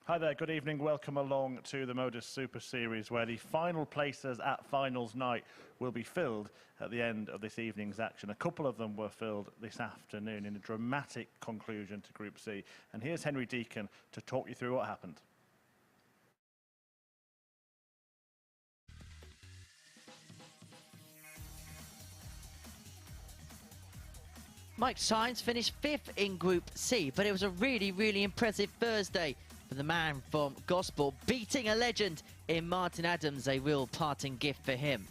Hi there, good evening. Welcome along to the MODUS Super Series, where the final places at finals night will be filled at the end of this evening's action. A couple of them were filled this afternoon in a dramatic conclusion to Group C. And here's Henry Deacon to talk you through what happened. Mike Sainz finished 5th in Group C, but it was a really impressive Thursday for the man from Gospel, beating a legend in Martin Adams, a real parting gift for him.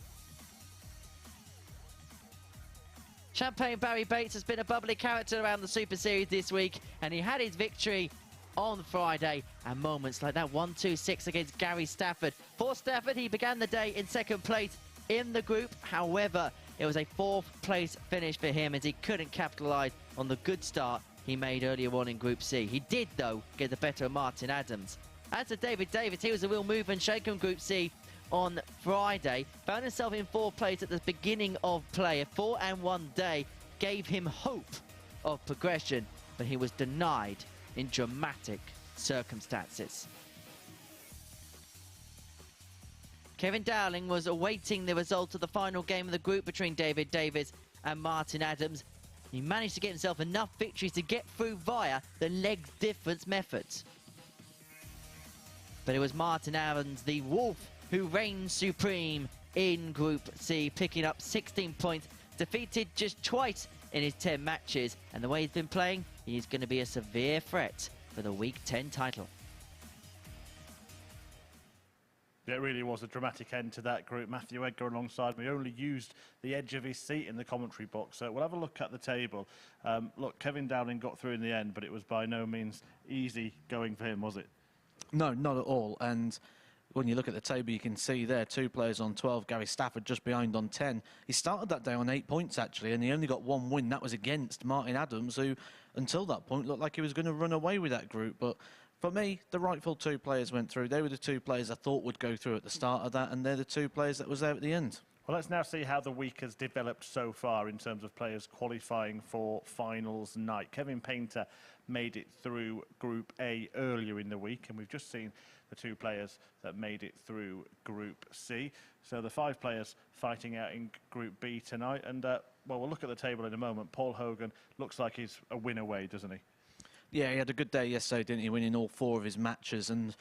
Champagne Barry Bates has been a bubbly character around the Super Series this week, and he had his victory on Friday, and moments like that 1-2-6 against Gary Stafford. For Stafford, he began the day in 2nd place in the group. However, it was a 4th place finish for him as he couldn't capitalise on the good start he made earlier on in Group C. He did, though, get the better of Martin Adams. As for David Davis, he was a real move and shake in Group C on Friday. Found himself in 4th place at the beginning of play. A 4-1 day gave him hope of progression, but he was denied in dramatic circumstances. Kevin Dowling was awaiting the result of the final game of the group between David Davis and Martin Adams. He managed to get himself enough victories to get through via the leg difference methods. But it was Martin Adams, the Wolf, who reigned supreme in Group C, picking up 16 points, defeated just twice in his 10 matches. And the way he's been playing, he's going to be a severe threat for the Week 10 title. Yeah, it really was a dramatic end to that group. Matthew Edgar alongside me only used the edge of his seat in the commentary box. So we'll have a look at the table. Look, Kevin Dowling got through in the end, but it was by no means easy going for him, was it? No, not at all. And when you look at the table, you can see there 2 players on 12, Gary Stafford just behind on 10. He started that day on 8 points, actually, and he only got 1 win. That was against Martin Adams, who, until that point, looked like he was going to run away with that group. But for me, the rightful 2 players went through. They were the 2 players I thought would go through at the start of that, and they're the 2 players that was there at the end. Well, let's now see how the week has developed so far in terms of players qualifying for finals night. Kevin Painter made it through Group A earlier in the week, and we've just seen the 2 players that made it through Group C. So the 5 players fighting out in Group B tonight. And, well, we'll look at the table in a moment. Paul Hogan looks like he's a win away, doesn't he? Yeah, he had a good day yesterday, didn't he, winning all 4 of his matches. And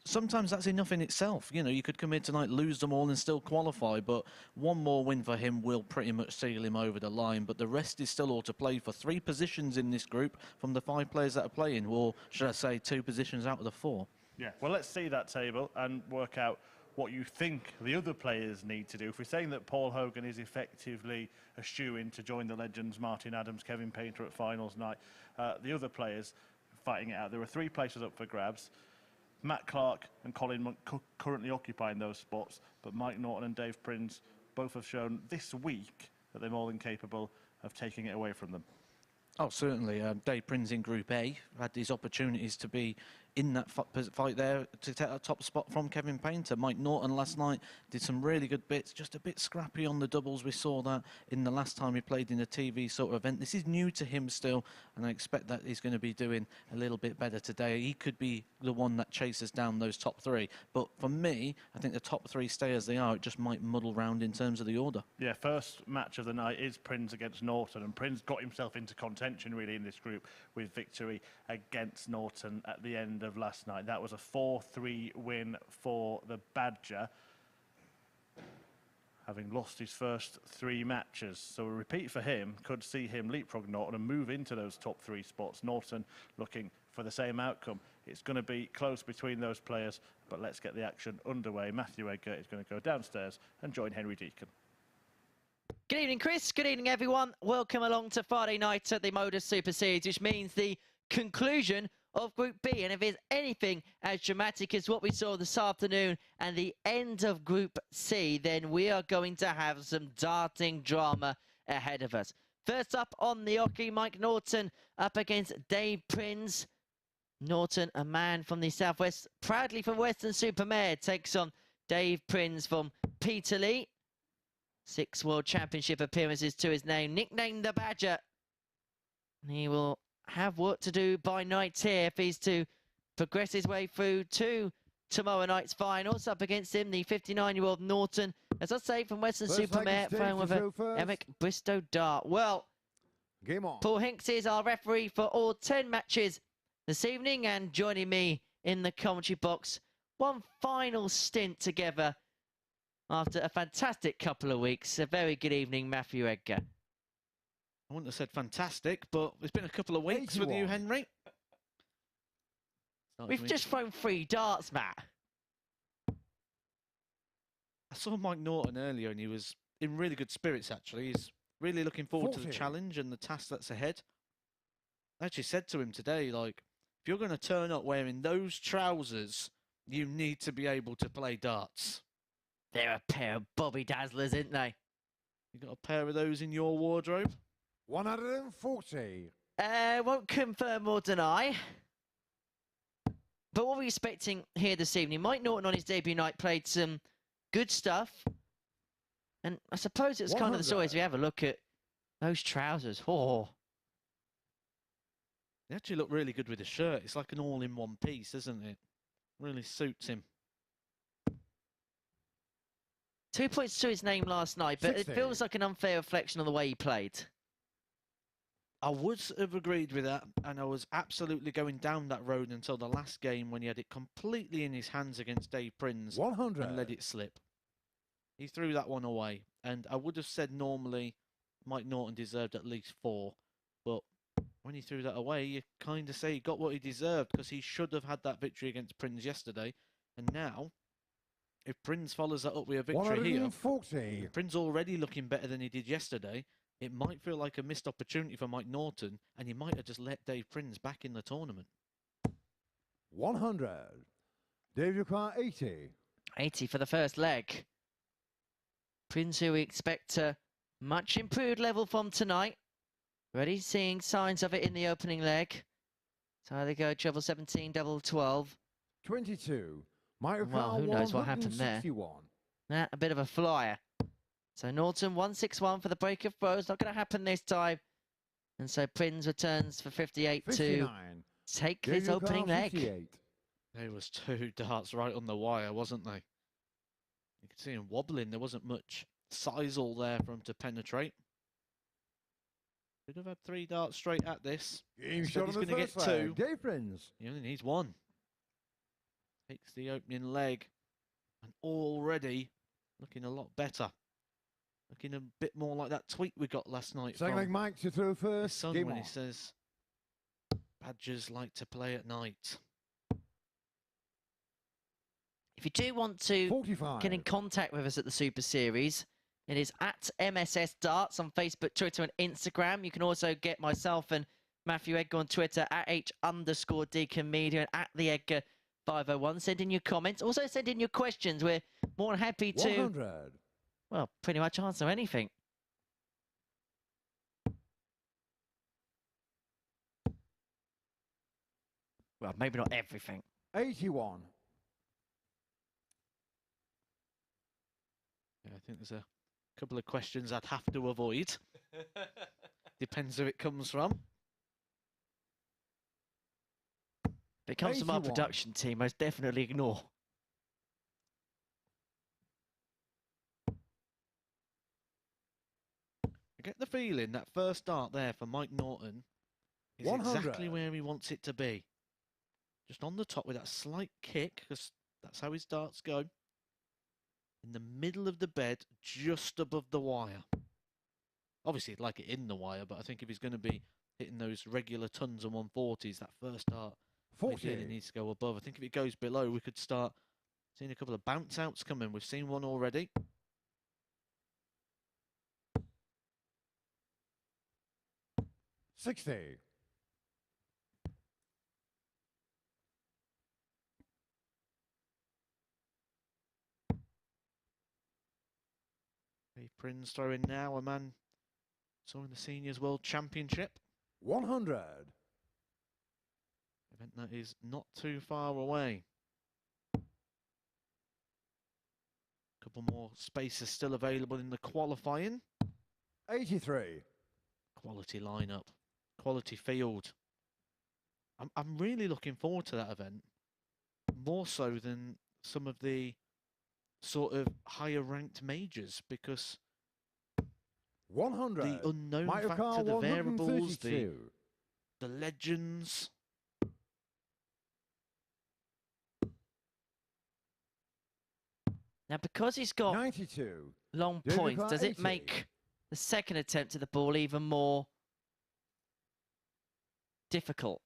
sometimes that's enough in itself. You know, you could come in tonight, lose them all and still qualify, but 1 more win for him will pretty much seal him over the line. But the rest is still all to play for. 3 positions in this group from the 5 players that are playing, or should I say 2 positions out of the 4. Yeah, well, let's see that table and work out what you think the other players need to do. If we're saying that Paul Hogan is effectively a shoo-in to join the legends Martin Adams, Kevin Painter at finals night, the other players fighting it out. There are 3 places up for grabs. Matt Clark and Colin Monk currently occupying those spots, but Mike Norton and Dave Prins both have shown this week that they're more than capable of taking it away from them. Oh, certainly. Dave Prins in Group A had these opportunities to be in that fight there to take that top spot from Kevin Painter. Mike Norton last night did some really good bits, just a bit scrappy on the doubles. We saw that in the last time he played in a TV sort of event. This is new to him still, and I expect that he's going to be doing a little bit better today. He could be the one that chases down those top 3. But for me, I think the top 3 stay as they are. It just might muddle round in terms of the order. Yeah, first match of the night is Prins against Norton, and Prins got himself into contention really in this group with victory against Norton at the end of last night. That was a 4-3 win for the Badger, having lost his first 3 matches. So a repeat for him could see him leapfrog Norton and move into those top 3 spots. Norton looking for the same outcome. It's going to be close between those players, but let's get the action underway. Matthew Edgar is going to go downstairs and join Henry Deacon. Good evening, Chris. Good evening, everyone. Welcome along to Friday night at the MODUS Super Series, which means the conclusion of Group B. And if it's anything as dramatic as what we saw this afternoon and the end of Group C, then we are going to have some darting drama ahead of us. First up on the hockey, Mike Norton up against Dave Prins. Norton, a man from the southwest, proudly from Weston-super-Mare, takes on Dave Prins from Peterlee. 6 World Championship appearances to his name, nicknamed the Badger. He will have work to do by night here if he's to progress his way through to tomorrow night's finals. Up against him, the 59-year-old Norton, as I say, from Western Supermare, throwing with a Eric Bristow dart. Well, game on. Paul Hinks is our referee for all 10 matches this evening, and joining me in the commentary box, one final stint together after a fantastic couple of weeks. A very good evening, Matthew Edgar. I wouldn't have said fantastic, but it's been a couple of weeks 81. with you, Henry. We've just thrown 3 darts, Matt. I saw Mike Norton earlier, and he was in really good spirits, actually. He's really looking forward to the 40. challenge and the task that's ahead. I actually said to him today, like, if you're going to turn up wearing those trousers, you need to be able to play darts. They're a pair of Bobby Dazzlers, aren't they? You got a pair of those in your wardrobe? 140. Won't confirm or deny. But what we're expecting here this evening, Mike Norton on his debut night played some good stuff. And I suppose it's kind of the story as we have a look at those trousers. Oh. They actually look really good with the shirt. It's like an all-in-one piece, isn't it? Really suits him. 2 points to his name last night, but 60. it feels like an unfair reflection on the way he played. I would have agreed with that, and I was absolutely going down that road until the last game when he had it completely in his hands against Dave Prins 100. and let it slip. He threw that one away, and I would have said normally Mike Norton deserved at least 4, but when he threw that away, you kind of say he got what he deserved because he should have had that victory against Prins yesterday, and now, if Prins follows that up with a victory here, 140. Prins already looking better than he did yesterday, it might feel like a missed opportunity for Mike Norton, and he might have just let Dave Prins back in the tournament. 100. Dave, you require 80. 80 for the first leg. Prins, who we expect a much improved level from tonight. Already seeing signs of it in the opening leg. So they go treble 17, double 12. 22. Mike Well, who knows what happened there. 161. A bit of a flyer. So Norton 161 for the break of throws. Not going to happen this time. And so Prins returns for 58 to 59. take Dave, this you opening require leg. 58. There was 2 darts right on the wire, wasn't they? You could see him wobbling. There wasn't much sisal there for him to penetrate. Should have had 3 darts straight at this. Game Instead shot he's on the going to get first 2. leg. Dave Prins. He only needs 1. Takes the opening leg. And already looking a lot better. Looking a bit more like that tweet we got last night Second leg, from Mike to throw his first. son Game when on. he says, Badgers like to play at night. If you do want to 45. get in contact with us at the Super Series, it is at MSS Darts on Facebook, Twitter and Instagram. You can also get myself and Matthew Edgar on Twitter at H_Deacon Media and at the Edgar 501. Send in your comments. Also send in your questions. We're more than happy to, 100. well, pretty much answer anything. Well, maybe not everything. 81. Yeah, I think there's a couple of questions I'd have to avoid. Depends who it comes from. If it comes from our 81. production team, most definitely ignore. I get the feeling that first dart there for Mike Norton is 100. exactly where he wants it to be. Just on the top with that slight kick, because that's how his darts go. In the middle of the bed, just above the wire. Obviously, he'd like it in the wire, but I think if he's going to be hitting those regular tons and 140s, that first dart 40. ideally needs to go above. I think if it goes below, we could start seeing a couple of bounce outs come in. We've seen one already. $60. Prins throwing now, a man saw in the Seniors World Championship. 100. Event that is not too far away. Couple more spaces still available in the qualifying. 83. Quality lineup, quality field. I'm really looking forward to that event. more so than some of the sort of higher ranked majors, because 100. the unknown Michael factor, Carl, the variables, 132. the legends. Now, because he's got 92. long David points, Clark, does it 80. make the second attempt at the ball even more difficult?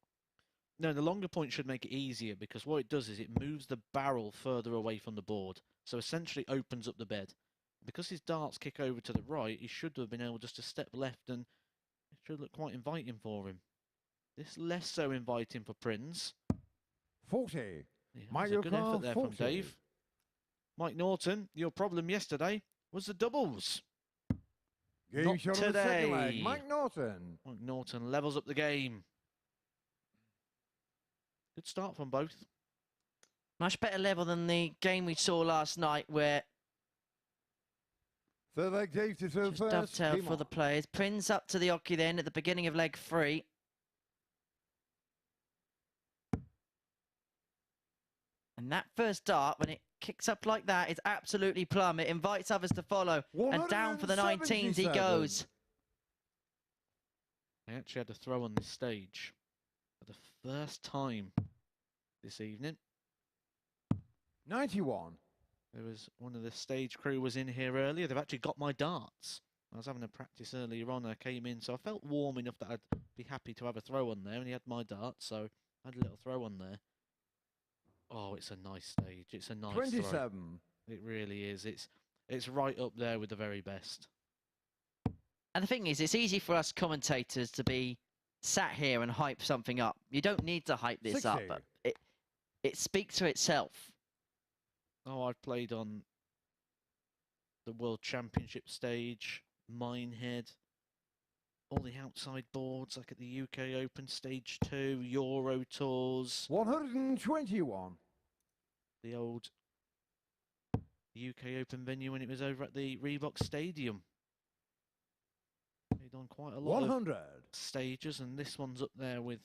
No, the longer point should make it easier, because what it does is it moves the barrel further away from the board. So essentially opens up the bed. Because his darts kick over to the right, he should have been able just to step left, and it should look quite inviting for him. This less so inviting for Prins. 40. Yeah, that was a Michael good Carl, effort there 40. from Dave. Mike Norton, your problem yesterday was the doubles. Game Not shot on the second leg. today. Mike Norton. Mike Norton levels up the game. Good start from both. Much better level than the game we saw last night, where Third leg, Dave to serve just first. dovetailed Game for on. the players. Prins up to the oche then at the beginning of leg 3. And that first dart, when it kicks up like that, is absolutely plumb. It invites others to follow. And down for the 19s he 177. goes. I actually had a throw on this stage for the first time this evening. 91. There was one of the stage crew was in here earlier. They've actually got my darts. I was having a practice earlier on. I came in, so I felt warm enough that I'd be happy to have a throw on there. And he had my darts, so I had a little throw on there. Oh, it's a nice stage. It's a nice 27. throw. It really is. It's right up there with the very best. And the thing is, it's easy for us commentators to be sat here and hype something up. You don't need to hype this 60. up, but it speaks for itself. Oh, I've played on the World Championship stage, Minehead, all the outside boards, like at the UK Open Stage 2, Euro Tours, 121. the old UK Open venue when it was over at the Reebok Stadium. Played on quite a lot 100. of stages, and this one's up there with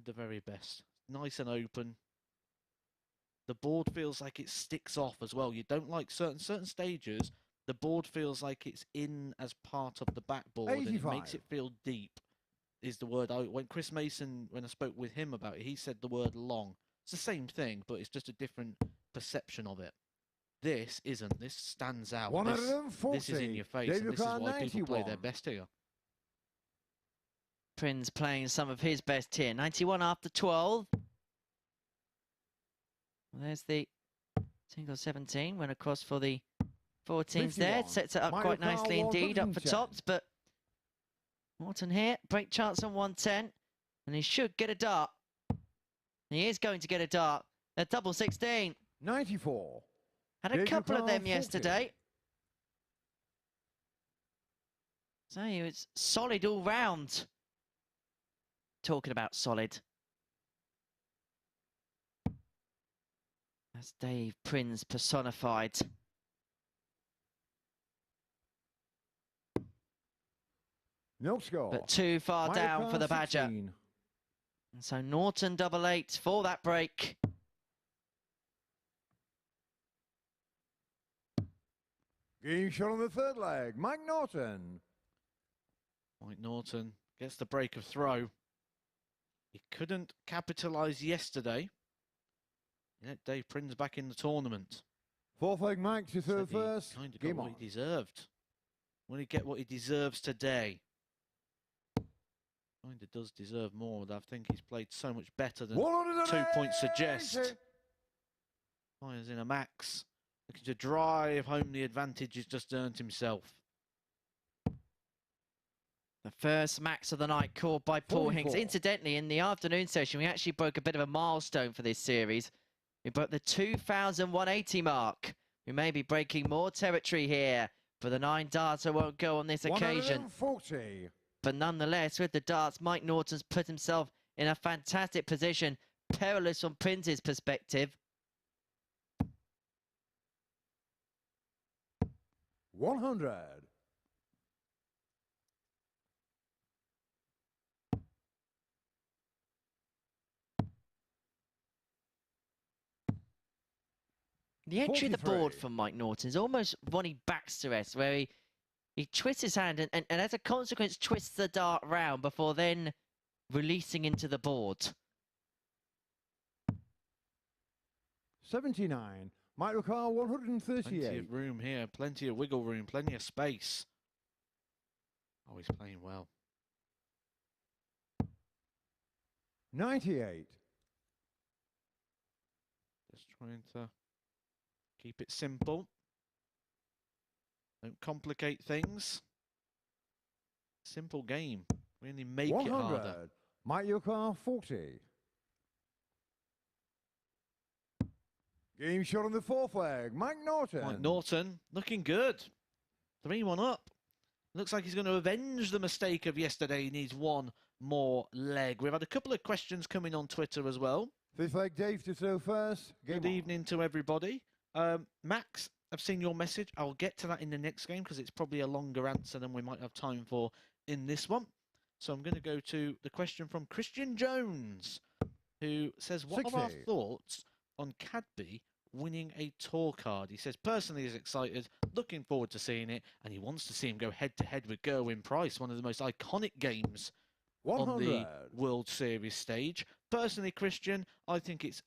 the very best. Nice and open. The board feels like it sticks off as well. You don't like certain stages. The board feels like it's in as part of the backboard, and it makes 85. it feel deep. Is the word when Chris Mason, when I spoke with him about it, he said the word long. It's the same thing, but it's just a different perception of it. This isn't. This stands out. 140. This is in your face, David and this is Clark, why people play their 91. best here. Prins playing some of his best here. 91 after 12. Well, there's the single 17. Went across for the 14s there. 51. Sets it up Michael quite nicely Carl, indeed, up for 110. tops. But Norton here, break chance on 110. And he should get a dart. He is going to get a dart. A double 16. 94. Had a David couple of Clark, them 40. yesterday. So it's solid all round. Talking about solid. That's Dave Prins personified. No score. But too far Michael down for the Carl, Badger. 16. And so Norton double 8 for that break. Game shot on the third leg. Mike Norton. Mike Norton gets the break of throw. He couldn't capitalise yesterday. He let Dave Prins back in the tournament. Fourth leg, Mike to Said serve he first. kind of got Game what on. he deserved. Will he get what he deserves today? Kind of does deserve more. I think he's played so much better than 2 points suggest. Fires in a max. Looking to drive home the advantage he's just earned himself. The first max of the night called by Paul Hinks. 44. Incidentally, in the afternoon session, we actually broke a bit of a milestone for this series. We broke the 2,180 mark. We may be breaking more territory here, but the 9 darts won't go on this occasion. 140. But nonetheless, with the darts, Mike Norton's put himself in a fantastic position. Perilous from Prince's perspective. 100. The entry of the 43. board from Mike Norton is almost Ronnie Baxter-esque, where he twists his hand and as a consequence twists the dart round before then releasing into the board. 79. Michael Carr, 138. Plenty of room here, plenty of wiggle room, plenty of space. Oh, he's playing well. 98. Just trying to keep it simple. Don't complicate things. Simple game. Really make 100. it harder. Michael Carr, 40. Game shot on the fourth leg. Mike Norton. Mike Norton looking good. 3-1 up. Looks like he's going to avenge the mistake of yesterday. He needs one more leg. We've had a couple of questions coming on Twitter as well. Fifth leg, Dave to throw first. Game Good on. evening to everybody. Max, I've seen your message. I'll get to that in the next game because it's probably a longer answer than we might have time for in this one. So I'm going to go to the question from Christian Jones, who says, what are our 60. thoughts on Cadby winning a tour card? He says, personally he's excited, looking forward to seeing it, and he wants to see him go head-to-head with Gerwyn Price, one of the most iconic games 100. on the World Series stage. Personally, Christian, I think it's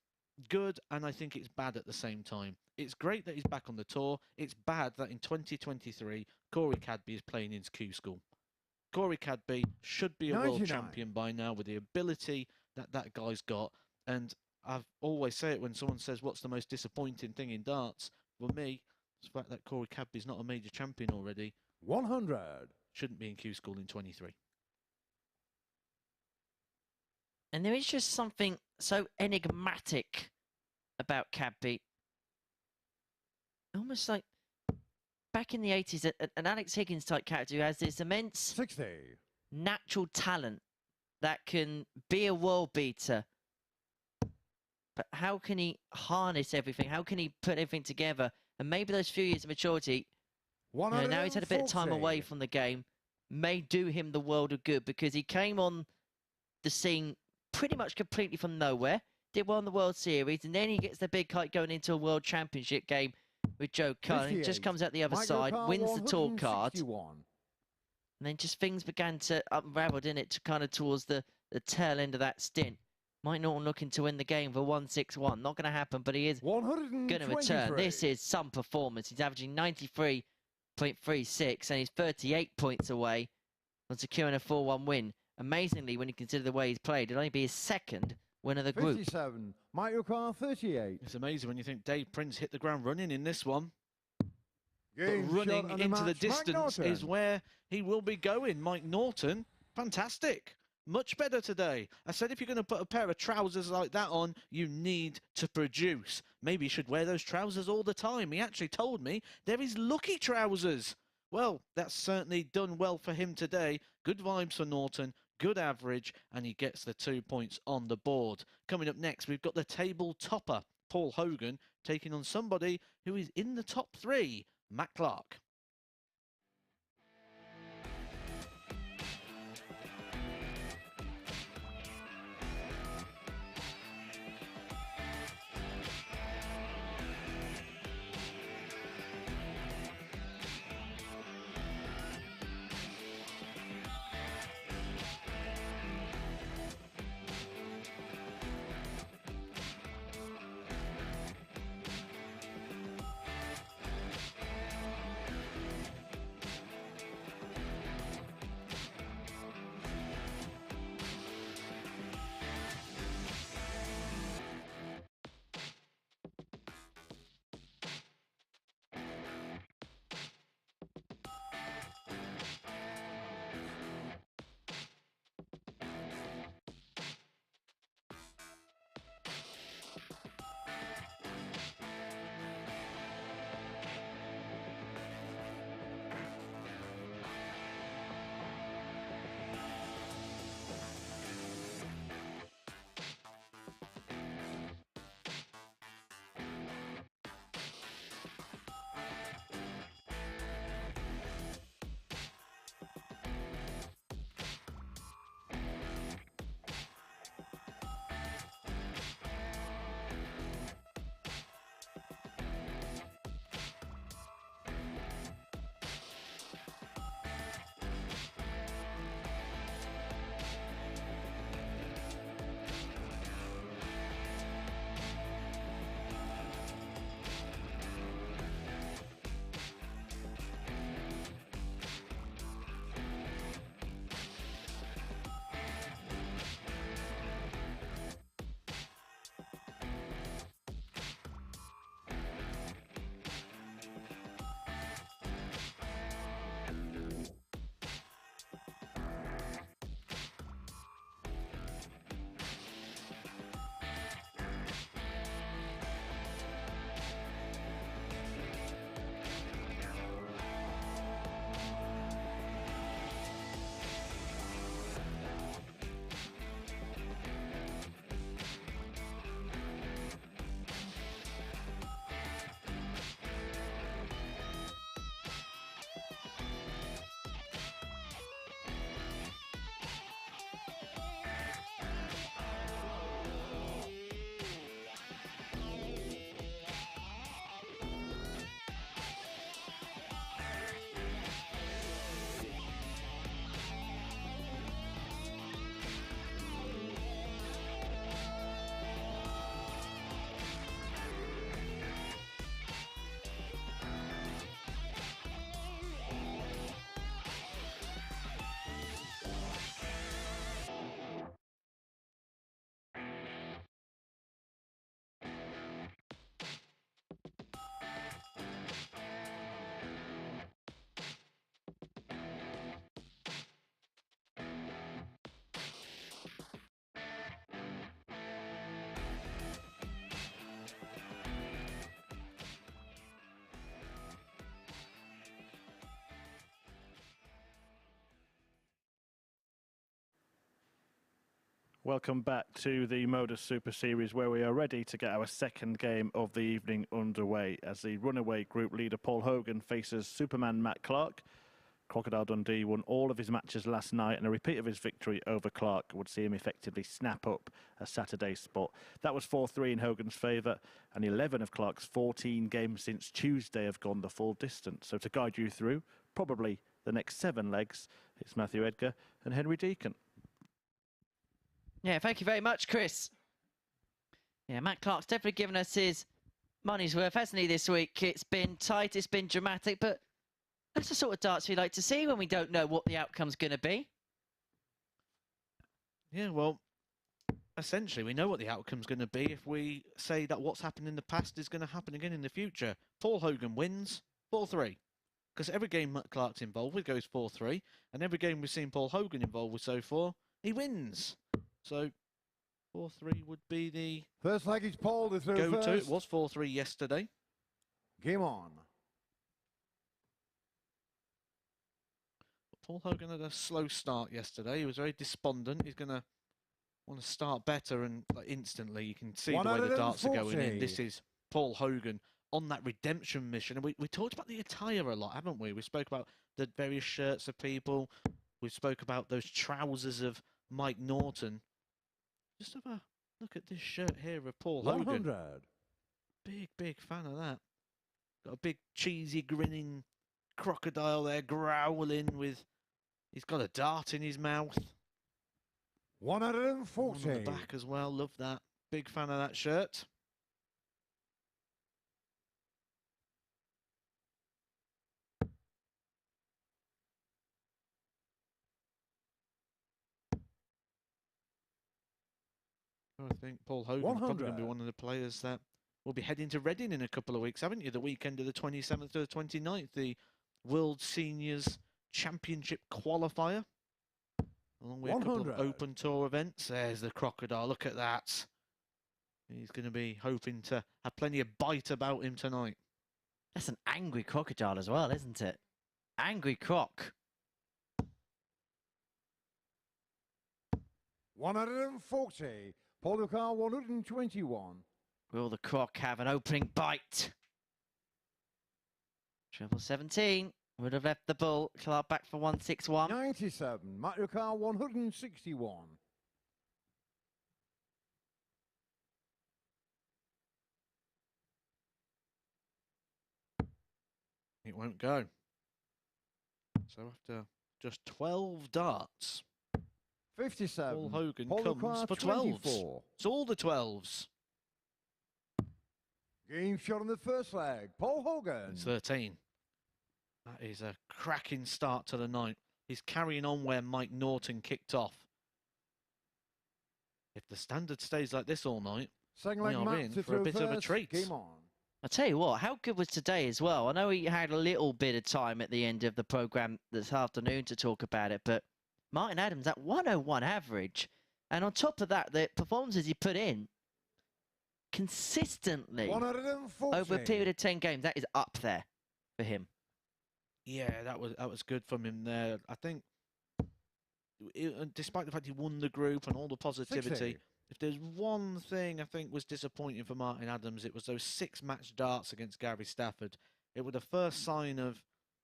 good and I think it's bad at the same time. It's great that he's back on the tour. It's bad that in 2023, Corey Cadby is playing in Q School. Corey Cadby should be a 99. world champion by now with the ability that that guy's got. And I've always say it when someone says, what's the most disappointing thing in darts? For me, it's the fact that Corey Cadby's not a major champion already. 100. Shouldn't be in Q School in 23. And there is just something so enigmatic about Cadby. Almost like back in the 80s, an Alex Higgins type character who has this immense 60. natural talent that can be a world beater. But how can he harness everything? How can he put everything together? And maybe those few years of maturity, now he's had a bit of time away from the game, may do him the world of good, because he came on the scene pretty much completely from nowhere, did well in the World Series, and then he gets the big kite going into a World Championship game with Joe Cullen. He just comes out the other side, wins the tour card, and then just things began to unravel, didn't it, to kind of towards the tail end of that stint. Mike Norton looking to win the game for 161. Not going to happen, but he is going to return. This is some performance. He's averaging 93.36, and he's 38 points away from securing a 4-1 win. Amazingly, when you consider the way he's played, it'll only be his second win of the group. 57. Michael Carr, 38. It's amazing when you think Dave Prins hit the ground running in this one. Game But running shot on the into the match, Mike distance Norton. is where he will be going. Mike Norton, fantastic. Much better today. I said if you're going to put a pair of trousers like that on, you need to produce. Maybe you should wear those trousers all the time. He actually told me there is lucky trousers. Well, that's certainly done well for him today. Good vibes for Norton, good average, and he gets the 2 points on the board. Coming up next, we've got the table topper, Paul Hogan, taking on somebody who is in the top 3, Matt Clark. Welcome back to the MODUS Super Series, where we are ready to get our second game of the evening underway as the runaway group leader Paul Hogan faces Superman Matt Clark. Crocodile Dundee won all of his matches last night, and a repeat of his victory over Clark would see him effectively snap up a Saturday spot. That was 4-3 in Hogan's favour, and 11 of Clark's 14 games since Tuesday have gone the full distance. So to guide you through probably the next 7 legs, it's Matthew Edgar and Henry Deacon. Yeah, thank you very much, Chris. Yeah, Matt Clark's definitely given us his money's worth, hasn't he, this week? It's been tight, it's been dramatic, but that's the sort of darts we like to see when we don't know what the outcome's going to be. Yeah, well, essentially, we know what the outcome's going to be if we say that what's happened in the past is going to happen again in the future. Paul Hogan wins 4-3. Because every game Matt Clark's involved with goes 4-3, and every game we've seen Paul Hogan involved with so far, he wins. So 4-3 would be the First leg is Paul to throw go-to. first. It was 4-3 yesterday. Game on. Paul Hogan had a slow start yesterday. He was very despondent. He's going to want to start better, and like, instantly you can see the way the darts are going in. This is Paul Hogan on that redemption mission. And we talked about the attire a lot, haven't we? We spoke about the various shirts of people. We spoke about those trousers of Mike Norton. Just have a look at this shirt here of Paul 100. Hogan. Big fan of that. Got a big cheesy grinning crocodile there growling with... He's got a dart in his mouth. 140. One on the back as well. Love that. Big fan of that shirt. I think Paul Hogan is probably going to be one of the players that will be heading to Reading in a couple of weeks, haven't you? The weekend of the 27th to the 29th, the World Seniors Championship qualifier, along with a couple of open tour events. There's the crocodile. Look at that. He's going to be hoping to have plenty of bite about him tonight. That's an angry crocodile as well, isn't it? Angry croc. 140. Paul Lucar 121. Will the croc have an opening bite? Triple 17 would have left the bull. Clark back for 161. 97. Matt Lucar 161. It won't go. So after just 12 darts, 57. Paul Hogan Paul comes Lucar, for 12s. 24. It's all the 12s. Game shot on the first leg. Paul Hogan. It's 13. That is a cracking start to the night. He's carrying on where Mike Norton kicked off. If the standard stays like this all night, Second we leg are Matt in to for a throw bit of a first. treat. Game on. I'll tell you what, how good was today as well? I know he had a little bit of time at the end of the programme this afternoon to talk about it, but Martin Adams, that 101 average, and on top of that, the performances he put in consistently 140. over a period of 10 games, that is up there for him. yeah, that was good from him there. I think, despite the fact he won the group and all the positivity, 60. if there's one thing I think was disappointing for Martin Adams, it was those 6-match darts against Gary Stafford. It was the first sign of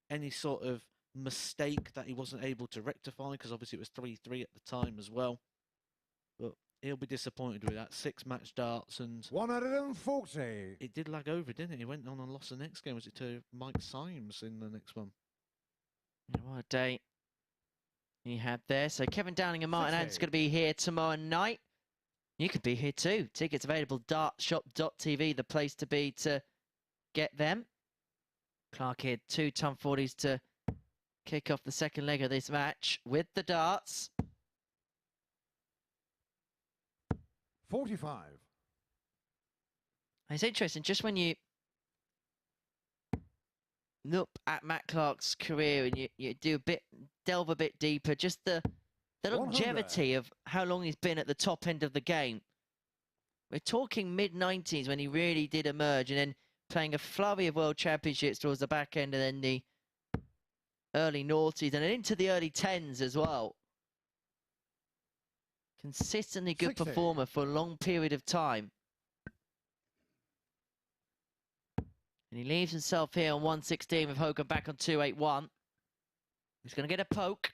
any sort of mistake that he wasn't able to rectify, because obviously it was 3-3 at the time as well. But he'll be disappointed with that 6-match darts, and 140. it did lag over, didn't it? He went on and lost the next game. Was it to Mike Symes in the next one? Yeah, what a day he had there. So Kevin Downing and Martin 60. Adams going to be here tomorrow night. You could be here too. Tickets available, dartshop.tv, the place to be to get them. Clark here, 2 ton 40s to kick off the second leg of this match with the darts. 45. It's interesting, just when you look at Matt Clark's career and you delve a bit deeper, just the longevity of how long he's been at the top end of the game. We're talking mid-90s when he really did emerge, and then playing a flurry of World Championships towards the back end, and then the early noughties, and then into the early 10s as well. Consistently good 60. performer for a long period of time. And he leaves himself here on 116 with Hogan back on 281. He's going to get a poke.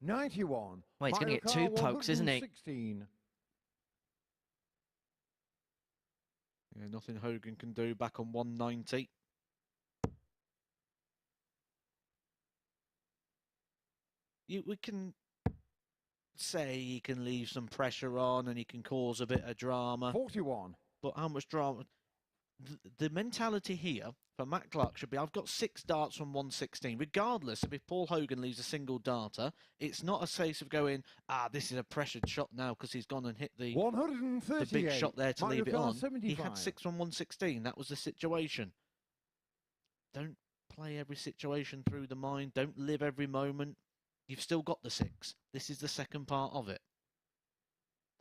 91. Well, he's going to get two pokes, isn't he? 116. Yeah, nothing Hogan can do, back on 190. We can say he can leave some pressure on and he can cause a bit of drama. 41. But how much drama? The mentality here for Matt Clark should be, I've got 6 darts from 116, regardless of if Paul Hogan leaves a single darter. It's not a case of going, this is a pressured shot now because he's gone and hit the 138. big shot there to leave it on. 75. He had 6 from 116. That was the situation. Don't play every situation through the mind. Don't live every moment. You've still got the 6. This is the second part of it.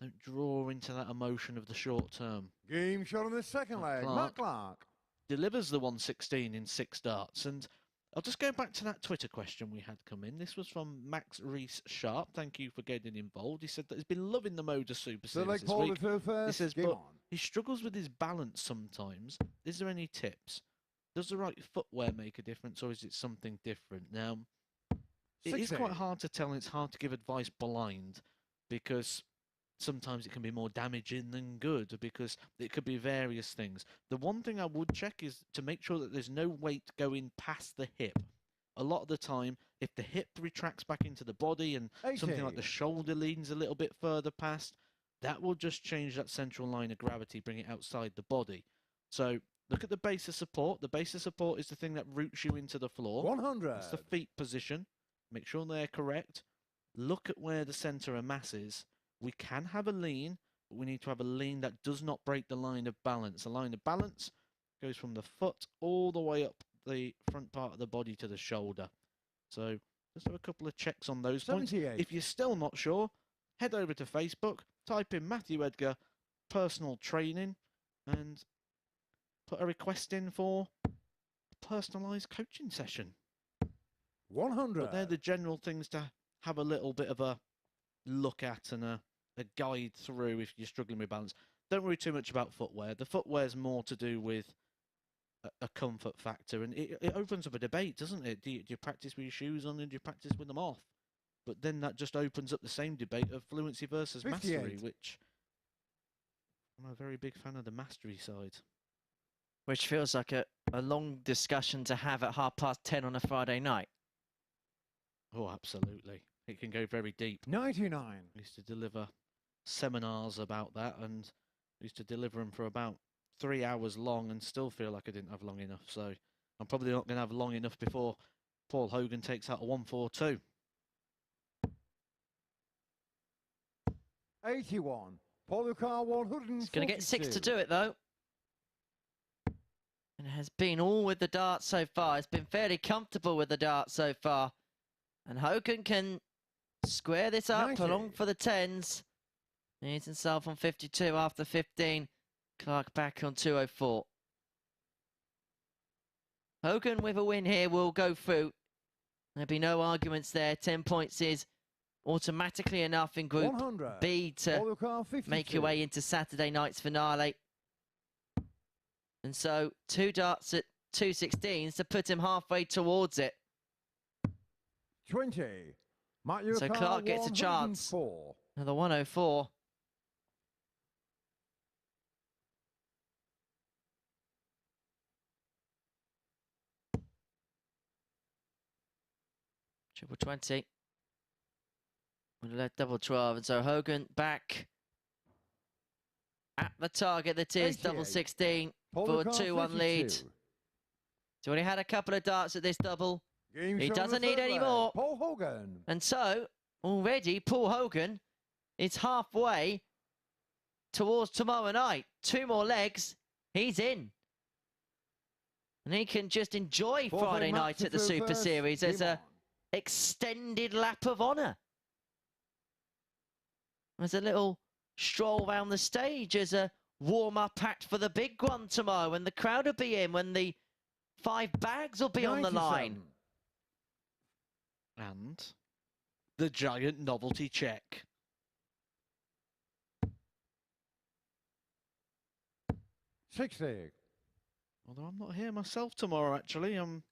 Don't draw into that emotion of the short term. Game shot on the second leg. Matt Clark delivers the 116 in 6 darts. And I'll just go back to that Twitter question we had come in. This was from Max Reese Sharp. Thank you for getting involved. He said that he's been loving the MODUS Super Series this week. He says, but he struggles with his balance sometimes. Is there any tips? Does the right footwear make a difference, or is it something different? Now, it is quite hard to tell, and it's hard to give advice blind, because sometimes it can be more damaging than good, because it could be various things. The one thing I would check is to make sure that there's no weight going past the hip. A lot of the time, if the hip retracts back into the body and something like the shoulder leans a little bit further past, that will just change that central line of gravity, bring it outside the body. So look at the base of support. The base of support is the thing that roots you into the floor. 100. It's the feet position. Make sure they're correct. Look at where the centre of mass is. We can have a lean, but we need to have a lean that does not break the line of balance. The line of balance goes from the foot all the way up the front part of the body to the shoulder. So just have a couple of checks on those points. If you're still not sure, head over to Facebook, type in Matthew Edgar personal training, and put a request in for a personalised coaching session. 100. But they're the general things to have a little bit of a look at and a guide through if you're struggling with balance. Don't worry too much about footwear. The footwear's more to do with a comfort factor, and it opens up a debate, doesn't it? Do you practice with your shoes on, and do you practice with them off? But then that just opens up the same debate of fluency versus 58. mastery, which I'm a very big fan of the mastery side. Which feels like a long discussion to have at 10:30 on a Friday night. Oh, absolutely. It can go very deep. 99. I used to deliver seminars about that, and I used to deliver them for about 3 hours long and still feel like I didn't have long enough. So I'm probably not going to have long enough before Paul Hogan takes out a 142. 81. Paul Lucar 142. He's going to get 6 to do it, though. And has been all with the dart so far. It's been fairly comfortable with the dart so far. And Hogan can square this up 90. along for the 10s. He's himself on 52 after 15. Clark back on 204. Hogan with a win here will go through. There'll be no arguments there. 10 points is automatically enough in Group 100. B to make your way into Saturday night's finale. And so 2 darts at 216s to put him halfway towards it. 20. So Clark gets a chance. Another 104. Triple 20. Would have double 12. And so Hogan back at the target that is double 16 for a 2-1 lead. So when he had a couple of darts at this double, he doesn't need any more. Paul Hogan. And so already Paul Hogan is halfway towards tomorrow night. 2 more legs, he's in. And he can just enjoy Friday night at the Super Series as a extended lap of honour. As a little stroll around the stage as a warm-up act for the big one tomorrow, when the crowd will be in, when the 5 bags will be on the line. And the giant novelty check. 60. Although I'm not here myself tomorrow, actually. I'm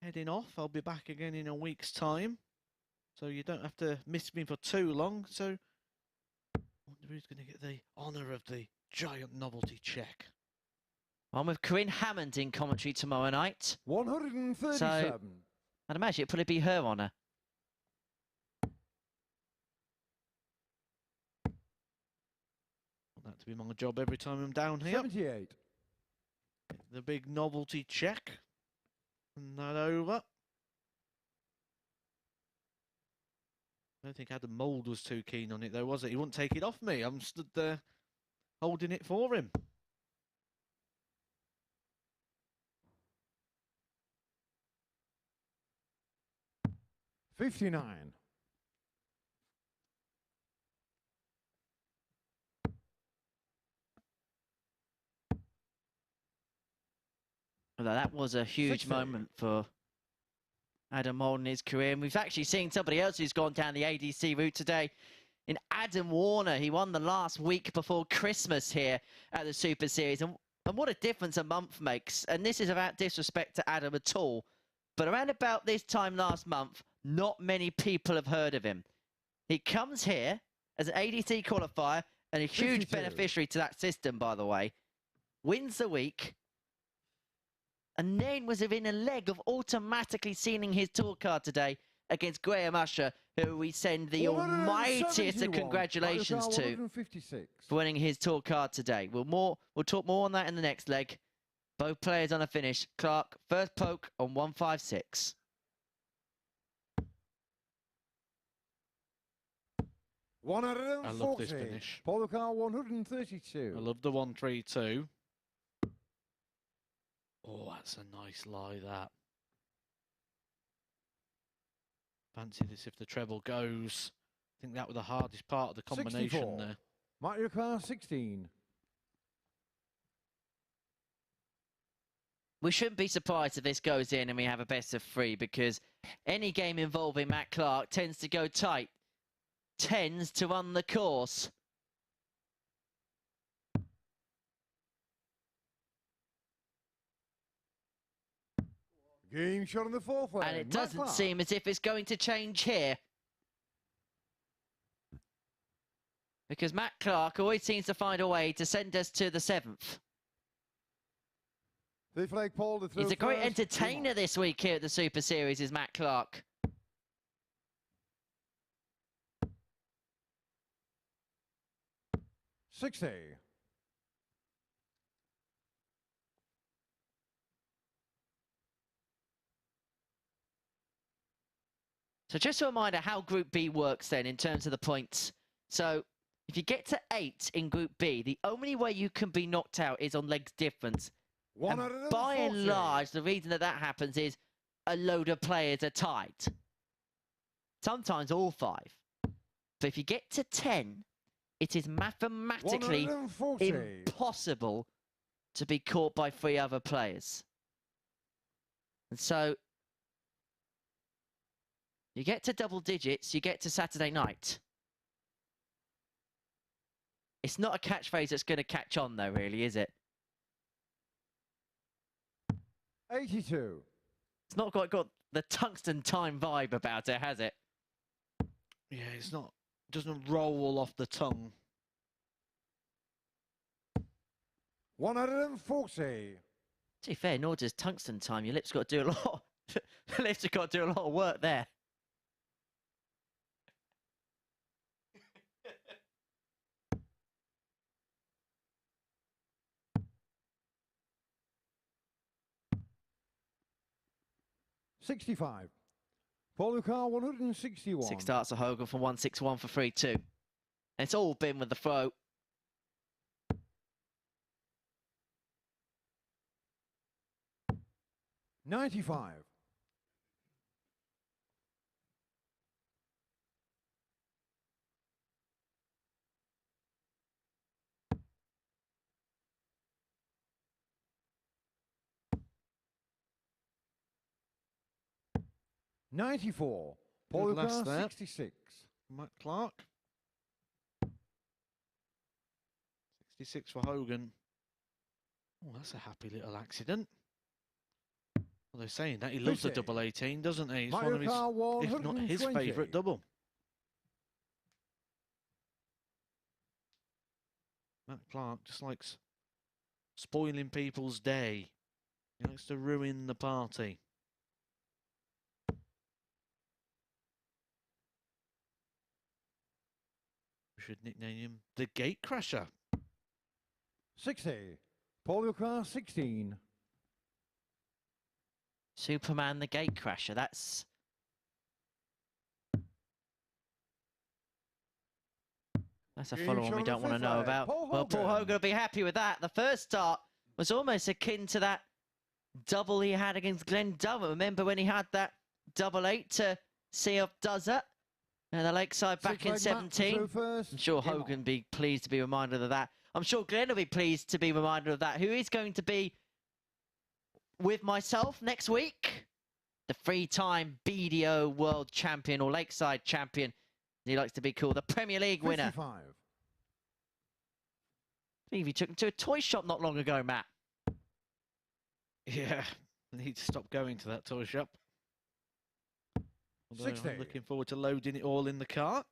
heading off. I'll be back again in a week's time. So you don't have to miss me for too long. So I wonder who's going to get the honour of the giant novelty check. I'm with Corinne Hammond in commentary tomorrow night. 137. So I'd imagine it'd probably be her honour. Want that to be my job every time I'm down here. 78. The big novelty check. And that over. I don't think Adam Mould was too keen on it though, was it? He wouldn't take it off me. I'm stood there holding it for him. $59. Although that was a huge 60. moment for Adam Mould in his career. And we've actually seen somebody else who's gone down the ADC route today in Adam Warner. He won the last week before Christmas here at the Super Series. And what a difference a month makes. And this is without disrespect to Adam at all. But around about this time last month, not many people have heard of him. He comes here as an ADC qualifier and a huge 52. beneficiary to that system, by the way. Wins the week. And then was within a leg of automatically sealing his tour card today against Graham Usher, who we send the almightiest of congratulations to for winning his tour card today. We'll talk more on that in the next leg. Both players on a finish. Clark, first poke on 156. I love this finish. Paul Car 132. I love the 132. Oh, that's a nice lie, that. Fancy this if the treble goes. I think that was the hardest part of the combination 64. there. Mario Kart 16. We shouldn't be surprised if this goes in and we have a best of 3, because any game involving Matt Clark tends to go tight, tends to run the course. Game shot on the fourth leg. And it doesn't seem as if it's going to change here. Because Matt Clark always seems to find a way to send us to the 7th. The flag Paul to throw. He's a great entertainer this week here at the Super Series, is Matt Clark. $60. So just a reminder how Group B works then in terms of the points. So if you get to 8 in Group B, the only way you can be knocked out is on legs difference. And by and large, the reason that that happens is a load of players are tied. Sometimes all 5. But if you get to 10, it is mathematically impossible to be caught by 3 other players. And so you get to double digits, you get to Saturday night. It's not a catchphrase that's going to catch on though, really, is it? 82. It's not quite got the tungsten time vibe about it, has it? Yeah, it's not, doesn't roll off the tongue. 140. To be fair, nor does tungsten time. Your lips got to do a lot. The lips have got to do a lot of work there. $65. Paul Car 161. 6 starts of Hogan from 161 for 3-2. And it's all been with the throw. $95. $94. Paul Good Car last there. 66. Matt Clark. 66 for Hogan. Oh, that's a happy little accident. Well, they're saying that he loves the double 18, doesn't he? It's one of his, if not his favourite double. Matt Clark just likes spoiling people's day. He likes to ruin the party. We should nickname him the Gate Crasher. 60. Paul, your car 16. Superman the Gate Crasher. That's a follow-on we don't want to know about. Well, Paul Hogan will be happy with that. The first start was almost akin to that double he had against Glenn Dovett. Remember when he had that double 8 to see if does it? And the Lakeside back in 17. I'm sure Hogan will be pleased to be reminded of that. I'm sure Glenn will be pleased to be reminded of that. Who is going to be with myself next week? The three-time BDO World Champion or Lakeside Champion. He likes to be called the Premier League winner. 55. I believe he took him to a toy shop not long ago, Matt. Yeah, I need to stop going to that toy shop. Although 60. I'm looking forward to loading it all in the car.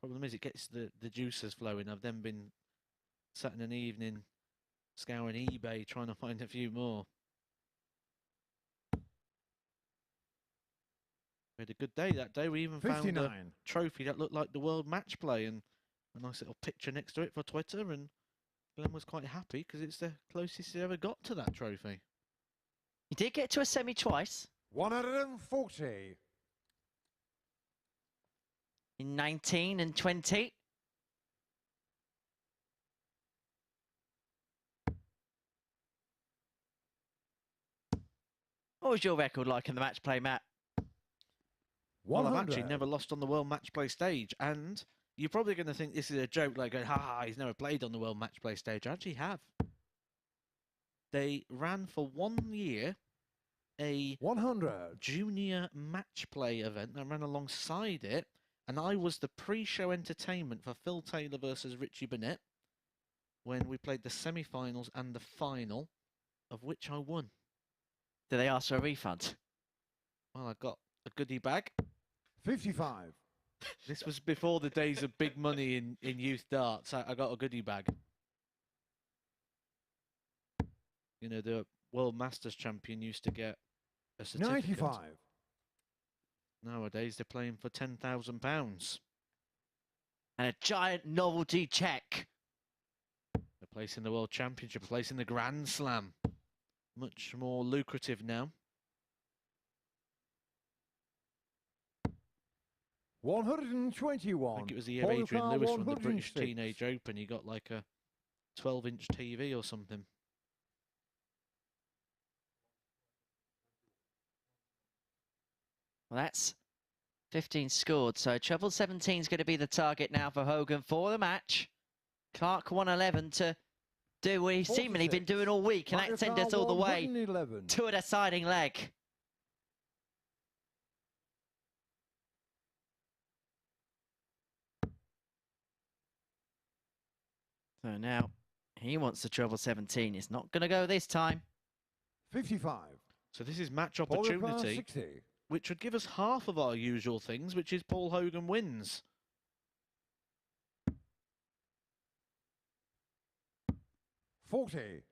Problem is, it gets the juices flowing. I've then been sat in an evening scouring eBay trying to find a few more. We had a good day that day. We even 59. found a trophy that looked like the World Match Play and a nice little picture next to it for Twitter. And Glenn was quite happy because it's the closest he ever got to that trophy. He did get to a semi twice. 140. In 19 and 20. What was your record like in the match play, Matt? Well, I've actually never lost on the World Match Play stage, and you're probably going to think this is a joke, like going, ha, he's never played on the World Match Play stage. I actually have. They ran for 1 year a 100 junior match play event that ran alongside it, and I was the pre-show entertainment for Phil Taylor versus Richie Burnett when we played the semi-finals and the final, of which I won. Did they ask for a refund? Well, I got a goodie bag. 55. This was before the days of big money in youth darts. I got a goodie bag. You know, the World Masters champion used to get a certificate. 95. Nowadays, they're playing for £10,000. And a giant novelty check. They're placing the World Championship, placing the Grand Slam. Much more lucrative now. 121. I think it was the year Adrian Lewis won the British Teenage Open. He got like a 12-inch TV or something. Well, that's 15 scored. So treble 17 is going to be the target now for Hogan for the match. Clark 111 to do what he's seemingly been doing all week, and that sent us all the way to a deciding leg. So now he wants the treble 17. It's not going to go this time. 55. So this is match opportunity, which would give us half of our usual things, which is Paul Hogan wins. 40.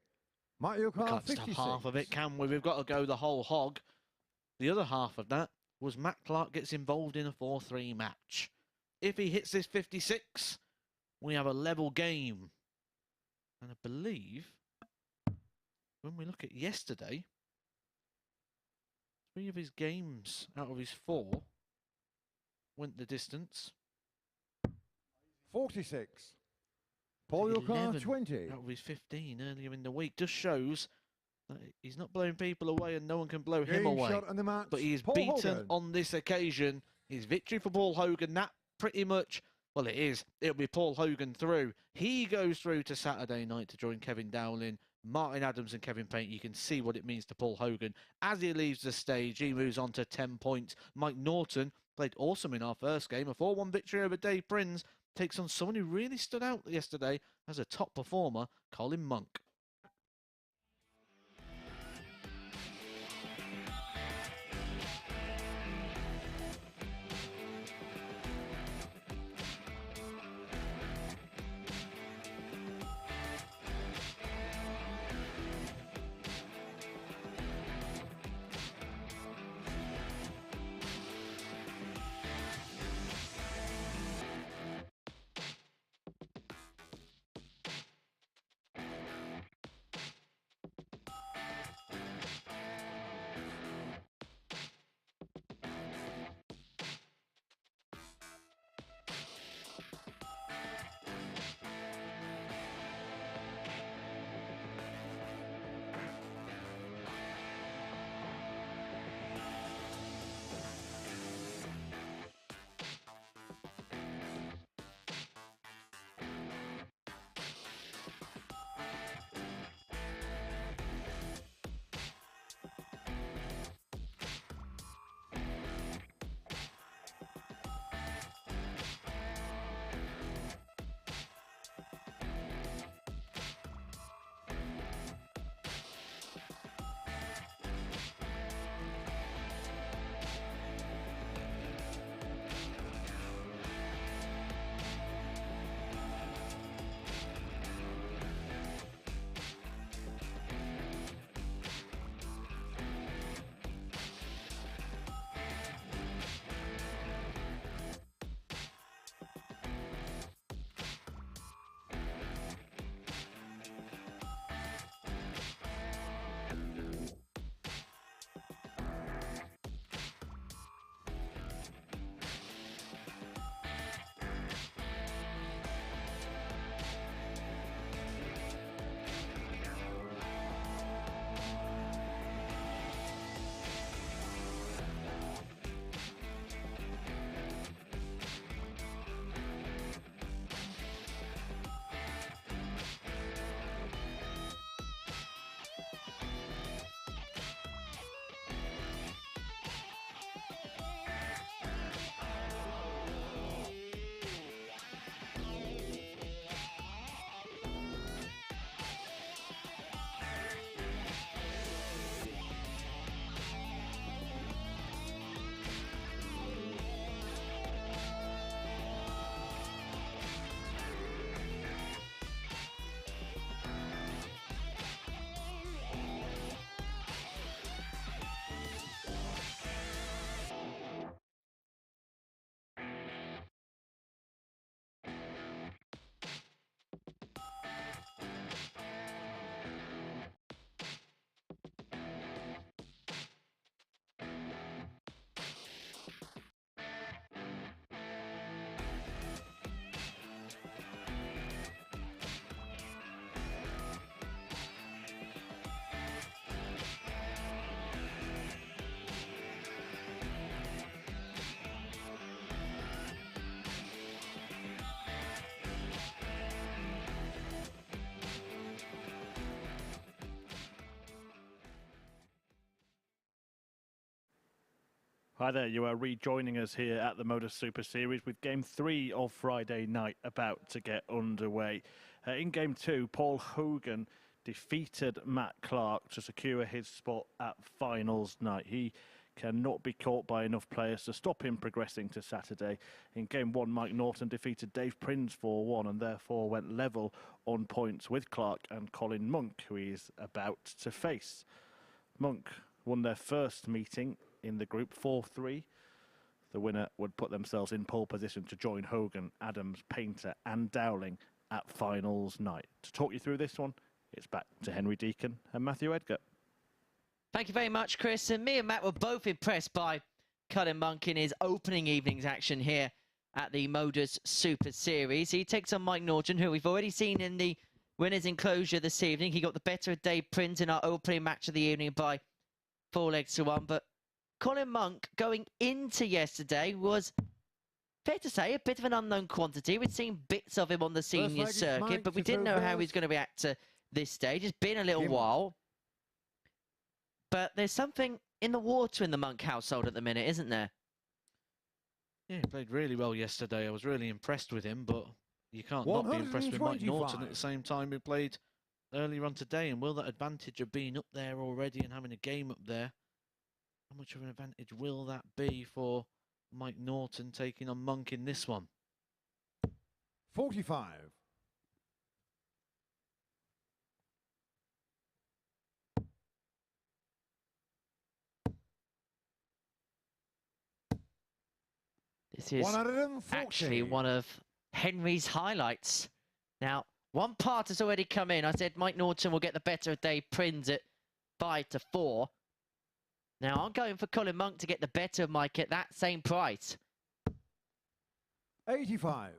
Mario We Kart can't 56. stop half of it, can we? We've got to go the whole hog. The other half of that was Matt Clark gets involved in a 4-3 match. If he hits this 56, we have a level game. And I believe, when we look at yesterday, 3 of his games out of his 4 went the distance. 46. Paul your car 20. Out of his 15 earlier in the week. Just shows that he's not blowing people away and no one can blow him away. But he is beaten on this occasion. His victory for Paul Hogan, that pretty much, well, it is. It'll be Paul Hogan through. He goes through to Saturday night to join Kevin Dowling, Martin Adams and Kevin Paint. You can see what it means to Paul Hogan. As he leaves the stage, he moves on to 10 points. Mike Norton played awesome in our first game. A 4-1 victory over Prins. takes on someone who really stood out yesterday as a top performer, Colin Monk. Hi there, you are rejoining us here at the MODUS Super Series with Game 3 of Friday night about to get underway. In Game 2, Paul Hogan defeated Matt Clark to secure his spot at finals night. He cannot be caught by enough players to stop him progressing to Saturday. In Game 1, Mike Norton defeated Dave Prins 4-1 and therefore went level on points with Clark and Colin Monk, who he is about to face. Monk won their first meeting in the group 4-3. The winner would put themselves in pole position to join Hogan, Adams, Painter and Dowling at finals night. To talk you through this one, it's back to Henry Deacon and Matthew Edgar. Thank you very much, Chris. And me and Matt were both impressed by Colin Monk in his opening evening's action here at the MODUS Super Series. He takes on Mike Norton, who we've already seen in the winners' enclosure this evening. He got the better of Dave Prins in our opening match of the evening by 4 legs to 1. But Colin Monk, going into yesterday, was, fair to say, a bit of an unknown quantity. We'd seen bits of him on the senior circuit, but we didn't know how he was going to react to this stage. It's been a little while. But there's something in the water in the Monk household at the minute, isn't there? Yeah, he played really well yesterday. I was really impressed with him, but you can't not be impressed with Mike Norton at the same time, who played earlier on today. And will that advantage of being up there already and having a game up there, how much of an advantage will that be for Mike Norton taking on Monk in this one? 45. This is 140. actually one of Henry's highlights. Now, one part has already come in. I said Mike Norton will get the better of Dave Prins at 5-4. Now, I'm going for Colin Monk to get the better of Mike at that same price. 85.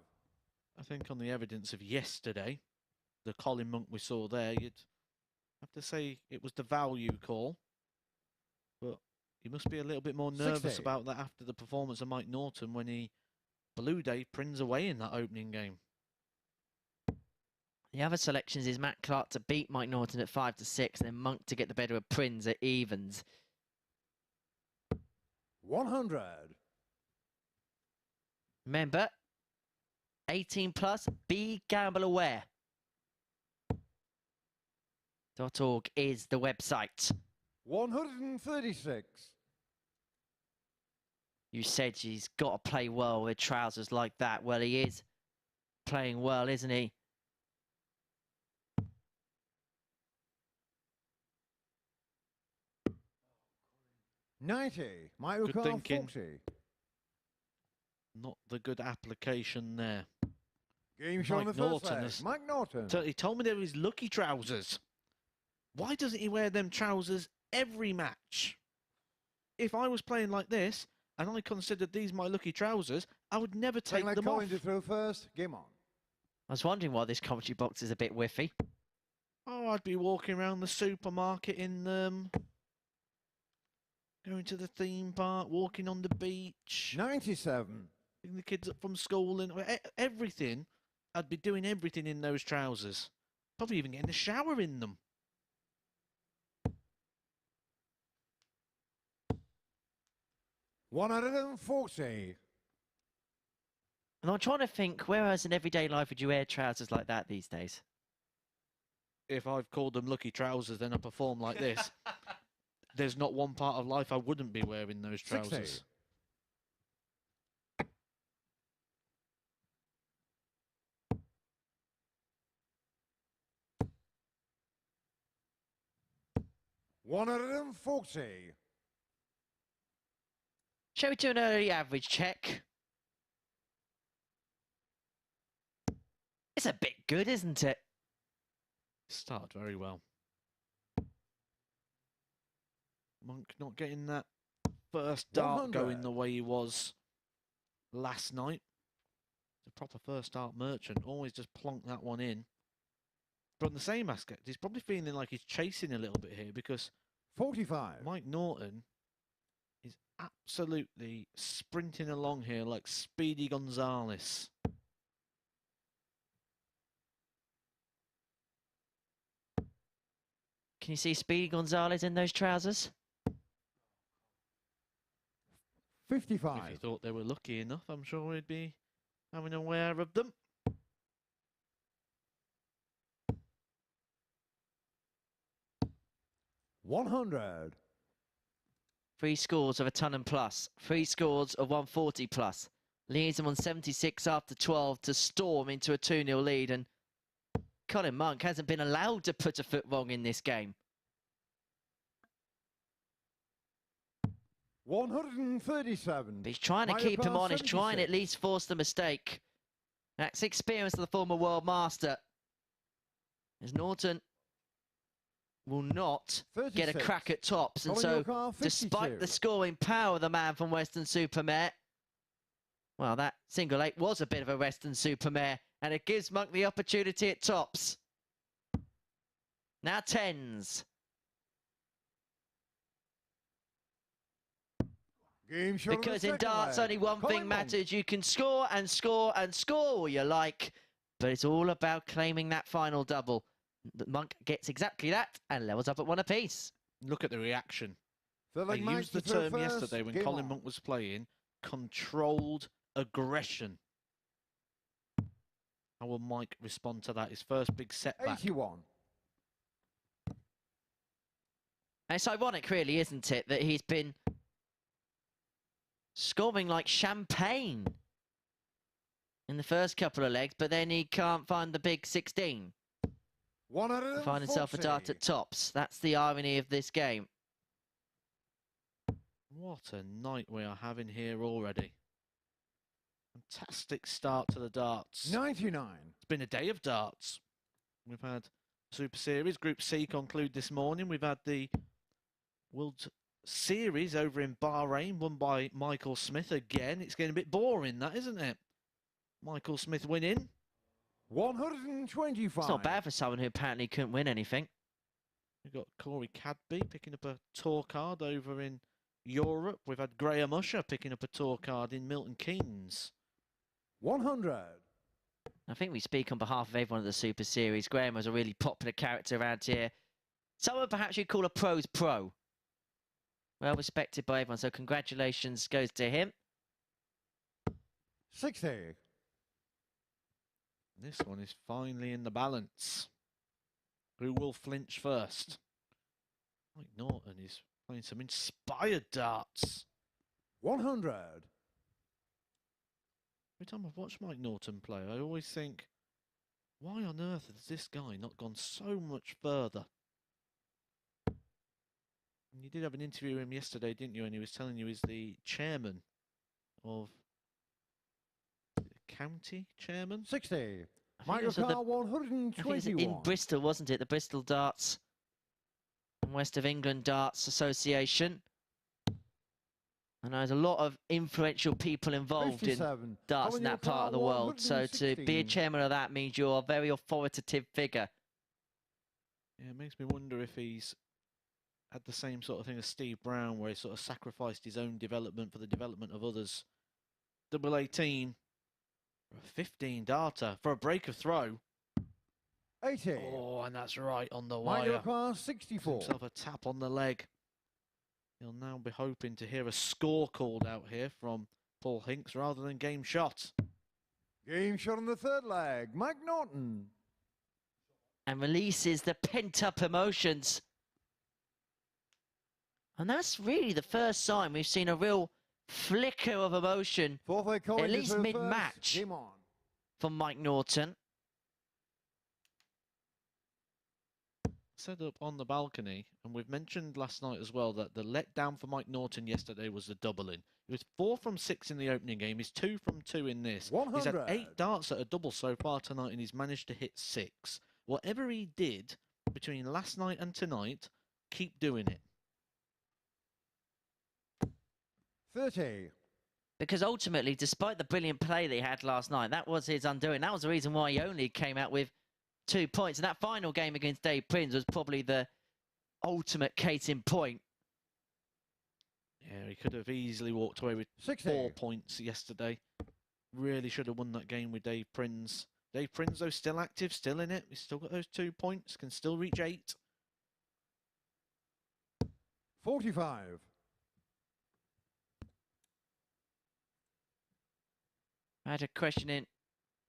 I think on the evidence of yesterday, the Colin Monk we saw there, you'd have to say it was the value call. But you must be a little bit more nervous 60. about that after the performance of Mike Norton when he blew Dave Prins away in that opening game. The other selections is Matt Clark to beat Mike Norton at 5-6, and then Monk to get the better of Prins at evens. 100. Remember, 18 plus, be gamble aware. .org is the website. 136. You said he's got to play well with trousers like that. Well, he is playing well, isn't he? $90. Mike Good O'Connor, thinking. 40. Not the good application there. Game show on the Mike first Norton leg. has- Mike Norton. So he told me they were his lucky trousers. Why doesn't he wear them trousers every match? If I was playing like this and I considered these my lucky trousers, I would never take Like them Colin off. to throw first. Game on. I was wondering why this commentary box is a bit whiffy. Oh, I'd be walking around the supermarket in them, going to the theme park, walking on the beach, 97. picking the kids up from school, and everything. I'd be doing everything in those trousers. Probably even getting a shower in them. $140. And I'm trying to think, where else in everyday life would you wear trousers like that these days? If I've called them lucky trousers, then I perform like this. There's not one part of life I wouldn't be wearing those 60. trousers. $140. Shall we do an early average check? It's a bit good, isn't it? Started very well. Monk not getting that first dart 100. going the way he was last night. He's a proper first dart merchant. Always just plonk that one in. But on the same aspect, he's probably feeling like he's chasing a little bit here because 45. Mike Norton is absolutely sprinting along here like Speedy Gonzales. Can you see Speedy Gonzales in those trousers? 55. If he thought they were lucky enough, I'm sure he'd be having aware of them. $100. 3 scores of a ton and plus. 3 scores of 140 plus. Leads them on 76 after 12 to storm into a 2-0 lead. And Colin Monk hasn't been allowed to put a foot wrong in this game. 137. But he's trying to Minor keep him par honest, trying to at 76. least force the mistake. That's experience of the former world master. As Norton will not get a 36. crack at tops. And Colin so, O'Connor, despite 52. the scoring power of the man from Western Supermare, well, that single 8 was a bit of a Western Supermare, and it gives Monk the opportunity at tops. Now 10s. Game show on the Because in second darts, leg. only one Colin thing Monk. matters. You can score and score and score all you like, but it's all about claiming that final double. Monk gets exactly that and levels up at 1 apiece. Look at the reaction. Third I leg, Mike used the to throw term first. yesterday when Game Colin on. Monk was playing, controlled aggression. How will Mike respond to that? His first big setback. 81. And it's ironic, really, isn't it, that he's been scoring like champagne in the first couple of legs, but then he can't find the big 16. 140. Find himself a dart at tops. That's the irony of this game. What a night we are having here already. Fantastic start to the darts. 99. It's been a day of darts. We've had Super Series, Group C conclude this morning. We've had the World Series over in Bahrain, won by Michael Smith again. It's getting a bit boring, that, isn't it? Michael Smith winning. 125. It's not bad for someone who apparently couldn't win anything. We've got Corey Cadby picking up a tour card over in Europe. We've had Graham Usher picking up a tour card in Milton Keynes. 100. I think we speak on behalf of everyone at the Super Series. Graham was a really popular character around here. Someone perhaps you'd call a pro's pro. Well respected by everyone, so congratulations goes to him. 60. This one is finally in the balance. Who will flinch first? Mike Norton is playing some inspired darts. 100. Every time I've watched Mike Norton play, I always think, why on earth has this guy not gone so much further? And you did have an interview with him yesterday, didn't you? And he was telling you he's the chairman of the county chairman. 60. I think it was Michael at Carr, I think it was 121. in Bristol, wasn't it? The Bristol Darts and West of England Darts Association. And there's a lot of influential people involved 57. in darts in Colin that part of the Monk, world. So to be a 116. chairman of that means you're a very authoritative figure. Yeah, it makes me wonder if he's had the same sort of thing as Steve Brown, where he sort of sacrificed his own development for the development of others. Double 18. For a 15 darter for a break of throw. 80. Oh, and that's right on the Michael wire. Carr, Gives 64. himself a tap on the leg. He'll now be hoping to hear a score called out here from Paul Hinks rather than game shot. Game shot on the third leg. Mike Norton. And releases the pent-up emotions. And that's really the first time we've seen a real flicker of emotion Fourth leg, Colin, at least just first. mid-match Game on. from Mike Norton. Set up on the balcony, and we've mentioned last night as well that the letdown for Mike Norton yesterday was the doubling. He was 4 from 6 in the opening game. He's 2 from 2 in this. 100. He's had 8 darts at a double so far tonight, and he's managed to hit 6. Whatever he did between last night and tonight, keep doing it. 30. Because ultimately, despite the brilliant play that he had last night, that was his undoing. That was the reason why he only came out with 2 points. And that final game against Dave Prins was probably the ultimate case in point. Yeah, he could have easily walked away with 60. 4 points yesterday. Really should have won that game with Dave Prins. Dave Prins, though, still active, still in it. He's still got those 2 points, can still reach 8. 45. I had a question in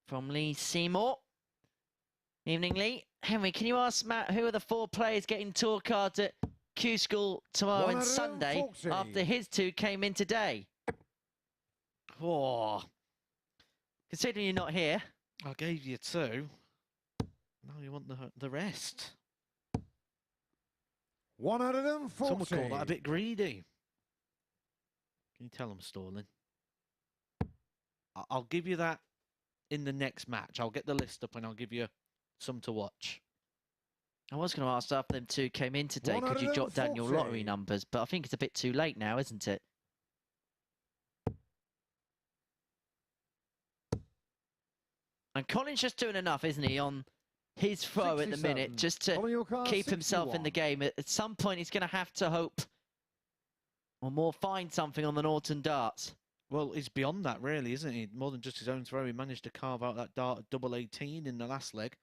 from Lee Seymour. Evening, Lee. Henry, can you ask Matt who are the 4 players getting tour cards at Q School tomorrow and Sunday 140. after his 2 came in today? Oh, Considering you're not here. I gave you 2. Now you want the rest. 140. Some would call that a bit greedy. Can you tell I'm stalling? I'll give you that in the next match. I'll get the list up and I'll give you some to watch. I was going to ask after them 2 came in today, could you jot down your 140. lottery numbers? But I think it's a bit too late now, isn't it? And Colin's just doing enough, isn't he, on his throw at the 67. minute, just to Colin Carr, keep himself in the 61. game. At some point, he's going to have to hope or more find something on the Norton darts. Well, he's beyond that, really, isn't he? More than just his own throw. He managed to carve out that dart at double 18 in the last leg.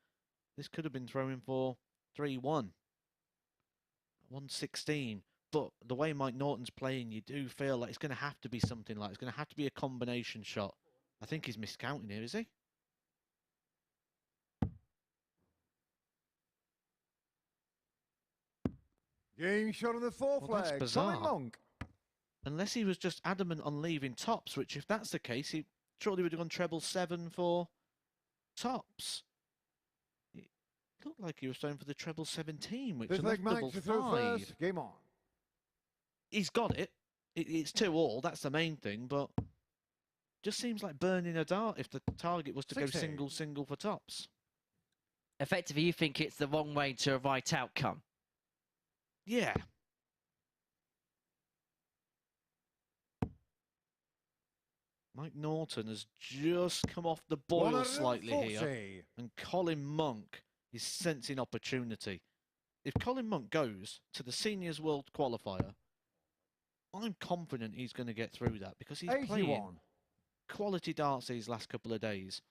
This could have been throwing for 3-1. 116. But the way Mike Norton's playing, you do feel like it's going to have to be something like it's going to have to be a combination shot. I think he's miscounting here, is he? Game shot on the fourth Well, that's leg. bizarre. Colin Monk. Unless he was just adamant on leaving tops, which if that's the case, he surely would have gone treble 7 for tops. It looked like he was going for the treble 17, which This is leg double Mike to throw 5. first. Game on. He's got it. It's 2-all, that's the main thing, but just seems like burning a dart if the target was to go 60. single for tops. Effectively, you think it's the wrong way to a right outcome. Yeah. Mike Norton has just come off the boil slightly here, 140. and Colin Monk is sensing opportunity. If Colin Monk goes to the Seniors World Qualifier, I'm confident he's going to get through that because he's 81. playing quality darts these last couple of days.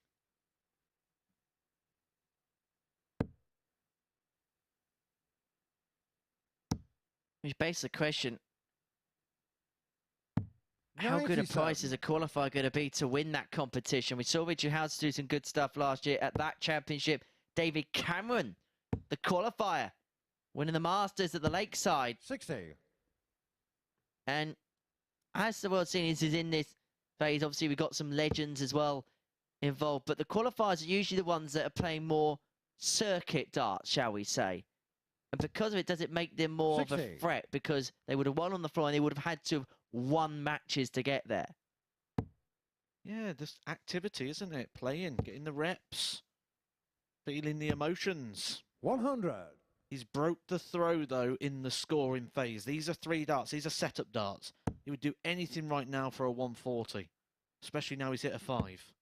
Which begs the question, how good a 97. price is a qualifier going to be to win that competition? We saw Richard Howes do some good stuff last year at that championship. David Cameron, the qualifier, winning the Masters at the Lakeside. 60. And as the World Seniors is in this phase, obviously we've got some legends as well involved. But the qualifiers are usually the ones that are playing more circuit darts, shall we say. And because of it, does it make them more of a 60. threat? Because they would have won on the floor and they would have had to have won matches to get there. Yeah, this activity, isn't it? Playing, getting the reps, feeling the emotions. 100. He's broke the throw, though, in the scoring phase. These are 3 darts. These are setup darts. He would do anything right now for a 140, especially now he's hit a 5.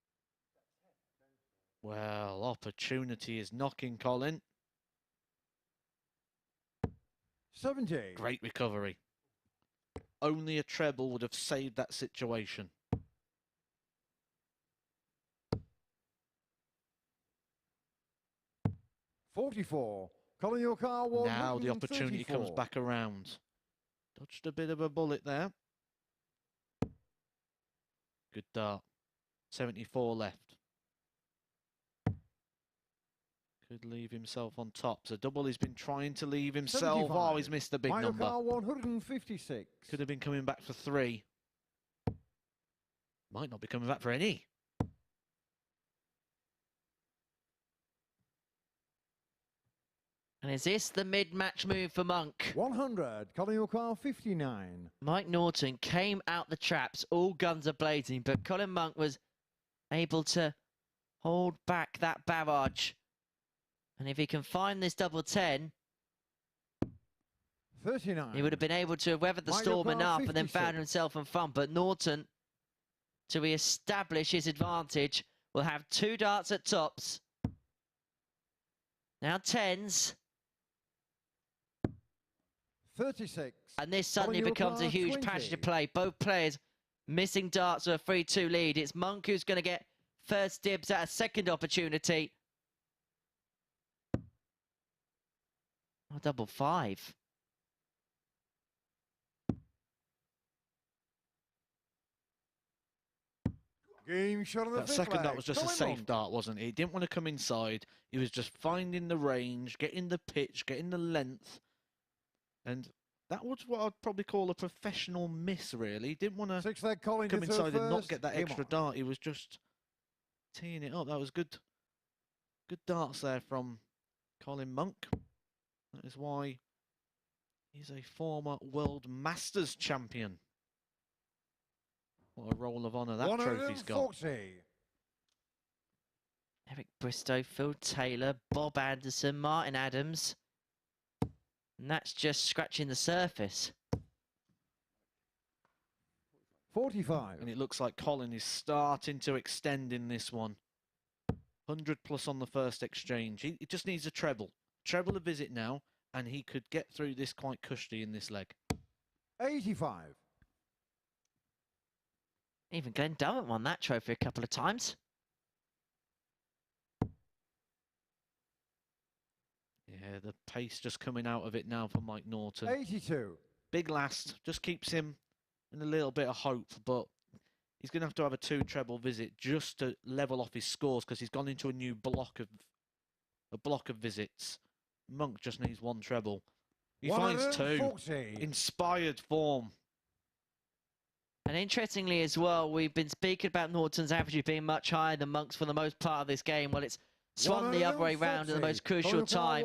Well, opportunity is knocking, Colin. 70. Great recovery. Only a treble would have saved that situation. $44. Colin, your car won. Now the opportunity comes back around. Dodged a bit of a bullet there. Good dart. 74 left. Could leave himself on top. So double he's been trying to leave himself. 75. Oh, he's missed the big Michael number. Carr 156. Could have been coming back for 3. Might not be coming back for any. And is this the mid-match move for Monk? 100. Colin, your car 59. Mike Norton came out the traps, all guns are blazing, but Colin Monk was able to hold back that barrage. And if he can find this double 10, 39. he would have been able to have weathered the Michael storm Carr, enough and then 56. found himself in front. But Norton, to re-establish his advantage, will have 2 darts at tops. Now 10s. 36. And this suddenly Colin, your becomes a car, huge 20. passage of play. Both players missing darts with a 3-2 lead. It's Monk who's going to get first dibs at a second opportunity. Oh, double 5. Game shot on the That fifth second leg. dart was just a Colin safe Monk. dart, wasn't it? He didn't want to come inside. He was just finding the range, getting the pitch, getting the length. And that was what I'd probably call a professional miss, really. He didn't want to 6th leg Colin come to throw inside and not first. get that Game extra on. dart. He was just teeing it up. That was good. Good darts there from Colin Monk. That is why he's a former World Masters champion. What a roll of honour that trophy's got. 140. Eric Bristow, Phil Taylor, Bob Anderson, Martin Adams. And that's just scratching the surface. 45. And it looks like Colin is starting to extend in this one. 100 plus on the first exchange. He just needs a treble. Treble a visit now, and he could get through this quite cushy in this leg. 85. Even Glenn Dummett won that trophy a couple of times. Yeah, the pace just coming out of it now for Mike Norton. 82. Big last, just keeps him in a little bit of hope, but he's going to have a 2 treble visit just to level off his scores because he's gone into a new block of visits. Monk just needs 1 treble. He finds 2. 140. Inspired form. And interestingly as well, we've been speaking about Norton's average being much higher than Monk's for the most part of this game. Well, it's swung the other way round at the most crucial time.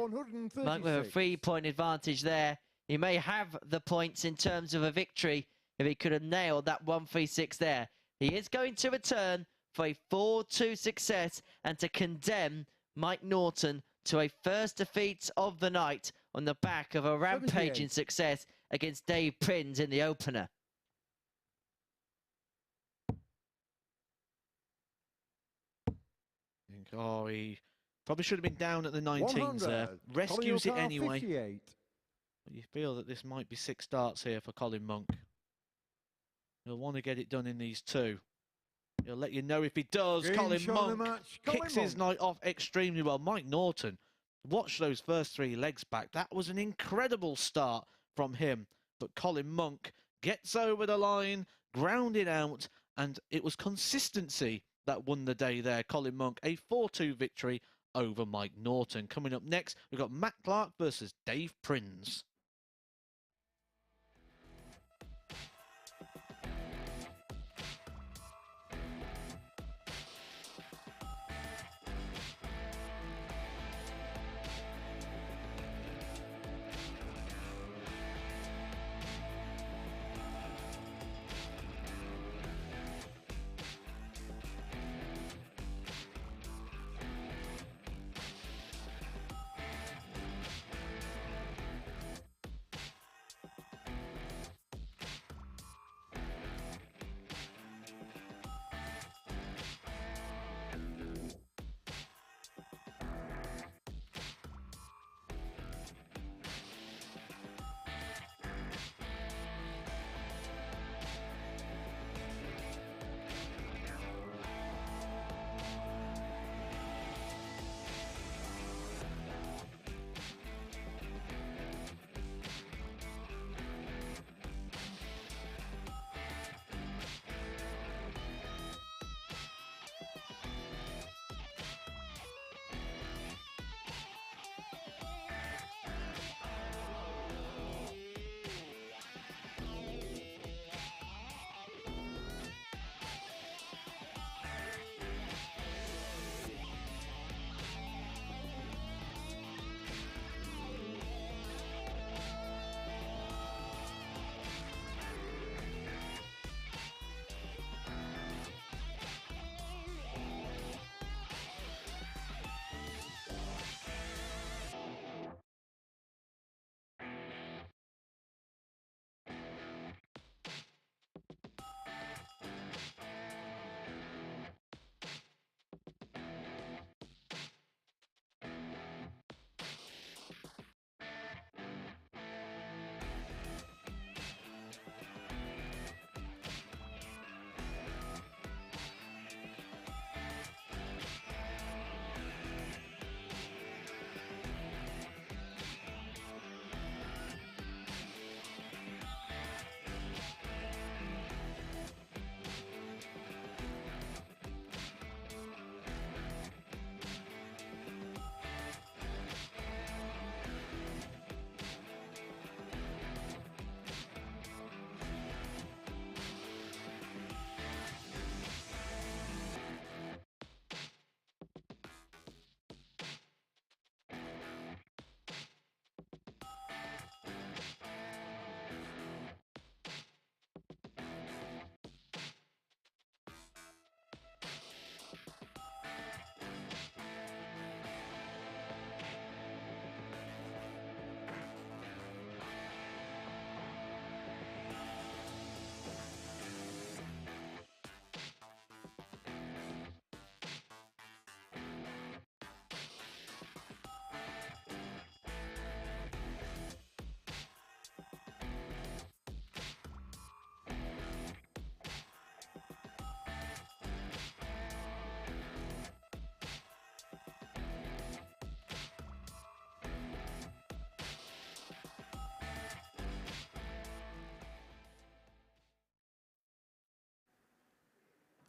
Monk with a 3-point advantage there. He may have the points in terms of a victory if he could have nailed that 136 there. He is going to return for a 4-2 success and to condemn Mike Norton to a first defeat of the night on the back of a rampaging success against Dave Prins in the opener. Oh, he probably should have been down at the 19s there. Rescues it anyway. 58. But you feel that this might be 6 starts here for Colin Monk. He'll want to get it done in these 2. He'll let you know if he does. Colin Monk kicks his night off extremely well. Mike Norton, watch those first 3 legs back. That was an incredible start from him. But Colin Monk gets over the line, grounded out, and it was consistency that won the day there. Colin Monk, a 4-2 victory over Mike Norton. Coming up next, we've got Matt Clark versus Dave Prins.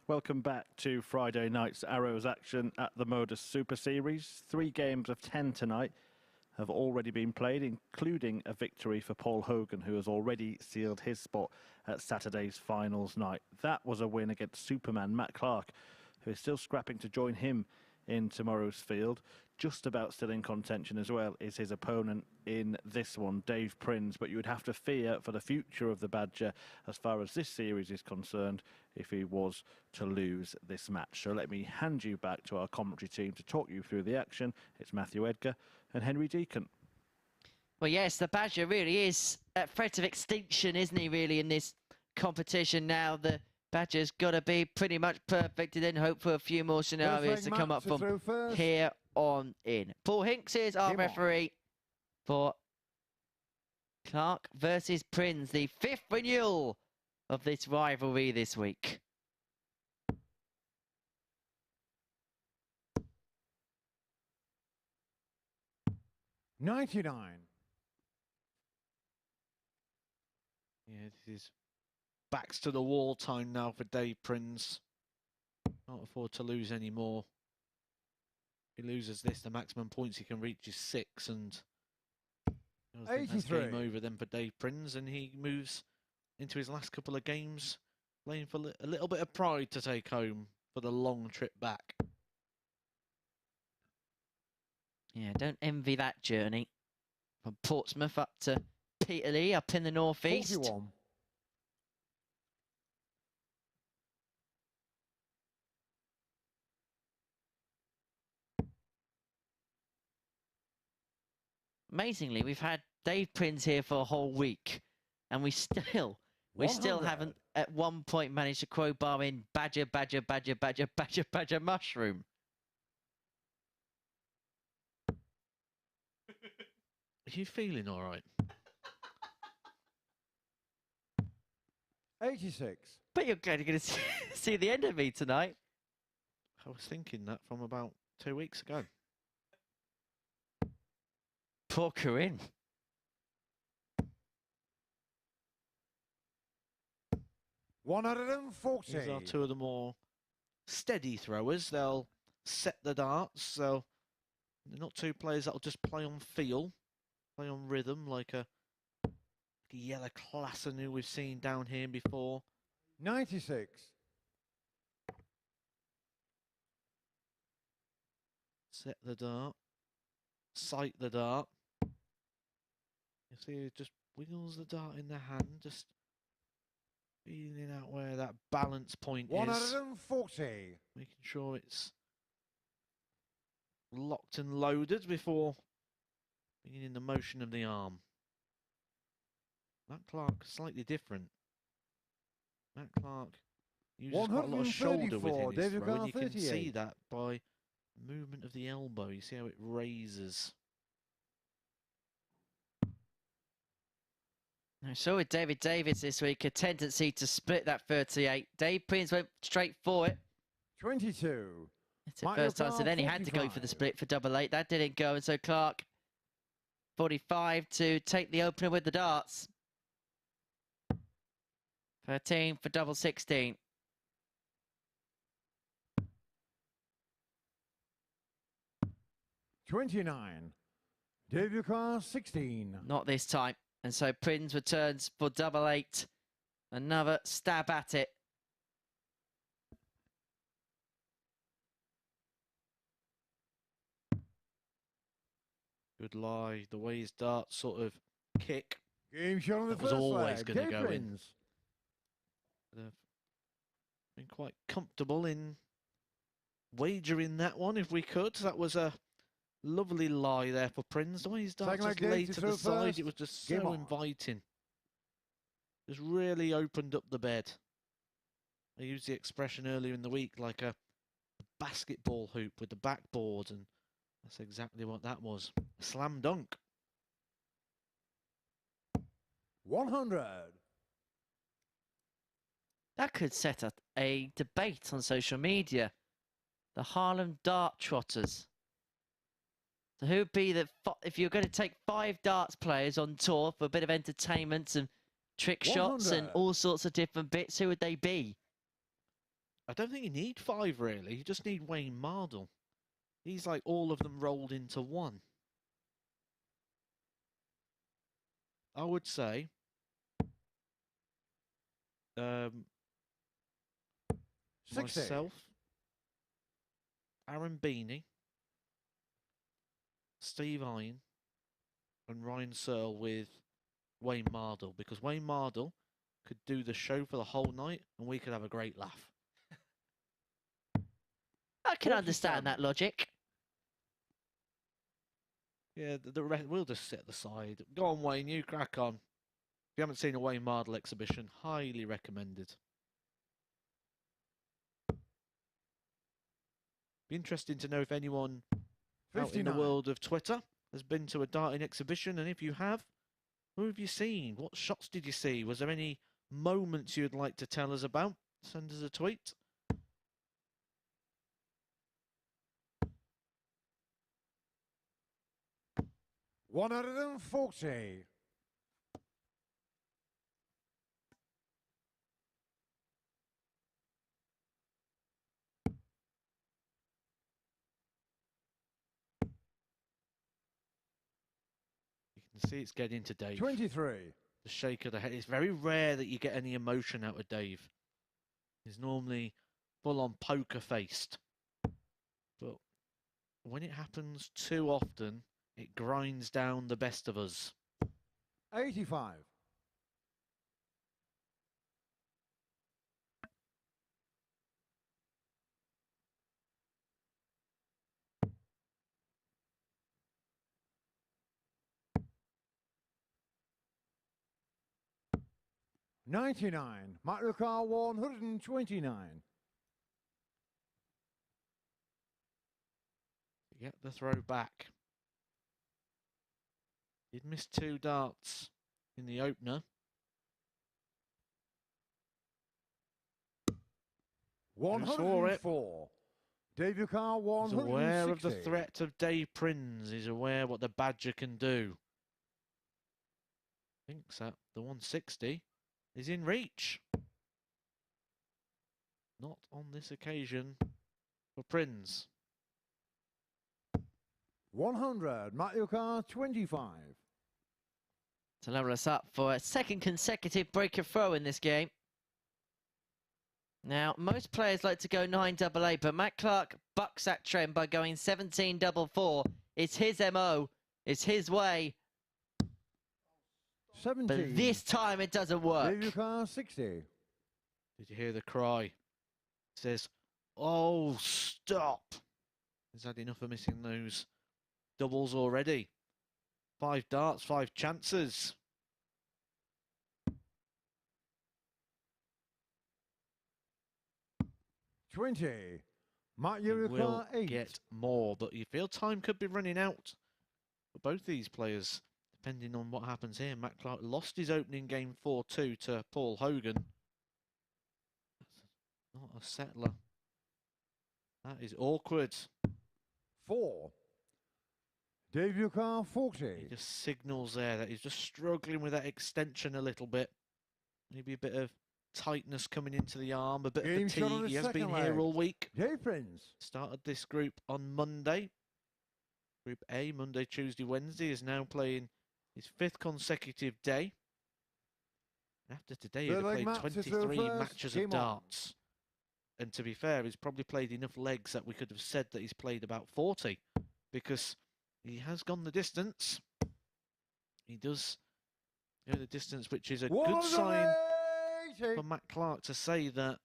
Welcome back to Friday night's Arrows action at the MODUS Super Series. 3 games of 10 tonight have already been played, including a victory for Paul Hogan, who has already sealed his spot at Saturday's finals night. That was a win against Superman Matt Clark, who is still scrapping to join him in tomorrow's field. Just about still in contention as well is his opponent in this one, Dave Prins. But you would have to fear for the future of the Badger as far as this series is concerned if he was to lose this match. So let me hand you back to our commentary team to talk you through the action. It's Matthew Edgar and Henry Deacon. Well, yes, the Badger really is at threat of extinction, isn't he, really, in this competition now? The Badger's got to be pretty much perfect and then hope for a few more scenarios to come up from here on in. Paul Hinks is our referee for Clark versus Prins, the 5th renewal of this rivalry this week. $99. Yeah, this is backs to the wall time now for Dave Prins. Can't afford to lose any more. If he loses this, the maximum points he can reach is 6, and I think that's game over then for Dave Prins, and he moves into his last couple of games playing for a little bit of pride to take home for the long trip back. Yeah, don't envy that journey from Portsmouth up to Peterlee up in the northeast. 41. Amazingly, we've had Dave Prins here for a whole week, and we still haven't at one point managed to crowbar in Badger, Badger, Badger, Badger, Badger, Badger, Mushroom. Are you feeling all right? 86. But you're going to see the end of me tonight. I was thinking that from about 2 weeks ago. Poor Corinne. $140. These are two of the more steady throwers. They'll set the darts. They're not two players that'll just play on feel, play on rhythm like a Yellow Klassen who we've seen down here before. 96. Set the dart. Sight the dart. You see, he just wiggles the dart in the hand, just feeling out where that balance point is. 140. Making sure it's locked and loaded before beginning the motion of the arm. Matt Clark, slightly different. Matt Clark uses quite a lot of shoulder within his throw, and you can see that by movement of the elbow. You see how it raises. I saw with David Davis this week a tendency to split that 38. Dave Prins went straight for it. 22. It's the first time, so then he had to go for the split for double 8. That didn't go, and so Clark, 45 to take the opener with the darts. 13 for double 16. $29. David Carr, 16. Not this time. And so Prins returns for double 8. Another stab at it. Good lie. The way his darts sort of kick. Game shot on the was first always leg. going to go in. Prins. They've been quite comfortable in wagering that one if we could. That was a lovely lie there for Prins. The way his darts just laid to the side, it was just so inviting. Just really opened up the bed. I used the expression earlier in the week like a basketball hoop with the backboard, and that's exactly what that was. A slam dunk. 100. That could set up a debate on social media. The Harlem Dart Trotters. So who'd be the, if you're going to take 5 darts players on tour for a bit of entertainment and trick shots and all sorts of different bits, who would they be? I don't think you need 5, really. You just need Wayne Mardle. He's like all of them rolled into one. I would say um, 60. myself, Aaron Beanie, Steve Iron, and Ryan Searle with Wayne Mardle, because Wayne Mardle could do the show for the whole night and we could have a great laugh. I can understand that logic. Yeah, the rest, we'll just sit at the side. Go on, Wayne, you crack on. If you haven't seen a Wayne Mardle exhibition, highly recommended. Be interesting to know if anyone out in the 59. world of Twitter has been to a darting exhibition, and if you have, who have you seen? What shots did you see? Was there any moments you'd like to tell us about? Send us a tweet. $140. You can see it's getting to Dave. 23. The shake of the head. It's very rare that you get any emotion out of Dave. He's normally full on poker faced. But when it happens too often, it grinds down the best of us. 85. $99. Michael Carr 129. Get the throw back. He'd missed 2 darts in the opener. 104. Dave Carr He's 160. aware of the threat of Dave Prins. He's aware what the Badger can do. Thinks that the 160 is in reach. Not on this occasion for Prins. 100. Matthew Carr 25. To level us up for a second consecutive break of throw in this game. Now, most players like to go 9-8, but Matt Clark bucks that trend by going 17-4. It's his MO. It's his way. 17. But this time it doesn't work. Dave Carr 60. Did you hear the cry? It says, "Oh, stop." He's had enough of missing those doubles already. 5 darts, 5 chances. $20. Matt He will Carr 8. get more, but you feel time could be running out for both these players, depending on what happens here. Matt Clark lost his opening game 4-2 to Paul Hogan. That's not a settler. That is awkward. 4. Dave Carr 40. He just signals there that he's just struggling with that extension a little bit. Maybe a bit of tightness coming into the arm, a bit Game of shot on fatigue. the He has been second here leg. all week. Dave Prins. Started this group on Monday. Group A, Monday, Tuesday, Wednesday, is now playing his 5th consecutive day. After today, he'd have Third leg played match is 23 reversed. matches Game of on. darts. And to be fair, he's probably played enough legs that we could have said that he's played about 40, because he has gone the distance. He does go the distance, which is a good sign for Matt Clark to say that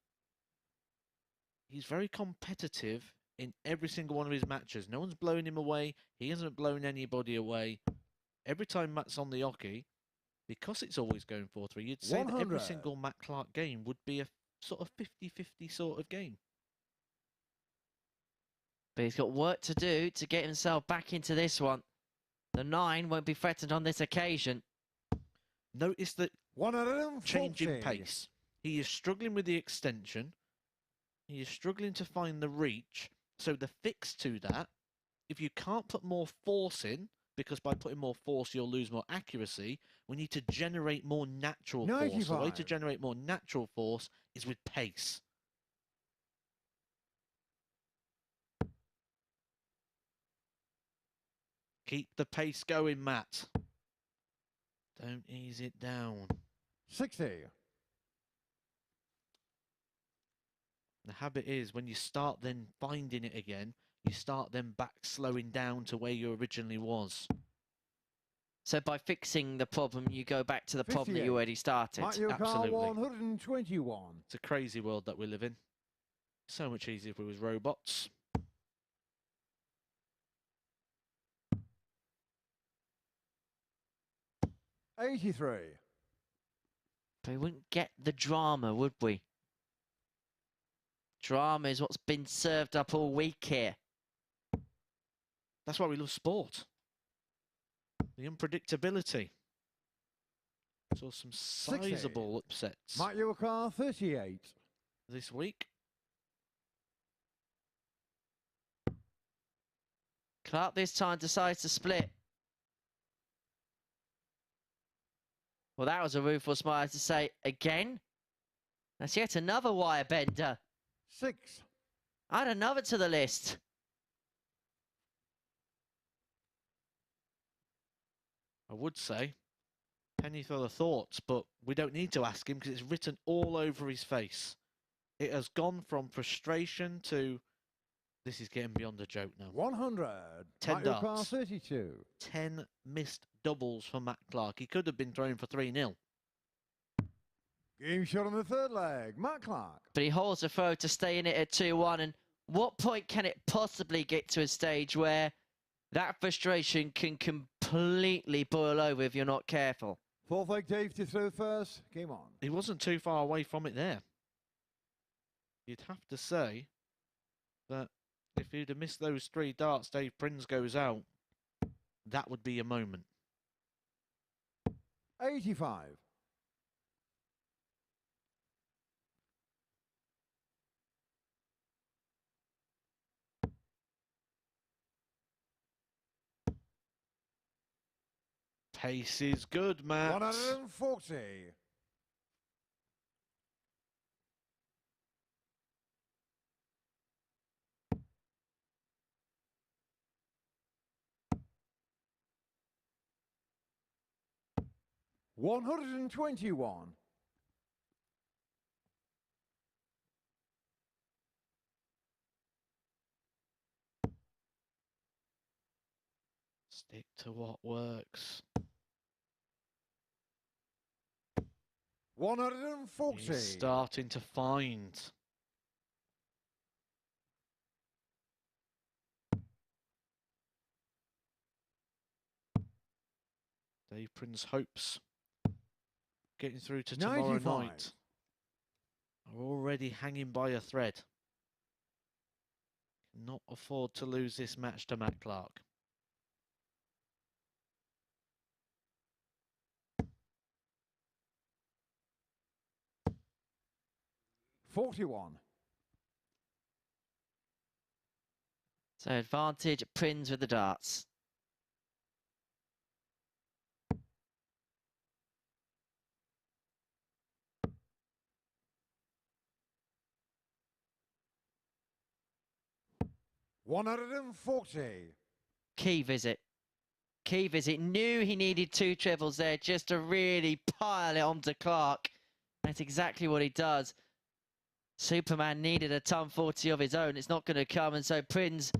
he's very competitive in every single one of his matches. No one's blown him away. He hasn't blown anybody away. Every time Matt's on the hockey, because it's always going 4-3, you'd say that every 100. single Matt Clark game would be a sort of 50-50 sort of game. But he's got work to do to get himself back into this one. The 9 won't be threatened on this occasion. Notice that 140. change in pace. He is struggling with the extension. He is struggling to find the reach. So the fix to that, if you can't put more force in, because by putting more force you'll lose more accuracy, we need to generate more natural force. The way to 95. generate more natural force is with pace. Keep the pace going, Matt. Don't ease it down. 60. The habit is when you start then finding it again, you start then back slowing down to where you originally was. So by fixing the problem, you go back to the problem that 58. you already started. Mark your car, Absolutely. 121. It's a crazy world that we live in. So much easier if we was robots. $83. But we wouldn't get the drama, would we? Drama is what's been served up all week here. That's why we love sport. The unpredictability. Saw some 60. sizable upsets Mark your car, 38. this week. Clark this time decides to split. Well, that was a rueful smile to say again. That's yet another wire bender. 6. Add another to the list. I would say penny for the thoughts, but we don't need to ask him because it's written all over his face. It has gone from frustration to this is getting beyond a joke now. 100. 10 Mark your car, darts. 32. 10 missed doubles for Matt Clark. He could have been thrown for 3-0. Game shot on the third leg. Matt Clark. But he holds the throw to stay in it at 2-1. And what point can it possibly get to a stage where that frustration can completely boil over if you're not careful? Fourth leg, Dave to throw first. Game on. He wasn't too far away from it there. You'd have to say that if he'd have missed those 3 darts, Dave Prins goes out, that would be a moment. 85. Pace is good, Matt. 140. $121. Stick to what works. 140. He's starting to find. Dave Prins hopes getting through to tomorrow 95. night are already hanging by a thread. Cannot afford to lose this match to Matt Clark. $41. So advantage Prins with the darts. $140. Key visit. Key visit. Knew he needed 2 triples there just to really pile it onto Clark. That's exactly what he does. Superman needed a ton 40 of his own. It's not going to come, and so Prins,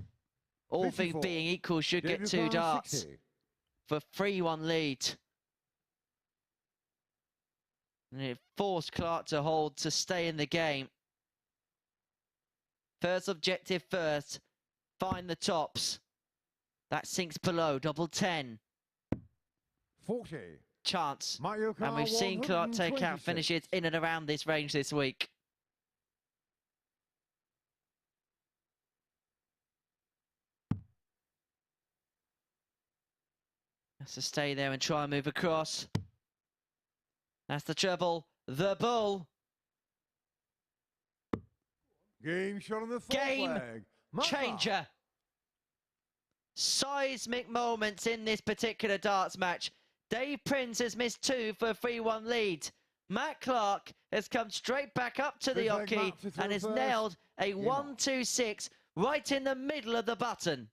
all 54. things being equal, should get David 2 Brown, darts 60. for 3-1 lead. And it forced Clark to hold to stay in the game. First objective first. Find the tops. That sinks below. Double 10. 40. Chance. Mario And we've seen Clark take out 126. finishes in and around this range this week. Has to stay there and try and move across. That's the treble. The bull. Game shot on the fourth Game leg. Matt Clark. Changer. Seismic moments in this particular darts match. Dave Prins has missed 2 for a 3-1 lead. Matt Clark has come straight back up to the Big leg hockey Matt to throw and has first. nailed a Game on. 1-2-6 right in the middle of the button.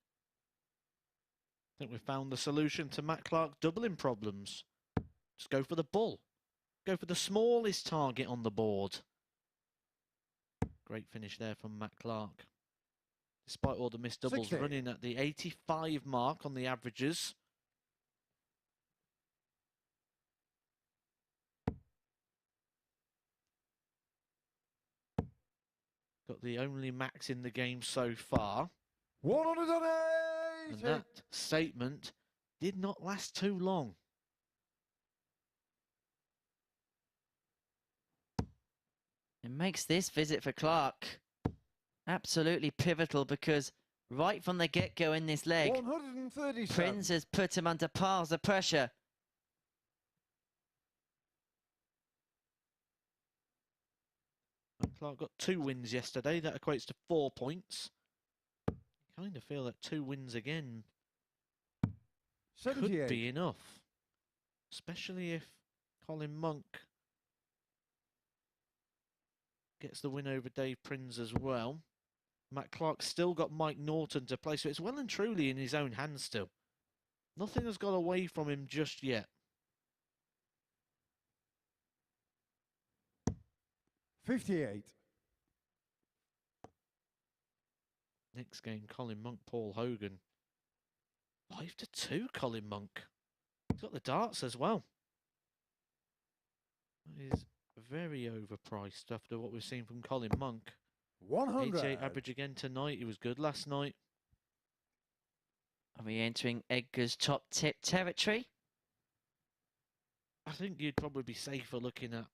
I think we've found the solution to Matt Clark doubling problems. Just go for the bull. Go for the smallest target on the board. Great finish there from Matt Clark. Despite all the missed doubles, 60. running at the 85 mark on the averages. Got the only max in the game so far. 180. And that statement did not last too long. It makes this visit for Clark absolutely pivotal because right from the get-go in this leg, 137. Prins has put him under piles of pressure. Clark got 2 wins yesterday. That equates to 4 points. I kind of feel that 2 wins again could 78. be enough. Especially if Colin Monk gets the win over Dave Prins as well. Matt Clark's still got Mike Norton to play, so it's well and truly in his own hands still. Nothing has got away from him just yet. 58. Next game, Colin Monk, Paul Hogan. 5-2, Colin Monk. He's got the darts as well. That is very overpriced after what we've seen from Colin Monk. 100. 88 average again tonight. He was good last night. Are we entering Edgar's top tip territory? I think you'd probably be safer looking at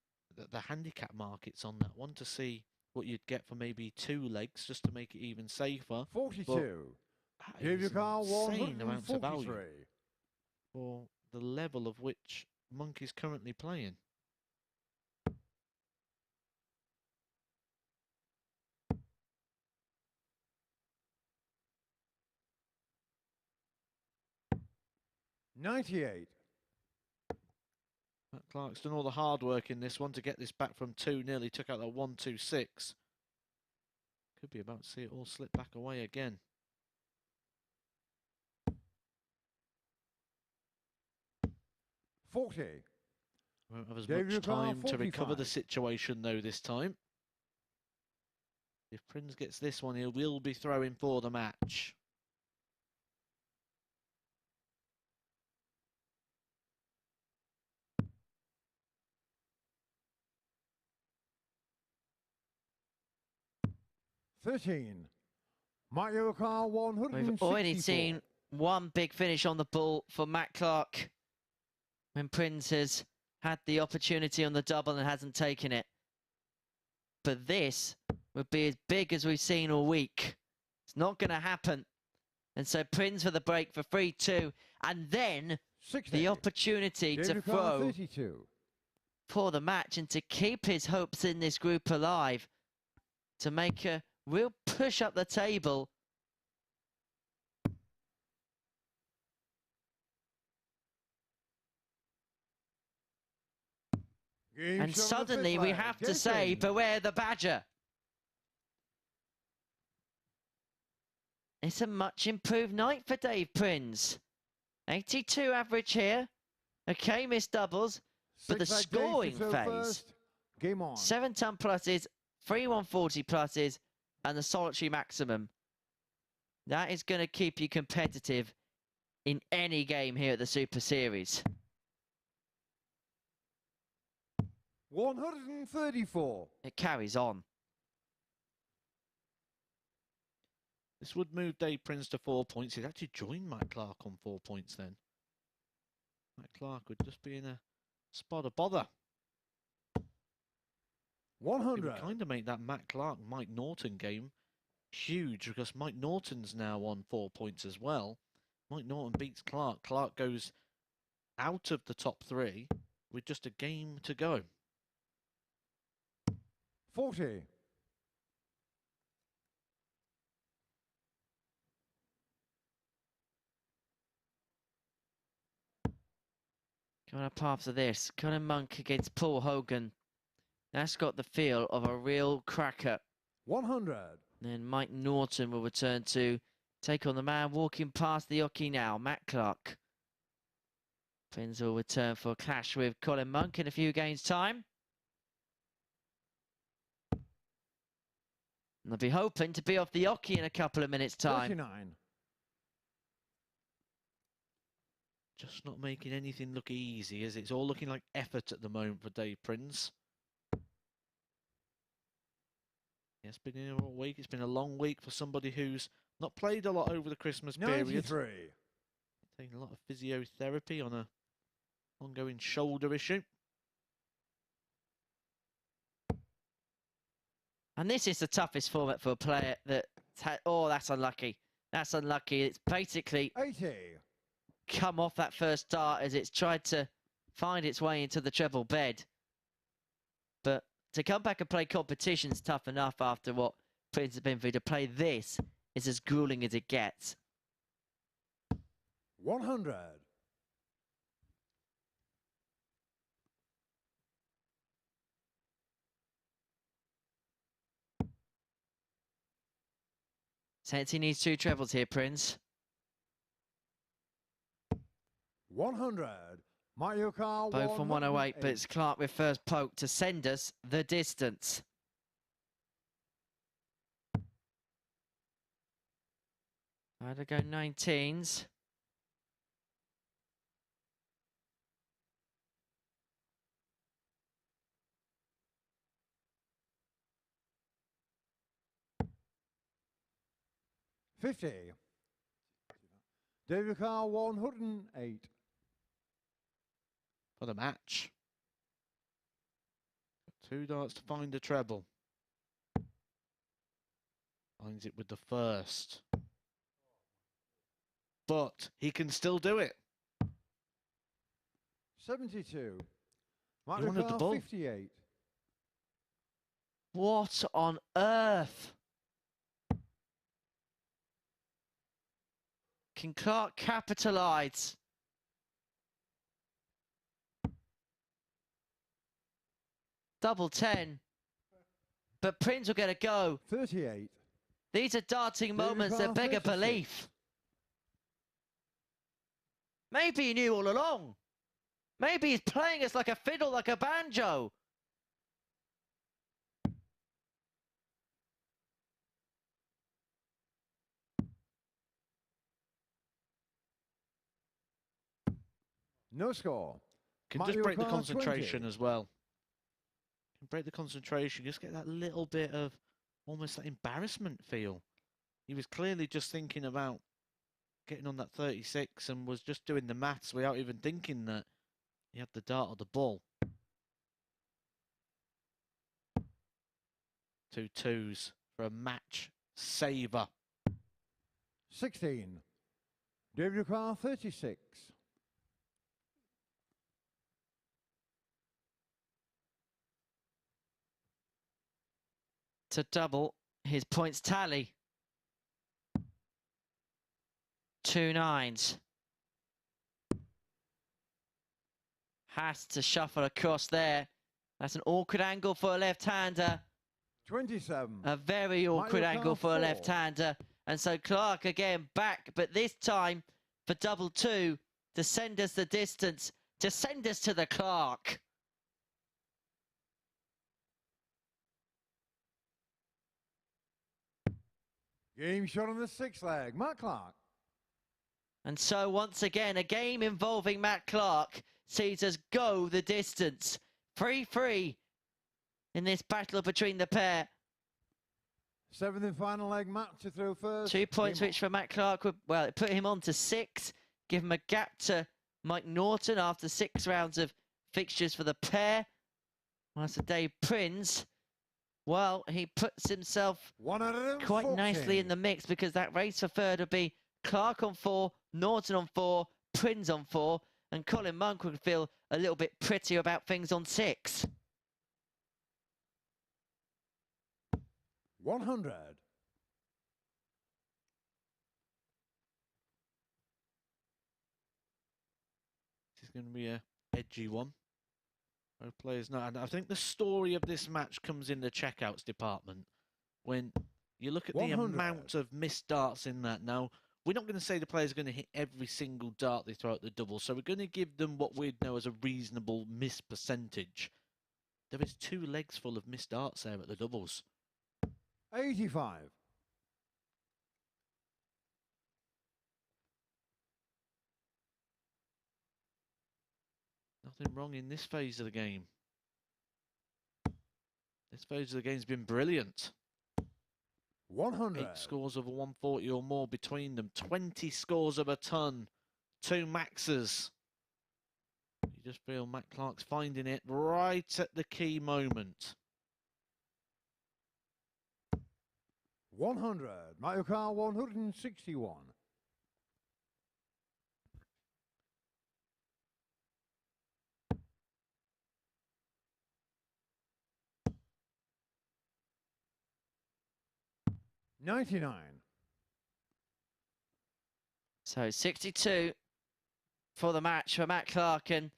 the handicap markets on that one to see what you'd get for maybe 2 legs just to make it even safer. 42. That Give is your car insane amounts of value 143. for the level of which Monk is currently playing. $98. Matt Clark's done all the hard work in this one to get this back from 2-0. He took out that 1-2-6. Could be about to see it all slip back away again. $40. Won't have as Gave you much a car time to recover the 45. situation though this time. If Prins gets this one, he will be throwing for the match. $13. Might give a car 164. We've already seen one big finish on the ball for Matt Clark when Prins has had the opportunity on the double and hasn't taken it. But this would be as big as we've seen all week. It's not going to happen. And so Prins for the break for 3-2. And then 60. the opportunity Gave to your car throw 32. for the match and to keep his hopes in this group alive. To make a real push up the table. Game And shot on the suddenly fifth we leg. have to say, Jason. beware the Badger. It's a much improved night for Dave Prins. 82 average here. Okay, missed doubles. But the 6 leg Dave scoring to throw phase. first. Game on. 7-ton pluses, 3 140 pluses, and the solitary maximum. That is going to keep you competitive in any game here at the Super Series. 134. It carries on. This would move Dave Prins to 4 points. He'd actually joined Matt Clark on 4 points then. Matt Clark would just be in a spot of bother. It 100. would kind of make that Matt Clark Mike Norton game huge because Mike Norton's now on 4 points as well. Mike Norton beats Clark. Clark goes out of the top 3 with just a game to go. 40. Coming up after this, Colin Monk against Paul Hogan. That's got the feel of a real cracker. 100. Then Mike Norton will return to take on the man walking past the hockey now, Matt Clark. Prins will return for a clash with Colin Monk in a few games' time. And they'll be hoping to be off the hockey in a couple of minutes' time. 39. Just not making anything look easy, as it's all looking like effort at the moment for Dave Prins. Yeah, it's been here all week. It's been a long week for somebody who's not played a lot over the Christmas period. 93. Taking a lot of physiotherapy on a ongoing shoulder issue. And this is the toughest format for a player that... Oh, that's unlucky. That's unlucky. It's basically 80. come off that first start as it's tried to find its way into the treble bed. But to come back and play competition's tough enough after what Prins has been through. To play this is as grueling as it gets. 100. Since he needs 2 trebles here, Prins. 100. Mayuka. Both from 108, but it's Clark with first poke to send us the distance. I'd go 19s. $50. David Carr 108. For the match. 2 darts to find a treble. Finds it with the first. But he can still do it. 72. He wanted the ball. 58. What on earth? Can Clark capitalise? Double 10. But Prins will get a go. 38. These are darting moments that beg a 36. belief. Maybe he knew all along. Maybe he's playing us like a fiddle, like a banjo. No score. Can just break the concentration 20. as well. Can break the concentration. Just get that little bit of almost that embarrassment feel. He was clearly just thinking about getting on that 36 and was just doing the maths without even thinking that he had the dart or the ball. 2 2s for a match saver. 16. David Carr 36. To double his points tally. 2 9s. Has to shuffle across there. That's an awkward angle for a left-hander. 27. A very awkward angle for a left-hander. And so Clark again back, but this time for double 2 to send us the distance, to send us to the Clark. Game shot on the 6th leg. Matt Clark. And so once again, a game involving Matt Clark sees us go the distance. 3-3 in this battle between the pair. 7th and final leg. Matt to throw first. 2 points which for Matt Clark would, well, it put him on to 6, give him a gap to Mike Norton after 6 rounds of fixtures for the pair. Whilst the Dave Prins, well, he puts himself quite nicely in the mix, because that race for third would be Clark on 4, Norton on 4, Prins on 4, and Colin Monk would feel a little bit prettier about things on 6. 100. This is going to be a edgy one. Both players know. And I think the story of this match comes in the checkouts department, when You look at the 100. amount of missed darts in that now. We're not going to say the players are going to hit every single dart they throw at the double, so we're going to give them what we'd know as a reasonable miss percentage. There is 2 legs full of missed darts there at the doubles. 85. Nothing wrong in this phase of the game. This phase of the game's been brilliant. 100. 8 scores of a 140 or more between them. 20 scores of a ton. 2 maxes. You just feel Matt Clark's finding it right at the key moment. 100. Mario Kart 161. $99. So 62 for the match for Matt Clark, and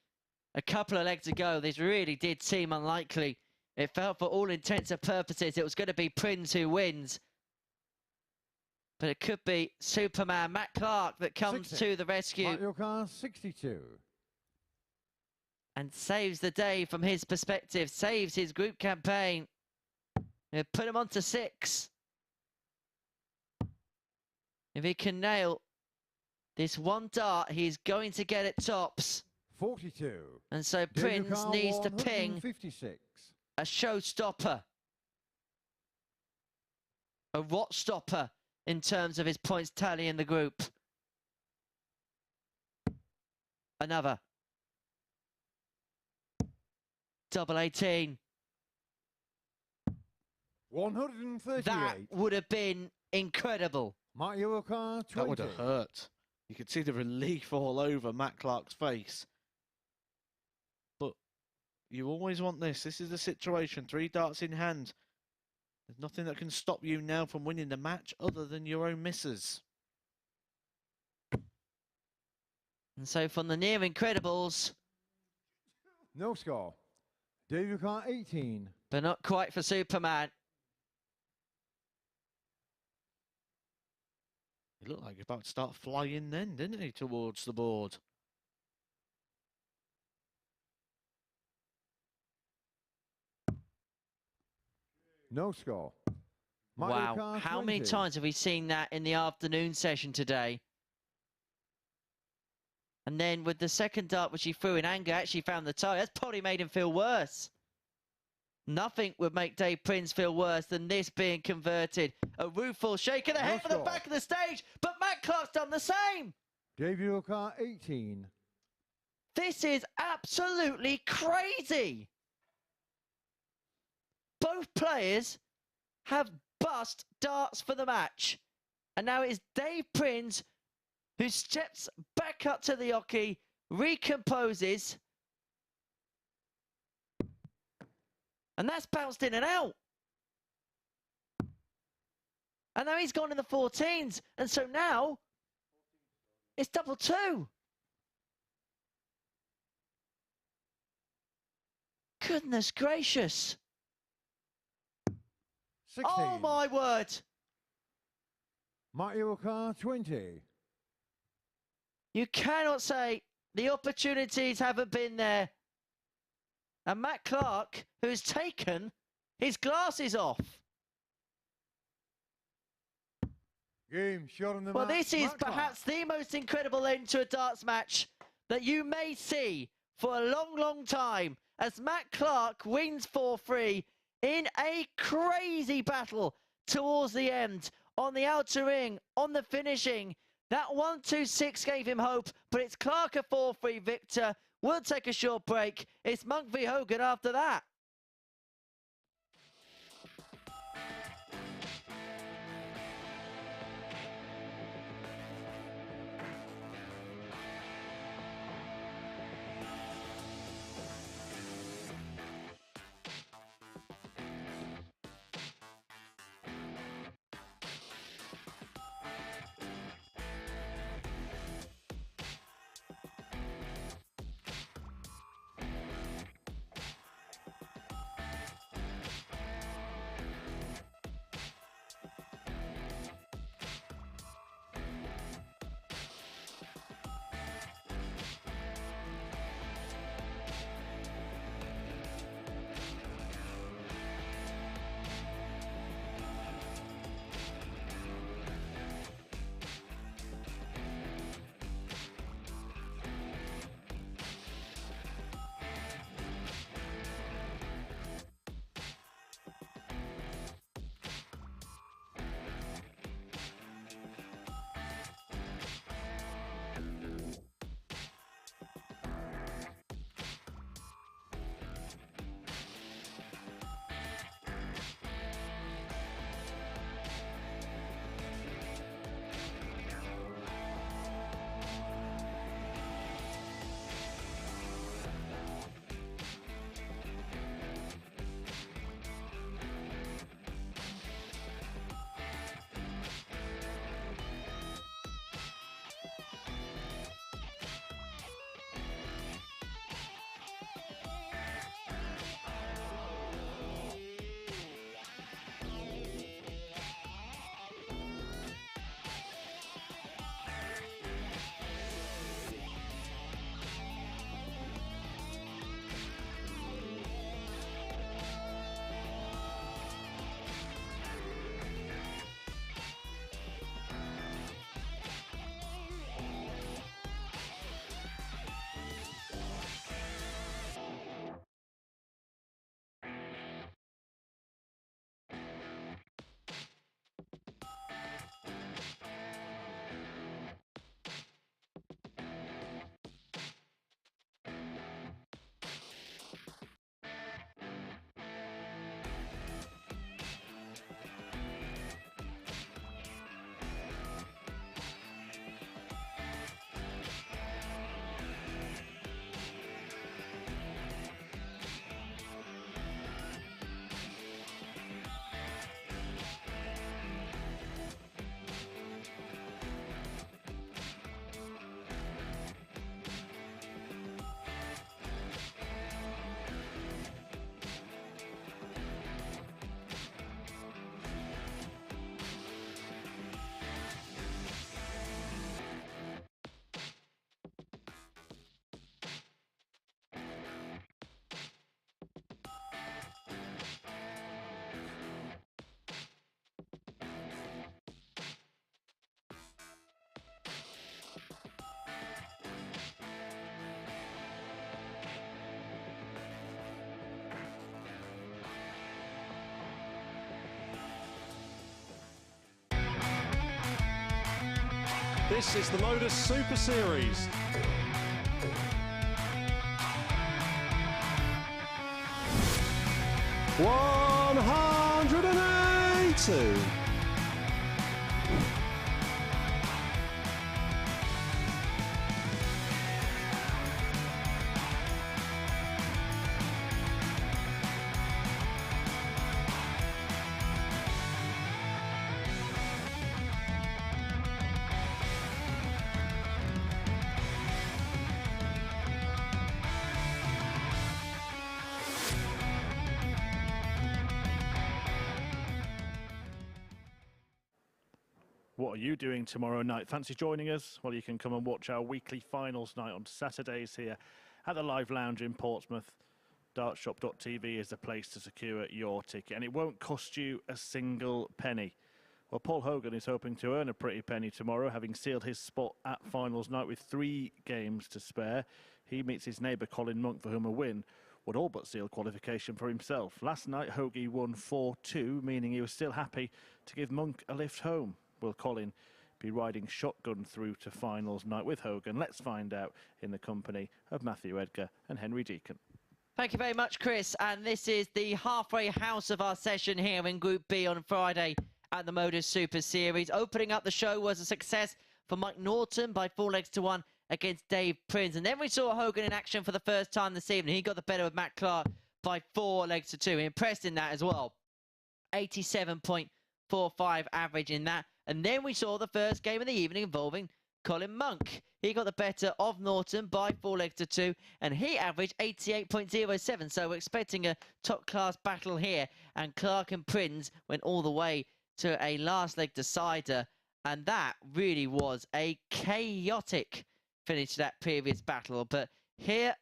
a couple of legs to go. This really did seem unlikely. It felt for all intents and purposes it was going to be Prins who wins. But it could be Superman Matt Clark that comes 60. to the rescue Mario Kart 62. and saves the day from his perspective, saves his group campaign. And put him on to 6. If he can nail this one dart, he's going to get it tops. 42. And so Prins needs to ping 56. a showstopper. A rot stopper in terms of his points tally in the group. Another. Double 18. 138. That would have been incredible. Mario Kart 20. That would have hurt. You could see the relief all over Matt Clark's face. But you always want this. This is the situation. 3 darts in hand. There's nothing that can stop you now from winning the match other than your own misses. And so from the near incredibles, No score. David Kart 18. but not quite for Superman. He looked like he was about to start flying then, didn't he, towards the board? No score. Mario Wow, Kart how many 20. times have we seen that in the afternoon session today? And then with the second dart which he threw in anger, actually found the tie. That's probably made him feel worse. Nothing would make Dave Prins feel worse than this being converted. A rueful shake of the head for the back of the stage, but Matt Clark's done the same. David Kart 18. This is absolutely crazy. Both players have bust darts for the match. And now it is Dave Prins who steps back up to the hockey, recomposes. And that's bounced in and out. And now he's gone in the 14s. And so now it's double 2. Goodness gracious. 16. Oh my word. Mario Kart 20. You cannot say the opportunities haven't been there. And Matt Clark, who's taken his glasses off. Game shot on the Well, mat. this is Matt Clark. perhaps the most incredible end to a darts match that you may see for a long, long time, as Matt Clark wins 4-3 in a crazy battle towards the end, on the outer ring, on the finishing. That 1-2-6 gave him hope, but it's Clark a 4-3 victor. We'll take a short break. It's Monk v Hogan after that. This is the MODUS Super Series. $180. What are you doing tomorrow night? Fancy joining us? Well, you can come and watch our weekly finals night on Saturdays here at the Live Lounge in Portsmouth. Dartshop.tv is the place to secure your ticket, and it won't cost you a single penny. Well, Paul Hogan is hoping to earn a pretty penny tomorrow, having sealed his spot at finals night with 3 games to spare. He meets his neighbour Colin Monk, for whom a win would all but seal qualification for himself. Last night, Hoagie won 4-2, meaning he was still happy to give Monk a lift home. Will Colin be riding shotgun through to finals night with Hogan? Let's find out in the company of Matthew Edgar and Henry Deacon. Thank you very much, Chris. And this is the halfway house of our session here in Group B on Friday at the MODUS Super Series. Opening up the show was a success for Mike Norton by 4-1 against Dave Prins. And then we saw Hogan in action for the first time this evening. He got the better of Matt Clark by 4-2. Impressed in that as well. 87.45 average in that. And then we saw the first game of the evening involving Colin Monk. He got the better of Norton by 4-2, and he averaged 88.07. So we're expecting a top-class battle here. And Clark and Prins went all the way to a last leg decider. And that really was a chaotic finish to that previous battle. But here,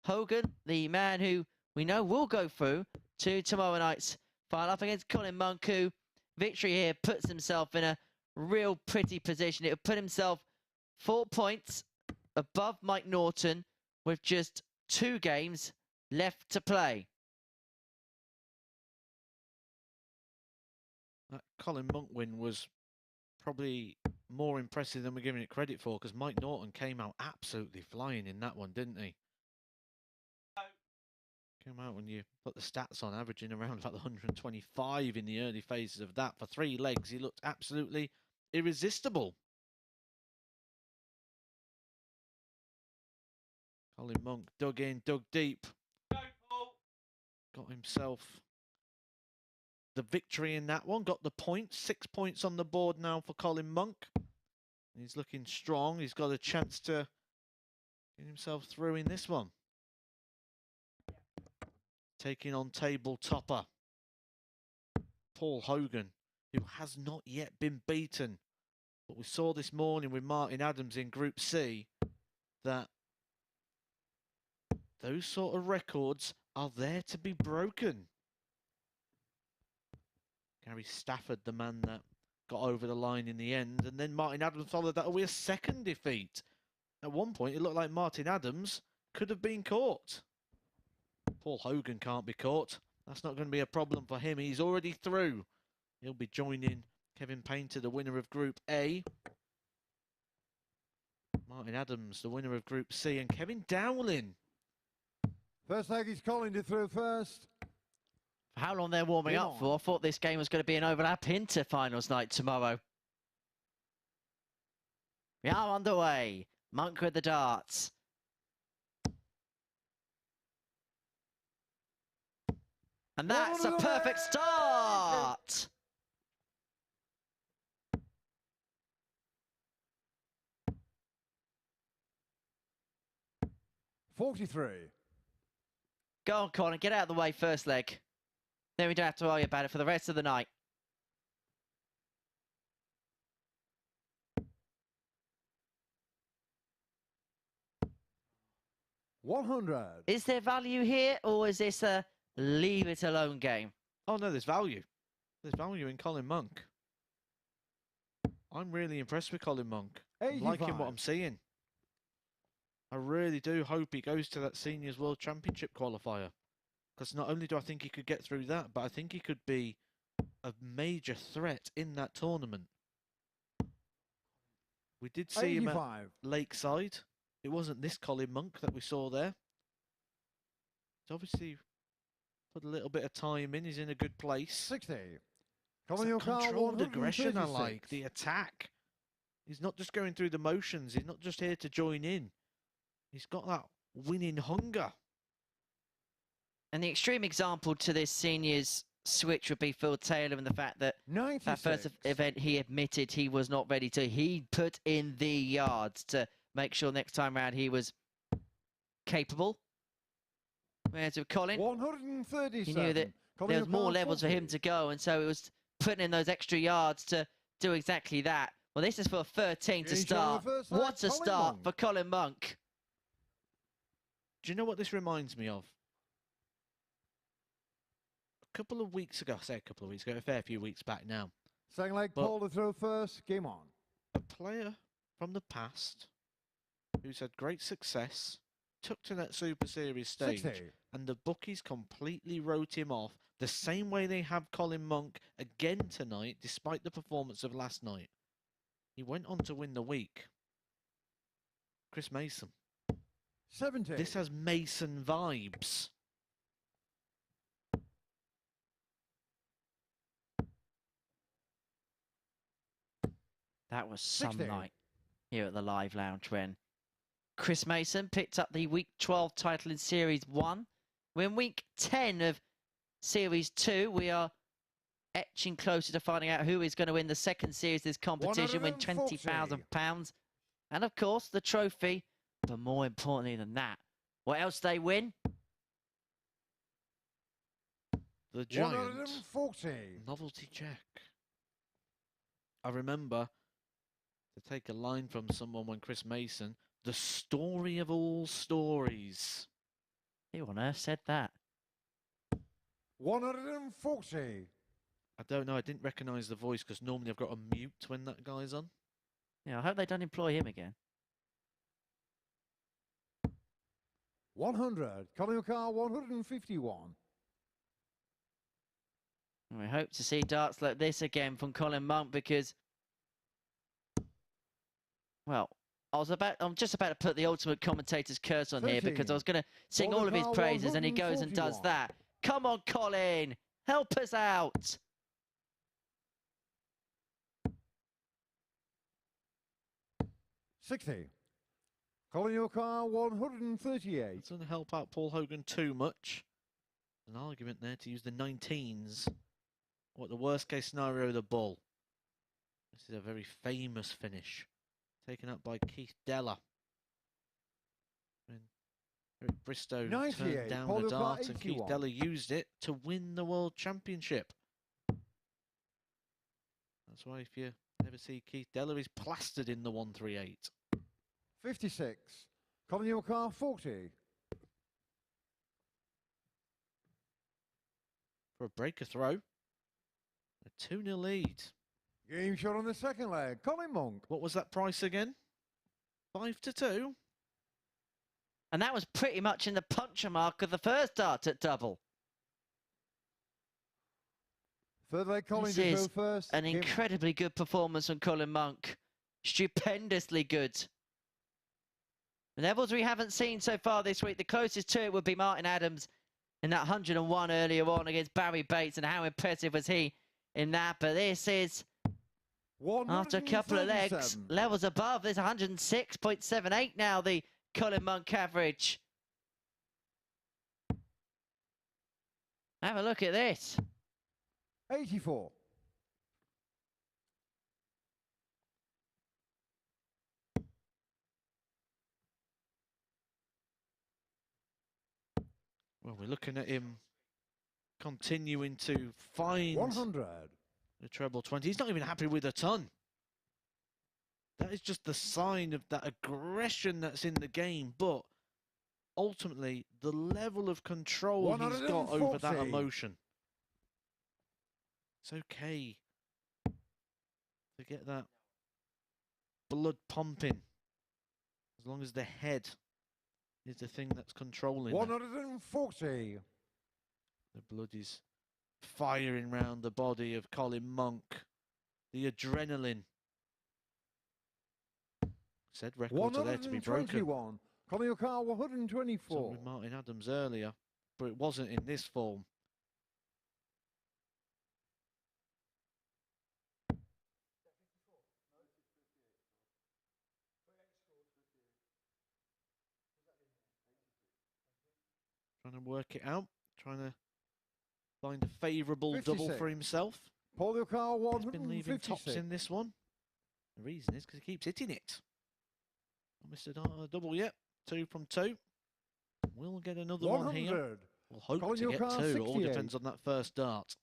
Hogan, the man who we know will go through to tomorrow night's final up against Colin Monk, who victory here puts himself in a real pretty position. It would put himself 4 points above Mike Norton with just 2 games left to play. That Colin Monk win was probably more impressive than we're giving it credit for, because Mike Norton came out absolutely flying in that one, didn't he? Came out when you put the stats on, averaging around about 125 in the early phases of that. For 3 legs, he looked absolutely irresistible. Colin Monk dug in, dug deep. Got himself the victory in that one. Got the points. 6 points on the board now for Colin Monk. He's looking strong. He's got a chance to get himself through in this one. Taking on table topper Paul Hogan, who has not yet been beaten. But we saw this morning with Martin Adams in Group C that those sort of records are there to be broken. Gary Stafford, the man that got over the line in the end, and then Martin Adams followed that with a second defeat. At one point, it looked like Martin Adams could have been caught. Paul Hogan can't be caught. That's not going to be a problem for him. He's already through. He'll be joining Kevin Painter, the winner of Group A. Martin Adams, the winner of Group C. And Kevin Dowling. First leg is Colin to throw first. How long they're warming up for. I thought this game was going to be an overlap into finals night tomorrow. We are underway. Monk with the darts. And that's a perfect start. $43. Go on, Colin, get out of the way first leg. Then we don't have to worry about it for the rest of the night. $100. Is there value here, or is this a leave it alone game? Oh no, there's value. There's value in Colin Monk. I'm really impressed with Colin Monk. I'm liking what I'm seeing. I really do hope he goes to that Seniors World Championship qualifier. Because not only do I think he could get through that, but I think he could be a major threat in that tournament. We did see him at Lakeside. It wasn't this Colin Monk that we saw there. He's obviously put a little bit of time in. He's in a good place. 60. Controlled aggression I like. The attack. He's not just going through the motions. He's not just here to join in. He's got that winning hunger. And the extreme example to this seniors switch would be Phil Taylor, and the fact that 96. that first event he admitted he was not ready to. He put in the yards to make sure next time round he was capable. Whereas with Colin, 137. he knew that there was more levels for him to go, and so it was putting in those extra yards to do exactly that. Well, this is for 13 to start. What a start for Colin Monk. Do you know what this reminds me of? A couple of weeks ago, I say a couple of weeks ago, a fair few weeks back now. Second leg, Paul to throw first, game on. A player from the past who's had great success, took to that Super Series stage, 60. and the bookies completely wrote him off the same way they have Colin Monk again tonight, despite the performance of last night. He went on to win the week. Chris Mason. 70. This has Mason vibes. That was some 60. night here at the Live Lounge when Chris Mason picked up the Week 12 title in Series 1. We're in Week 10 of Series 2. We are etching closer to finding out who is going to win the second series of this competition, win £20,000. And, of course, the trophy. But more importantly than that, what else they win? The giant 140. novelty check. I remember, to take a line from someone when Chris Mason, the story of all stories. Who on earth said that? 140. I don't know, I didn't recognise the voice because normally I've got a mute when that guy's on. Yeah, I hope they don't employ him again. 100. Colin Monk, 151. And we hope to see darts like this again from Colin Monk because, well, I'm just about to put the ultimate commentator's curse on here because I was going to sing all of his praises and he goes and does that. Come on, Colin, help us out. $60. Colin Monk, 138. It doesn't help out Paul Hogan too much. An argument there to use the 19s. What the worst case scenario, the bull. This is a very famous finish. Taken up by Keith Della. When Eric Bristow turned down the dart and Keith Della used it to win the World Championship. That's why if you ever see Keith Della, he's plastered in the 138. 56. Colin Monk, 40. For a breaker throw. A 2-0 lead. Game shot on the second leg. Colin Monk. What was that price again? 5-2. And that was pretty much in the puncture mark of the first dart at double. Third leg, Colin This to is go first. an incredibly good performance from Colin Monk. Stupendously good. Levels we haven't seen so far this week. The closest to it would be Martin Adams in that 101 earlier on against Barry Bates, and how impressive was he in that. But this is, after a couple of legs, levels above. There's 106.78 now, the Colin Monk average. Have a look at this. 84. Well, we're looking at him continuing to find 100. the treble 20. He's not even happy with a ton. That is just the sign of that aggression that's in the game. But ultimately, the level of control he's got over that emotion. It's okay to get that blood pumping, as long as the head is the thing that's controlling it. 140. The blood is firing round the body of Colin Monk. The adrenaline. Said records are there to be broken. 121. Colin Monk, So 124. with Martin Adams earlier, but it wasn't in this form. Trying to work it out, trying to find a favourable double 56. for himself. Paul Yukar, He's been leaving tops 156. in this one. The reason is because he keeps hitting it. Mr. Double yet. 2 from 2. We'll get another one here. 100. We'll hope Colin to get Yukar, 2. It all 68. depends on that first dart.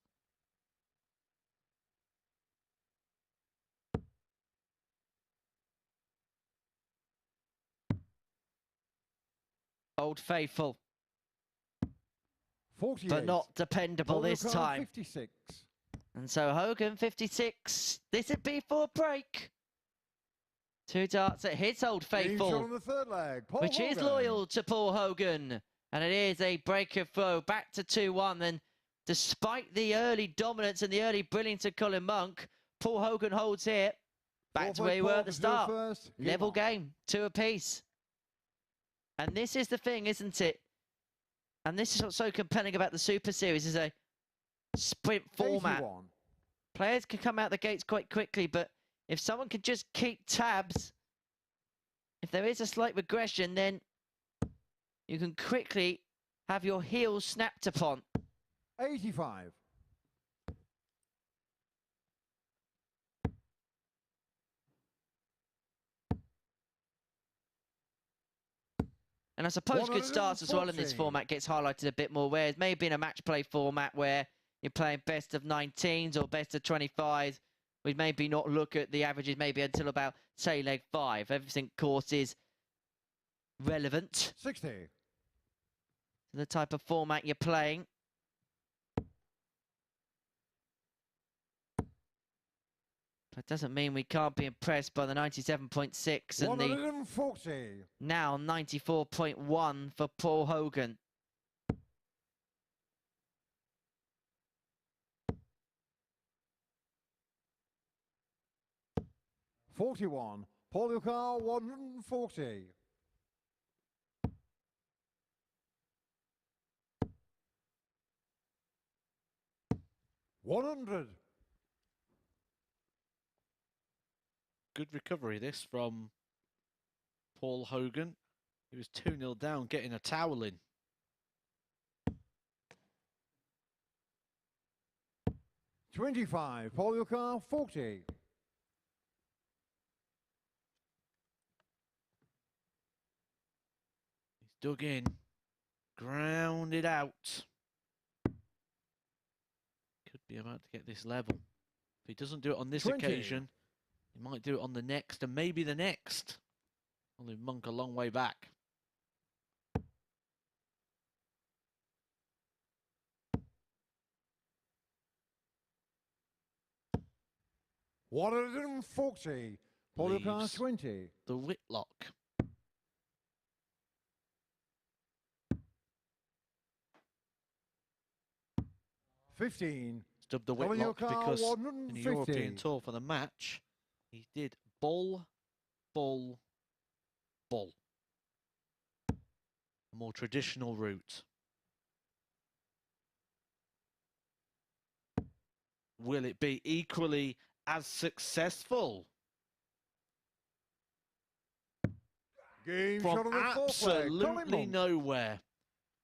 Old Faithful, 48. but not dependable Paul this Yukar, time. 56. And so Hogan, 56. This would be for a break. 2 darts at hits Old Green shot Faithful, on the third leg. Paul which is Hogan. loyal to Paul Hogan. And it is a breaker throw back to 2-1. Then, despite the early dominance and the early brilliance of Colin Monk, Paul Hogan holds here. Back to where we were at the start. Level game, 2 apiece. And this is the thing, isn't it? And this is what's so compelling about the Super Series, is a sprint format. 81. Players can come out the gates quite quickly, but if someone can just keep tabs, if there is a slight regression, then you can quickly have your heels snapped upon. 85. And I suppose good starts as well in this 114. format gets highlighted a bit more, where it may be in a match play format where you're playing best of 19s or best of 25s. We maybe not look at the averages maybe until about, say, leg 5. Everything, of course, is relevant 60. to the type of format you're playing. That doesn't mean we can't be impressed by the 97.6 and the 140. now 94.1 for Paul Hogan. $41. Paul Yukar, 140. $100. Good recovery this from Paul Hogan. He was 2-0 down, getting a towel in. $25. Paul Yukar, 40. He's dug in, grounded out. Could be about to get this level. If he doesn't do it on this 20. occasion, he might do it on the next and maybe the next. Only Monk a long way back. $140. Paul Yukar, Leaves 20. the Whitlock. $15. Dubbed the Colin Whitlock Yukar, because in the 150. European Tour for the match, he did bull, bull, bull. A more traditional route. Will it be equally as successful? Game shot From on the fourth leg. Colin absolutely Monk. nowhere.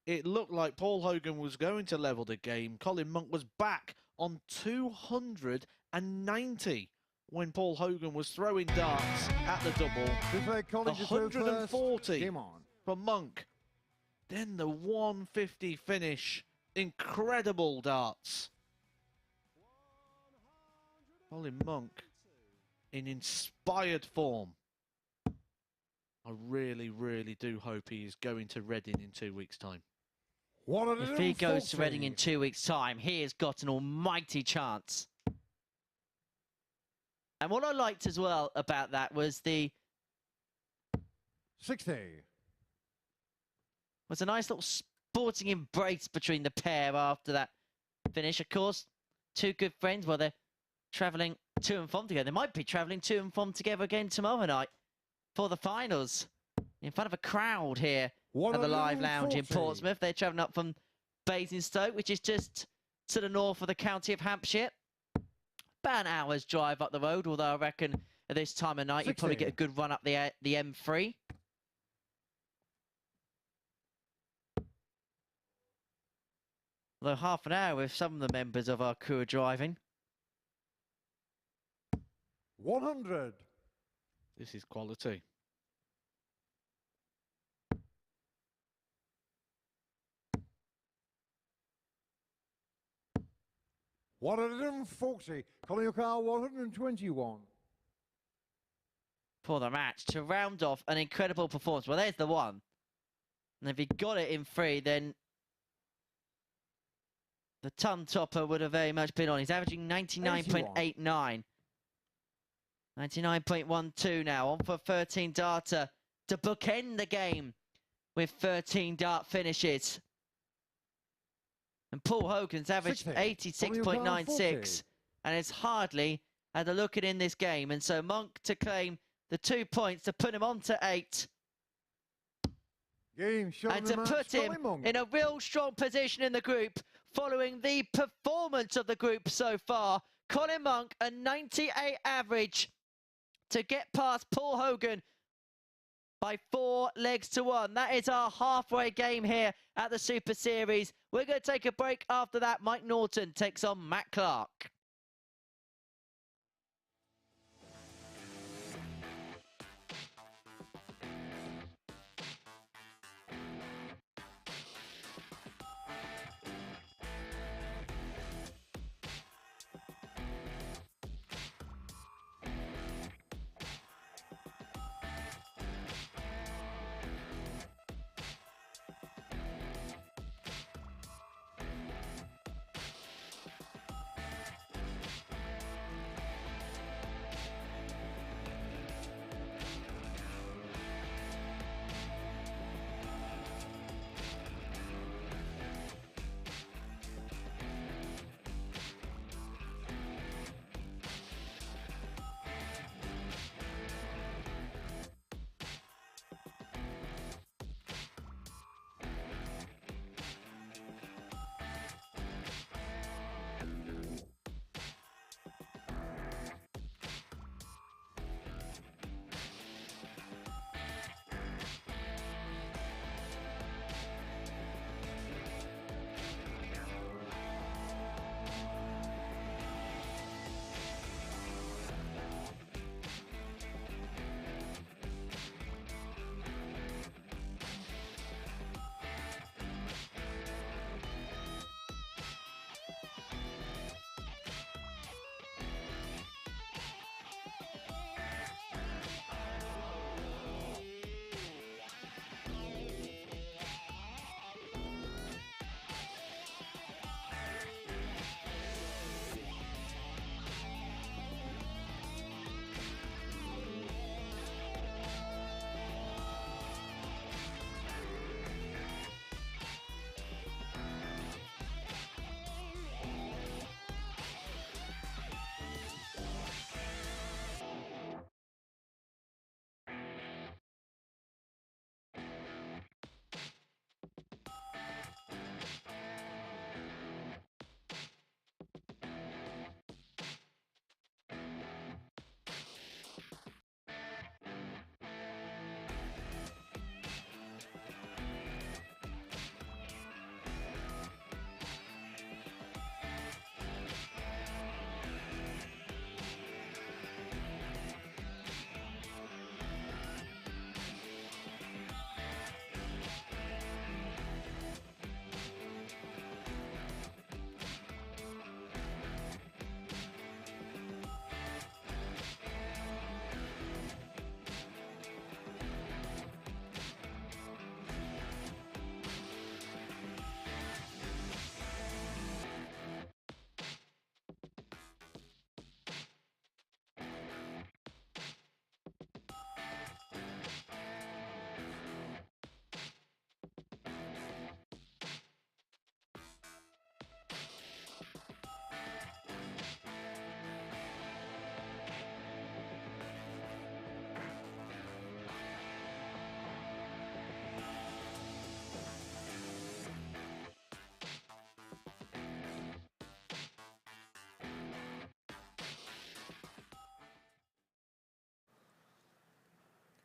It looked like Paul Hogan was going to level the game. Colin Monk was back on 290 when Paul Hogan was throwing darts at the double. This leg, Colin just threw first. 140 Game on. from Monk. Then the 150 finish. Incredible darts. Colin Monk in inspired form. I really, really do hope he is going to Reading in 2 weeks' time. If he goes to Reading in 2 weeks' time, he has got an almighty chance. And what I liked as well about that was a 60. nice little sporting embrace between the pair after that finish. Of course, two good friends. Well, they're travelling to and from together. They might be travelling to and from together again tomorrow night for the finals in front of a crowd here at the Live Lounge in Portsmouth. They're travelling up from Basingstoke, which is just to the north of the county of Hampshire. About an hour's drive up the road, although I reckon at this time of night you'd probably get a good run up the M3. Although half an hour if some of the members of our crew are driving. 100. This is quality. $140. Colin, your car, 121. For the match to round off an incredible performance. Well, there's the one. And if he got it in 3, then the ton topper would have very much been on. He's averaging 99.89. 99.12 now. On for 13 darter to bookend the game with 13 dart finishes. And Paul Hogan's averaged 86.96. And it's hardly had a look at in this game. And so Monk to claim the 2 points to put him on to 8. And to put him in a real strong position in the group following the performance of the group so far. Colin Monk, a 98 average to get past Paul Hogan by 4 legs to 1. That is our halfway game here at the Super Series. We're going to take a break. After that, Mike Norton takes on Matt Clark.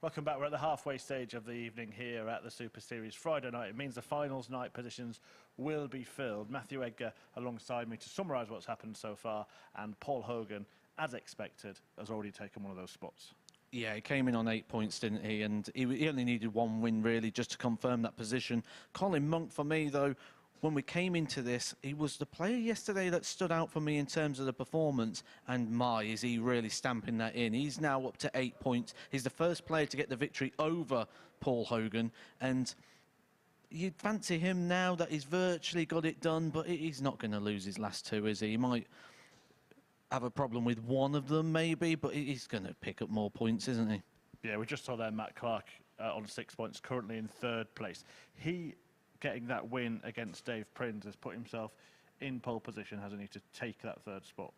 Welcome back. We're at the halfway stage of the evening here at the Super Series Friday night. It means the finals night positions will be filled. Matthew Edgar alongside me to summarise what's happened so far, and Paul Hogan, as expected, has already taken one of those spots. Yeah, he came in on 8 points, didn't he? And he only needed one win, really, just to confirm that position. Colin Monk, for me, though, when we came into this, he was the player yesterday that stood out for me in terms of the performance. And my, is he really stamping that in. He's now up to 8 points. He's the first player to get the victory over Paul Hogan. And you'd fancy him now that he's virtually got it done, but he's not going to lose his last two, is he? He might have a problem with one of them, maybe, but he's going to pick up more points, isn't he? Yeah, we just saw there Matt Clark on 6 points, currently in third place. He getting that win against Dave Prins has put himself in pole position, hasn't he, to take that third spot?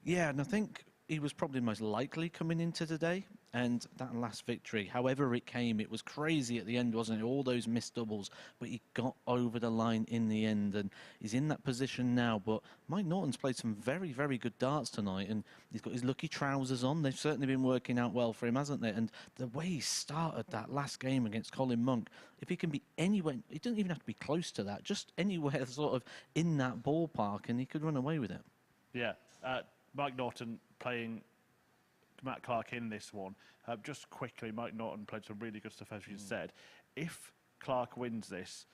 Yeah, and I think he was probably most likely coming into today. And that last victory, however it came, it was crazy at the end, wasn't it? All those missed doubles, but he got over the line in the end, and he's in that position now. But Mike Norton's played some very, very good darts tonight, and he's got his lucky trousers on. They've certainly been working out well for him, hasn't they? And the way he started that last game against Colin Monk, if he can be anywhere, he doesn't even have to be close to that, just anywhere sort of in that ballpark, and he could run away with it. Yeah, Mike Norton playing Matt Clark in this one. Just quickly, Mike Norton played some really good stuff, as you said. If Clark wins this,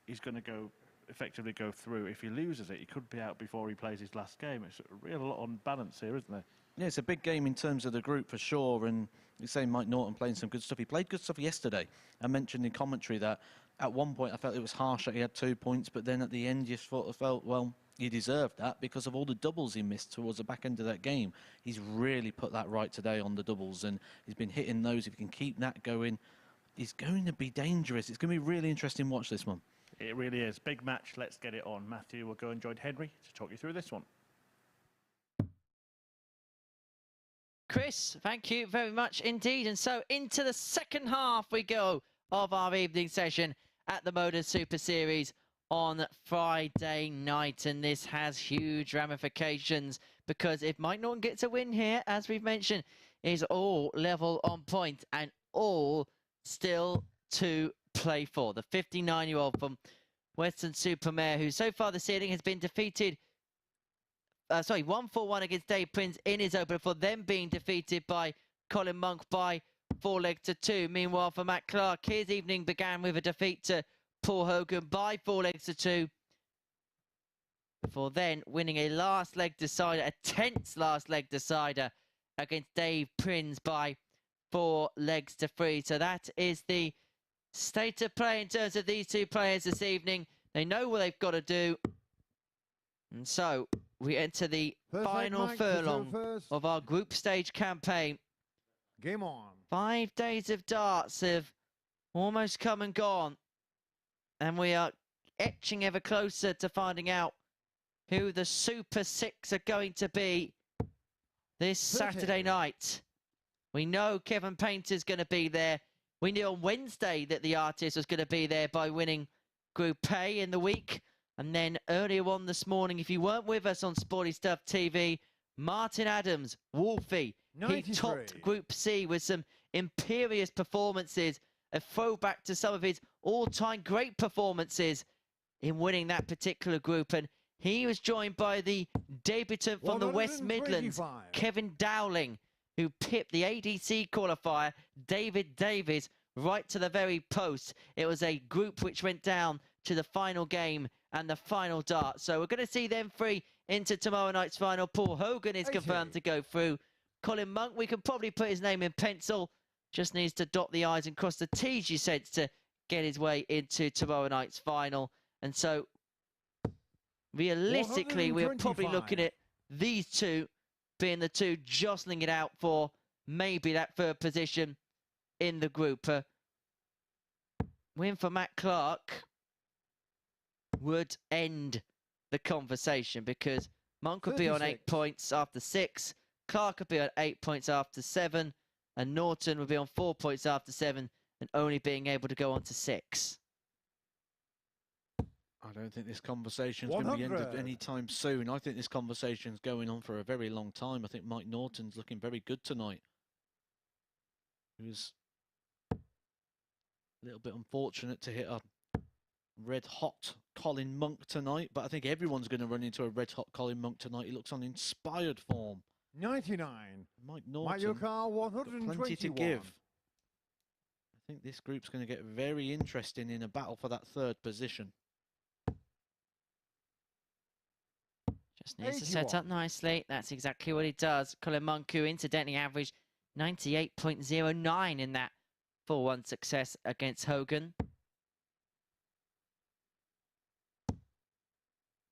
he's going to effectively go through. If he loses it, he could be out before he plays his last game. It's a real lot on balance here, isn't there? Yeah, it's a big game in terms of the group for sure. And you say Mike Norton playing some good stuff. He played good stuff yesterday. I mentioned in commentary that at one point I felt it was harsh that he had 2 points, but then at the end you sort of felt, well, he deserved that because of all the doubles he missed towards the back end of that game. He's really put that right today on the doubles, and he's been hitting those. If he can keep that going, he's going to be dangerous. It's going to be really interesting to watch this one. It really is. Big match. Let's get it on. Matthew will go and join Henry to talk you through this one. Chris, thank you very much indeed. And so into the second half we go of our evening session at the MODUS Super Series on Friday night, and this has huge ramifications because if Mike Norton gets a win here, as we've mentioned, is all level on point and all still to play for. The 59-year-old from Weston-super-Mare, who so far this evening has been defeated 1-4-1 against Dave Prins in his opener, for them being defeated by Colin Monk by 4-2. Meanwhile, for Matt Clark, his evening began with a defeat to Paul Hogan by 4-2, before then winning a last leg decider, a tense last leg decider against Dave Prins by 4-3. So that is the state of play in terms of these two players this evening. They know what they've got to do. And so we enter the final furlong of our group stage campaign. Game on. 5 days of darts have almost come and gone, and we are etching ever closer to finding out who the Super Six are going to be this Saturday night. We know Kevin Painter's going to be there. We knew on Wednesday that the artist was going to be there by winning Group A in the week. And then earlier on this morning, if you weren't with us on Sporty Stuff TV, Martin Adams, Wolfie, he topped Group C with some imperious performances, a throwback to some of his all-time great performances in winning that particular group. And he was joined by the debutant from the West Midlands, Kevin Dowling, who pipped the ADC qualifier, David Davies, right to the very post. It was a group which went down to the final game and the final dart. So we're going to see them three into tomorrow night's final. Paul Hogan is confirmed to go through. Colin Monk, we can probably put his name in pencil. Just needs to dot the I's and cross the T's, you said, to get his way into tomorrow night's final. And so, realistically, we're probably looking at these two being the two jostling it out for maybe that third position in the group. Win for Matt Clark would end the conversation, because Monk would be on 8 points after 6, Clark would be on 8 points after 7, and Norton would be on 4 points after 7 and only being able to go on to 6. I don't think this conversation's going to be ended anytime soon. I think this conversation's going on for a very long time. I think Mike Norton's looking very good tonight. He was A little bit unfortunate to hit a red-hot Colin Monk tonight, but I think everyone's going to run into a red-hot Colin Monk tonight. He looks on inspired form. 99. Mike Mike Norton, Car, got 121. plenty to give. I think this group's going to get very interesting in a battle for that third position. Just needs to set up nicely. That's exactly what he does. Colin Monk, who incidentally averaged 98.09 in that 4-1 success against Hogan.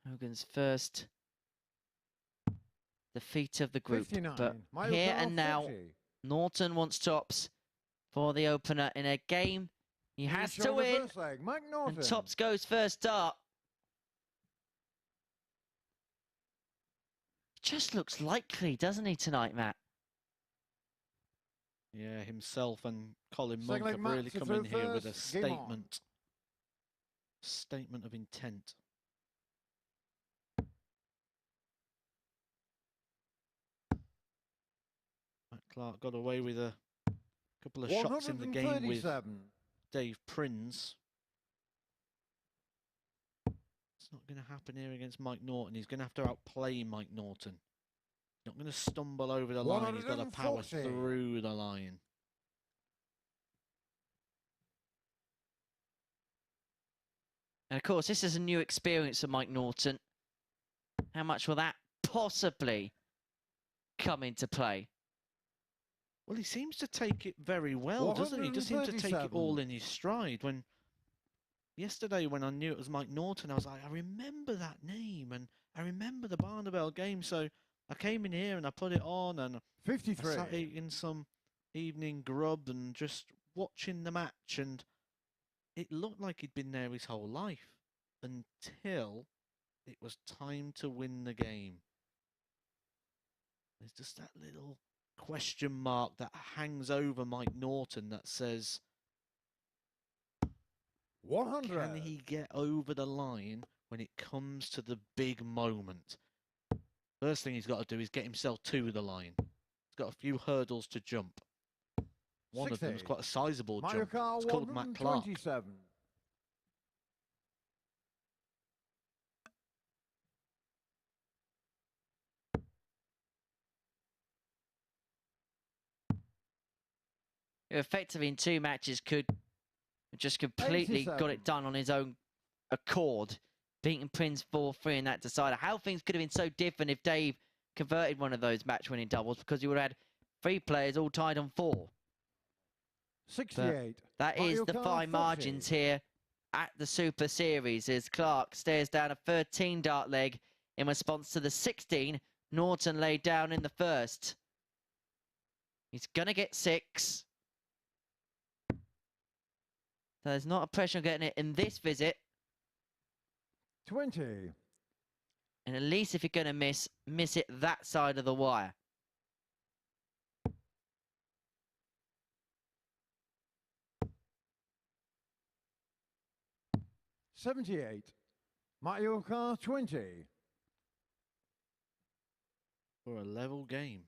Hogan's first defeat of the group. 59. But Mike here Car, and now, 40. Norton wants tops for the opener in a game he has to win. Mike Norton. And tops goes first start. Just looks likely, doesn't he, tonight, Matt? Yeah, himself and Colin Monk Second have leg really match come in through here with a first. Game on. statement of intent. Matt Clark got away with a couple of shots in the game with Dave Prins. It's not going to happen here against Mike Norton. He's going to have to outplay Mike Norton. He's not going to stumble over the line. He's got to power through the line. And of course, this is a new experience for Mike Norton. How much will that possibly come into play? Well, he seems to take it very well, doesn't he? He just seems to take it all in his stride. Yesterday, when I knew it was Mike Norton, I was like, I remember that name, and I remember the Barnabelle game. So I came in here and I put it on, and 53. I sat eating some evening grub and just watching the match, and it looked like he'd been there his whole life until it was time to win the game. There's just that little question mark that hangs over Mike Norton that says, 100. can he get over the line when it comes to the big moment? First thing he's got to do is get himself to the line. He's got a few hurdles to jump. One 60. of them is quite a sizable Mario jump. Car, It's called Matt Clark. 127. Who effectively in 2 matches could have just completely got it done on his own accord, beating Prins 4-3 in that decider. How things could have been so different if Dave converted one of those match-winning doubles, because you would have had 3 players all tied on 4. 68. That is the fine margins here at the Super Series as Clark stares down a 13 dart leg in response to the 16 Norton laid down in the first. He's going to get 6. There's not a pressure on getting it in this visit. 20. And at least if you're going to miss it that side of the wire. $78. Mario Car 20. For a level game.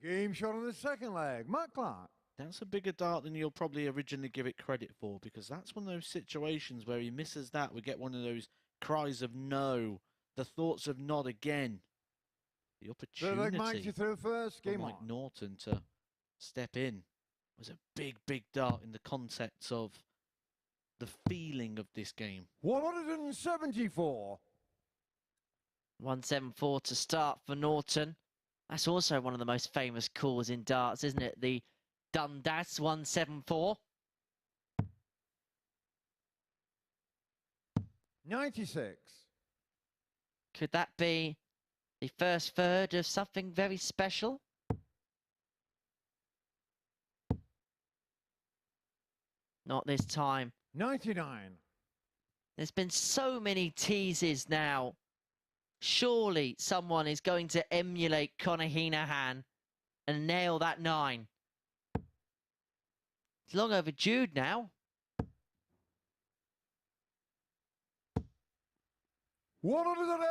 Game shot on the second leg. Matt Clark. That's a bigger dart than you'll probably originally give it credit for, because that's one of those situations where he misses that. We get one of those cries of no, the thoughts of not again. The opportunity through first. for Game Mike on. Norton to step in was a big, big dart in the context of the feeling of this game. 174. 174 to start for Norton. That's also one of the most famous calls in darts, isn't it? The Dundas 174. 96. Could that be the first third of something very special? Not this time. 99. There's been so many teases now. Surely someone is going to emulate Conor Heenahan and nail that 9. It's long overdue now. 108.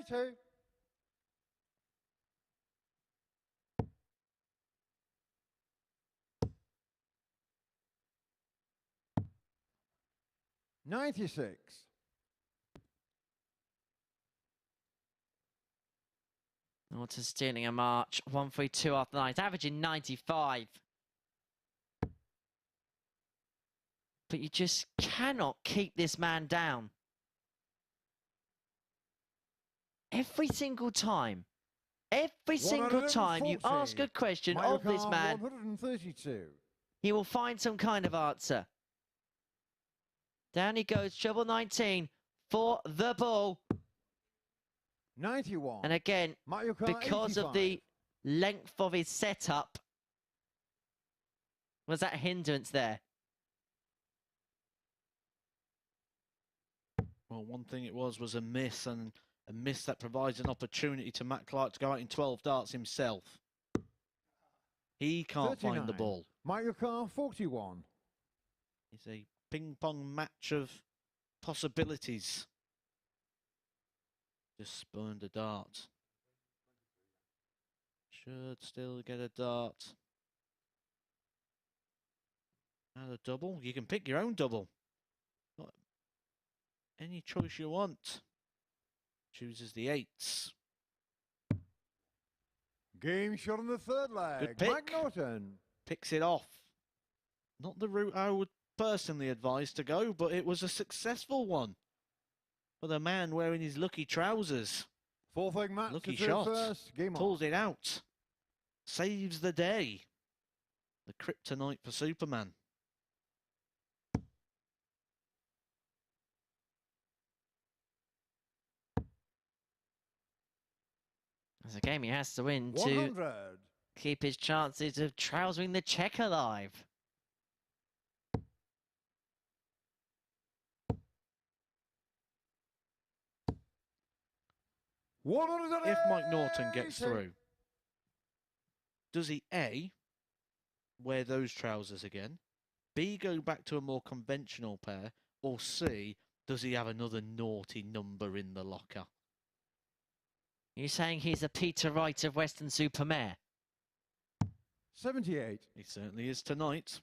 92. $96. Norton stealing a march. 1-3-2 after 9. He's averaging 95. But you just cannot keep this man down. Every single time you ask a question of this man, 132. he will find some kind of answer. Down he goes, treble 19 for the ball. 91. And again, because of the length of his setup, was that a hindrance there? Well, one thing it was a miss, and a miss that provides an opportunity to Matt Clark to go out in 12 darts himself. He can't 39. find the ball. Michael Carr, 41. It's a ping-pong match of possibilities. Just spurned a dart. Should still get a dart. And a double. You can pick your own double. Not any choice you want. Chooses the 8s. Game shot on the third leg. Good pick. Mike Norton. Picks it off. Not the route I would personally advise to go, but it was a successful one for the man wearing his lucky trousers. Fourth leg match. Lucky to shot. First. Game Pulls on. it out. Saves the day. The kryptonite for Superman. It's a game he has to win 100. to keep his chances of trousering the check alive. If Mike Norton gets through, does he A, wear those trousers again, B, go back to a more conventional pair, or C, does he have another naughty number in the locker? You're saying he's a Peter Wright of Western Supermare? 78. He certainly is tonight.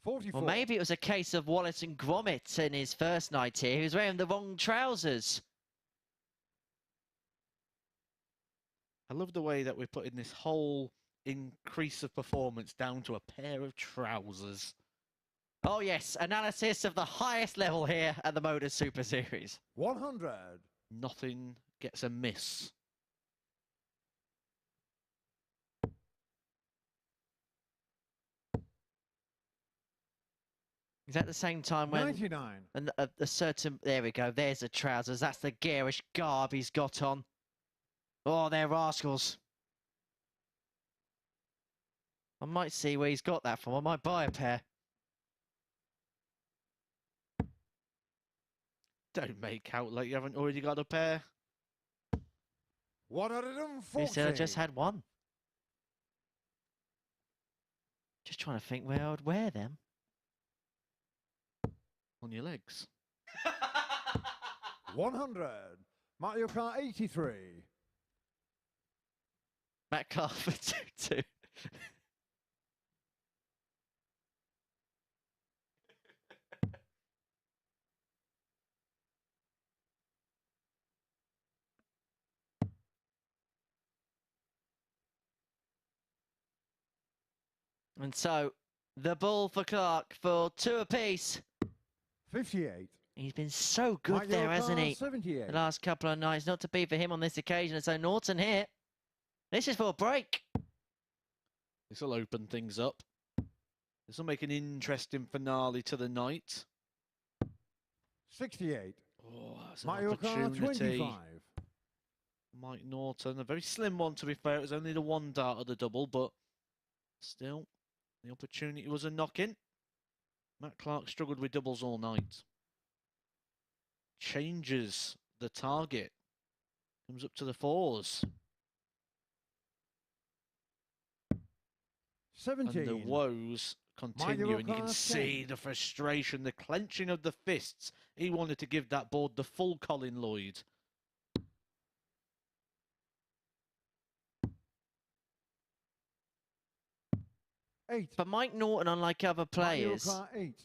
Well, maybe it was a case of Wallace and Gromit in his first night here. He was wearing the wrong trousers. I love the way that we're putting this whole increase of performance down to a pair of trousers. Oh yes, analysis of the highest level here at the MODUS Super Series. 100. Nothing gets a miss. Is at the same time when 99. a certain, there we go, there's the trousers. That's the garish garb he's got on. Oh, they're rascals. I might see where he's got that from. I might buy a pair. Don't make out like you haven't already got a pair. 140. You said I just had one. Just trying to think where I would wear them. On your legs. 100. Mario Kart 83. Matt Clark for 2-2. And so, the ball for Clark for 2 apiece. 58. He's been so good there, hasn't he? 78. The last couple of nights, not to be for him on this occasion. And so Norton here. This is for a break. This will open things up. This will make an interesting finale to the night. 68. Oh, that's an Mario Kart opportunity. 25. Mike Norton, a very slim one to be fair. It was only the one dart of the double, but still, the opportunity was a knock-in. Matt Clark struggled with doubles all night. Changes the target. Comes up to the 4s. 17. And the woes continue, Manual and you can car see 10. the frustration, the clenching of the fists. He wanted to give that board the full Colin Lloyd. For Mike Norton, unlike other players, Manual car 8.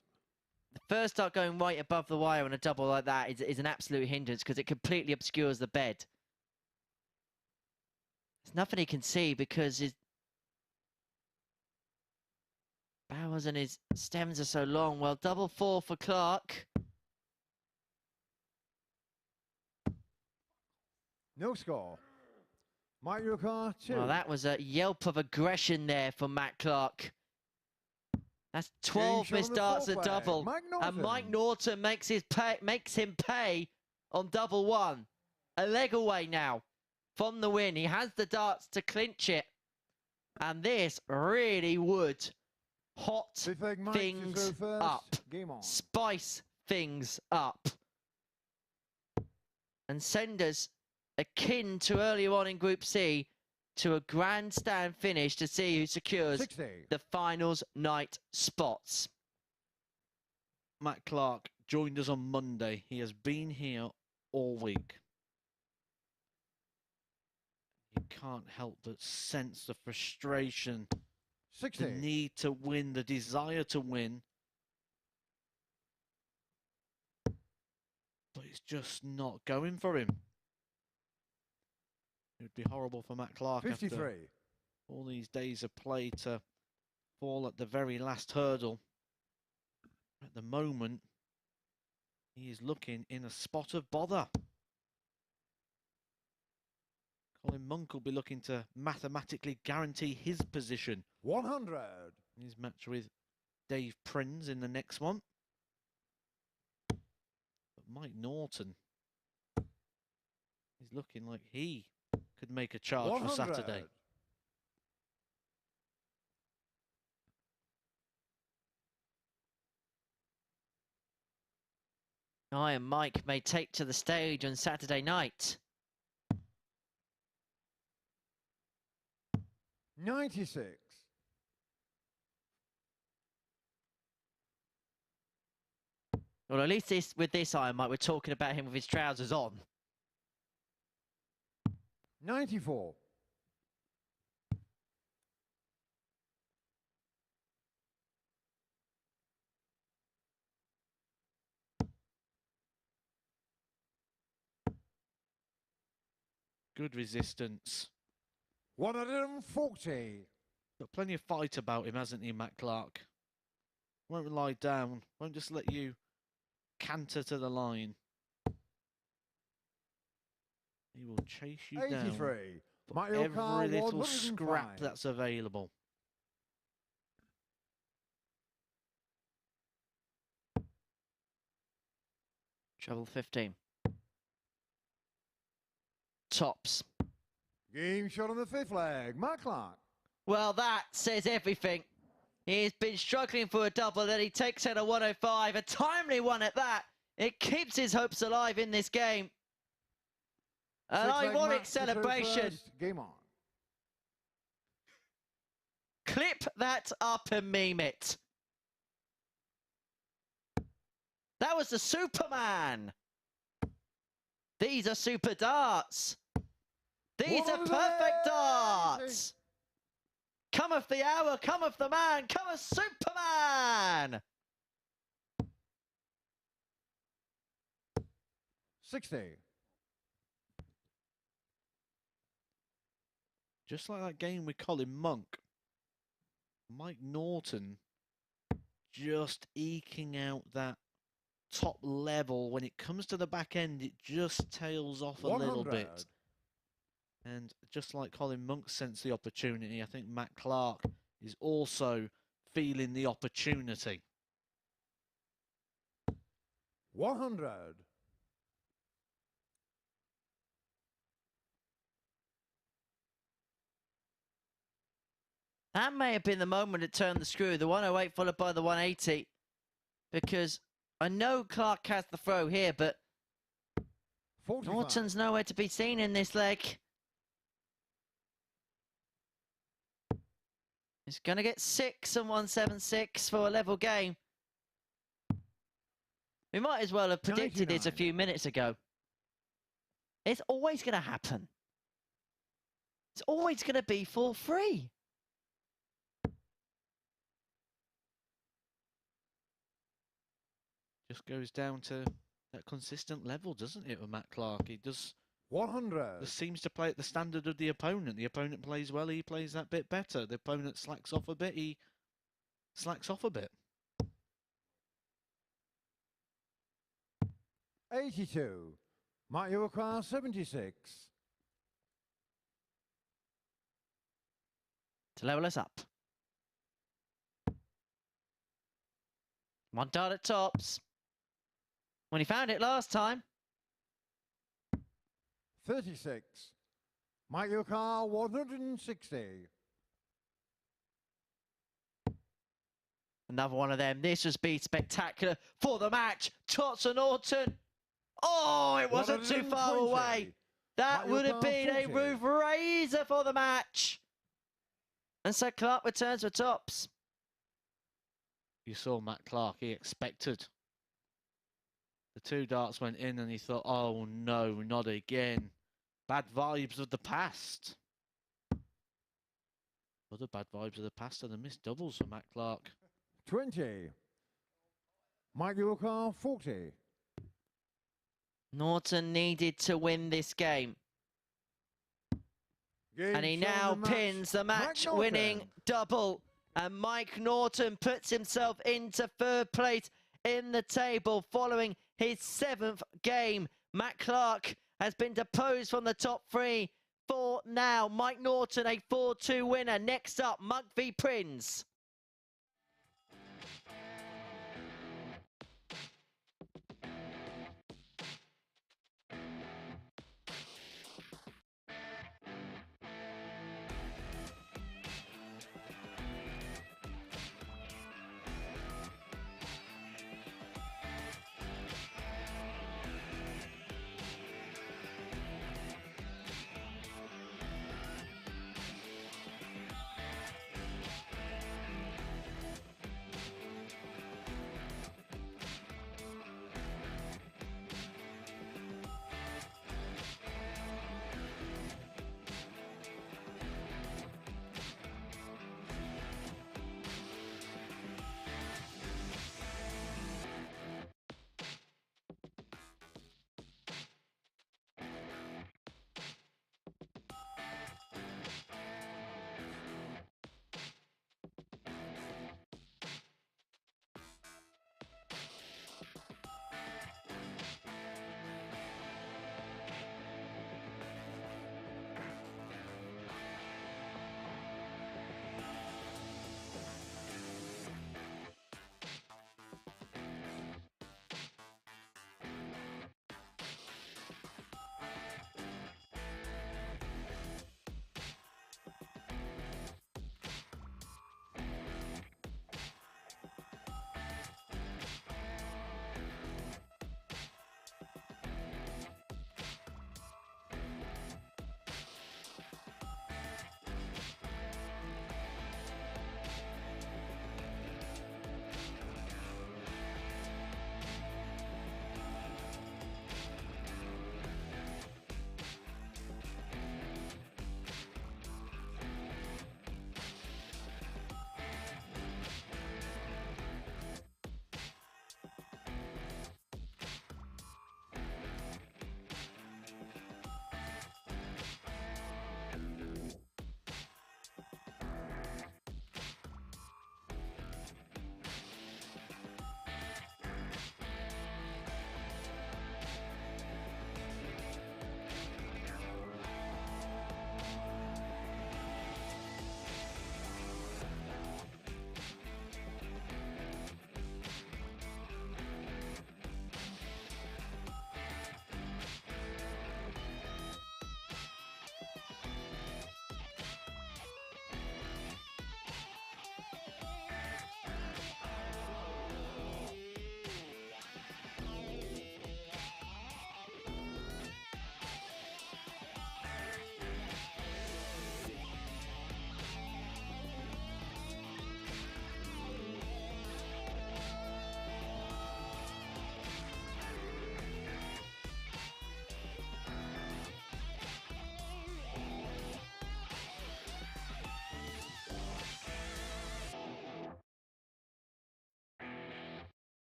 the first start going right above the wire on a double like that is an absolute hindrance because it completely obscures the bed. There's nothing he can see because his barrels and his stems are so long. Well, double 4 for Clark. No score. Manual car 2. Well, that was a yelp of aggression there from Matt Clark. That's 12 missed darts at double. And Mike Norton makes him pay on double 1. A leg away now from the win. He has the darts to clinch it. And this really would hot things up. Spice things up. And send us akin to earlier on in Group C to a grandstand finish to see who secures 60. the finals night spots. Matt Clark joined us on Monday. He has been here all week. You can't help but sense the frustration, 60. the need to win, the desire to win. But it's just not going for him. It would be horrible for Matt Clark 53. after all these days of play to fall at the very last hurdle. At the moment, he is looking in a spot of bother. Colin Monk will be looking to mathematically guarantee his position. 100. In his match with Dave Prins in the next one. But Mike Norton is looking like he could make a charge 100. for Saturday. Iron Mike may take to the stage on Saturday night. 96. Well, at least with this Iron Mike, we're talking about him with his trousers on. 94. Good resistance. 140. Got plenty of fight about him, hasn't he, Matt Clark? Won't lie down. Won't just let you canter to the line. He will chase you 83. down for Mario Kart every little 105. scrap that's available. Treble 15. Tops. Game shot on the 5th leg. Matt Clark. Well, that says everything. He's been struggling for a double, then he takes out a 105, a timely one at that. It keeps his hopes alive in this game. An 6 leg ironic match, celebration. first. Game on. Clip that up and meme it. That was the Superman. These are super darts. These are perfect darts. Cometh the hour, cometh the man, cometh Superman. 60. Just like that game with Colin Monk, Mike Norton just eking out that top level. When it comes to the back end, it just tails off a little 100. bit. And just like Colin Monk sensed the opportunity, I think Matt Clark is also feeling the opportunity. 100. That may have been the moment it turned the screw, the 108 followed by the 180. Because I know Clark has the throw here, but 45. Norton's nowhere to be seen in this leg. He's going to get 6 and 176 for a level game. We might as well have predicted this a 99. few minutes ago. It's always going to happen. It's always going to be for free. Just goes down to that consistent level, doesn't it, with Matt Clark? He just 100. seems to play at the standard of the opponent. The opponent plays well, he plays that bit better. The opponent slacks off a bit, he slacks off a bit. 82. Mark your car 76. To level us up. One dart at tops. When he found it last time. 36. Mark your car 160. Another one of them. This has been spectacular for the match. Tots and Norton. Oh, it wasn't too far 120. away. That Mario would have Kart been a 40. roof raiser for the match. And so Clark returns for tops. You saw Matt Clark, he expected. The 2 darts went in and he thought, oh no, not again. Bad vibes of the past. Other bad vibes of the past are the missed doubles for Matt Clark. 20. Mark your car 40. Norton needed to win this game. And he now pins the match-winning double. And Mike Norton puts himself into 3rd place in the table following his 7th game. Matt Clark has been deposed from the top 3 for now. Mike Norton, a 4-2 winner. Next up, Monk v Prins.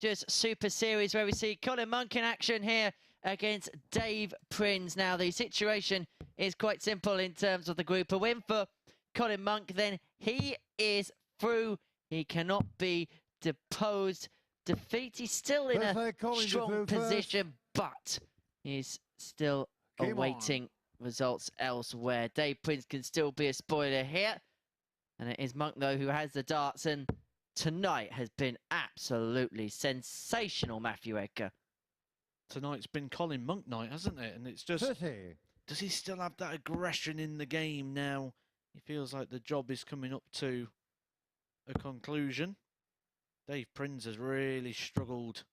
MODUS Super Series, where we see Colin Monk in action here against Dave Prins. Now, the situation is quite simple in terms of the group. A win for Colin Monk, then he is through. He cannot be deposed. Defeat, he's still in a strong position, but he's still awaiting results elsewhere. Dave Prins can still be a spoiler here. And it is Monk, though, who has the darts. And tonight has been absolutely sensational, Matthew Edgar. Tonight's been Colin Monk night, hasn't it? And it's just, does he still have that aggression in the game now? He feels like the job is coming up to a conclusion. Dave Prins has really struggled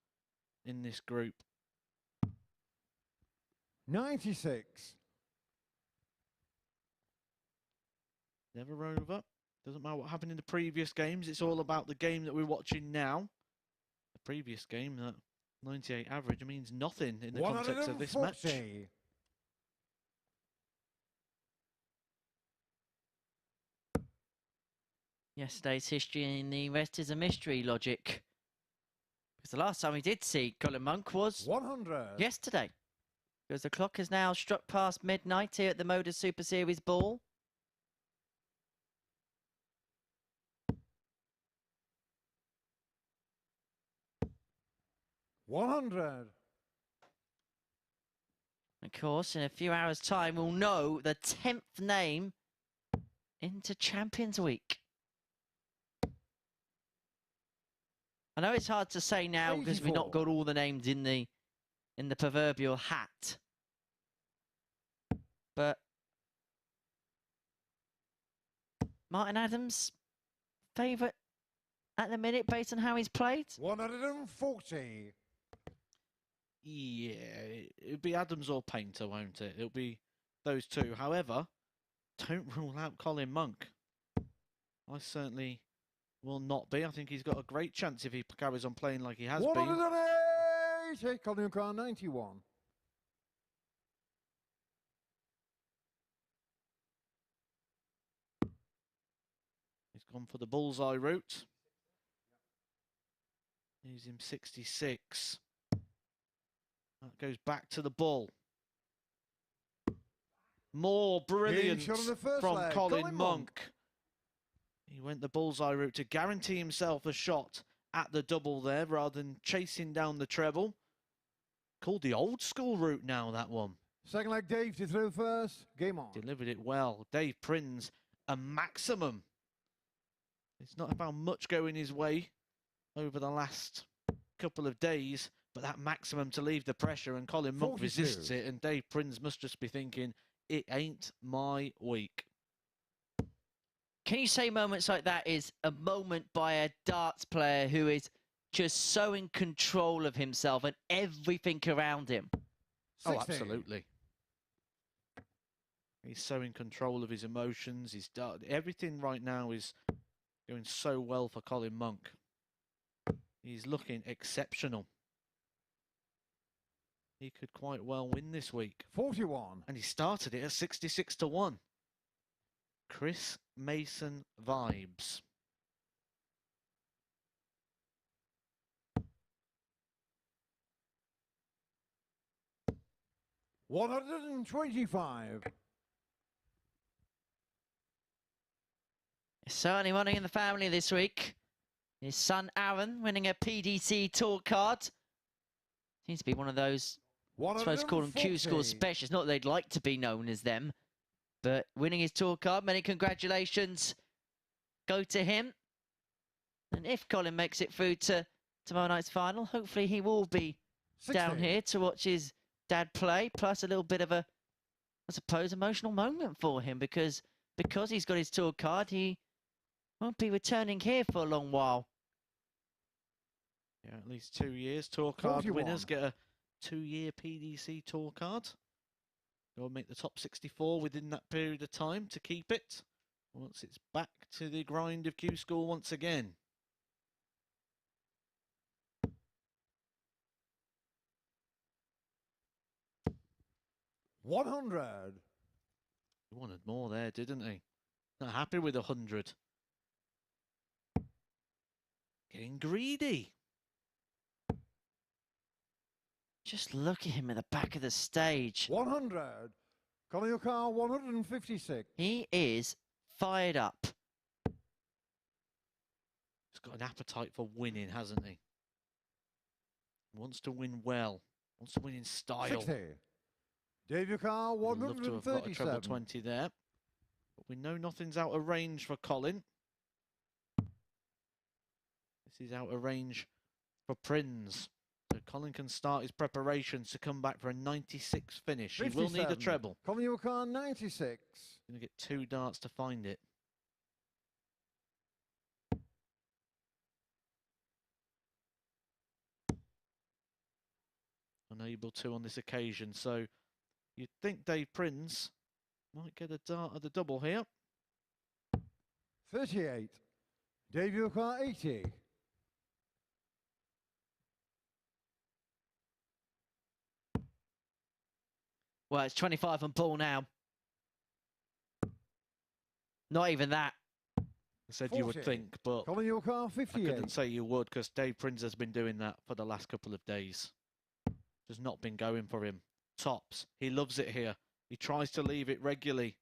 in this group. 96. Never over. Doesn't matter what happened in the previous games. It's all about the game that we're watching now. The previous game, that 98 average, means nothing in the context of this match. Yesterday's history and the rest is a mystery, logic. Because the last time we did see Colin Monk was 100. Yesterday. Because the clock has now struck past midnight here at the MODUS Super Series ball. $100. Of course, in a few hours' time, we'll know the 10th name into Champions Week. I know it's hard to say now because we've not got all the names in the proverbial hat. But Martin Adams, favourite at the minute based on how he's played? 140. Yeah, it'll be Adams or Painter, won't it? It'll be those two. However, don't rule out Colin Monk. I certainly will not be. I think he's got a great chance if he carries on playing like he has been. 180. Colin Monk, 91. He's gone for the bullseye route. He's in 66. That goes back to the ball. More brilliance from Colin Monk. He went the bullseye route to guarantee himself a shot at the double there rather than chasing down the treble. Called the old school route now, that one. Second leg, Dave to throw first. Game on. Delivered it well. Dave Prins, a maximum. It's not found much going his way over the last couple of days, but that maximum to leave the pressure, and Colin Monk 42. resists it, and Dave Prins must just be thinking, it ain't my week. Can you say moments like that is a moment by a darts player who is just so in control of himself and everything around him? 60. Oh, absolutely. He's so in control of his emotions. Everything right now is going so well for Colin Monk. He's looking exceptional. He could quite well win this week. 41. And he started it at 66-1. Chris Mason vibes. $125. Certainly running in the family this week. His son Aaron winning a PDC tour card. Seems to be one of those, I suppose, call them Q-School specialists. Not that they'd like to be known as them, but winning his tour card. Many congratulations go to him. And if Colin makes it through to tomorrow night's final, hopefully he will be 60. down here to watch his dad play, plus a little bit of a, I suppose, emotional moment for him because he's got his tour card, he won't be returning here for a long while. Yeah, at least 2 years. Tour card 41. winners get a 2-year PDC tour card. Go make the top 64 within that period of time to keep it. Once it's back to the grind of Q-School once again. $100. He wanted more there, didn't he? Not happy with 100. Getting greedy. Just look at him at the back of the stage. 100. Colin Monk, 156. He is fired up. He's got an appetite for winning, hasn't he? Wants to win well. Wants to win in style. 60. Dave Yukar, Would love to have got a treble 137. 20 there. But we know nothing's out of range for Colin. This is out of range for Prins. So Colin can start his preparations to come back for a 96 finish. He will need a 57. treble. Colin Yukar, 96. Going to get 2 darts to find it. Unable to on this occasion, so you'd think Dave Prins might get a dart at the double here. 38. Dave Yukar, 80. Well, it's 25 on ball now. Not even that. I said you would 40. think, but Colin Yukar, I 58. couldn't say you would because Dave Prins has been doing that for the last couple of days. Just not been going for him. Tops. He loves it here. He tries to leave it regularly.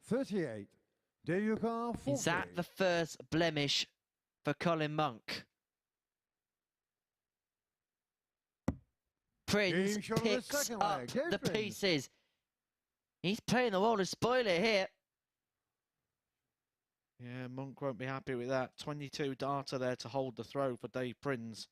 38. Dave Yukar, 40. Is that the first blemish for Colin Monk? Prins Game shot of the picks second up leg. Go the Prins. pieces. He's playing the role of spoiler here. Yeah, Monk won't be happy with that. 22 darter there to hold the throw for Dave Prins.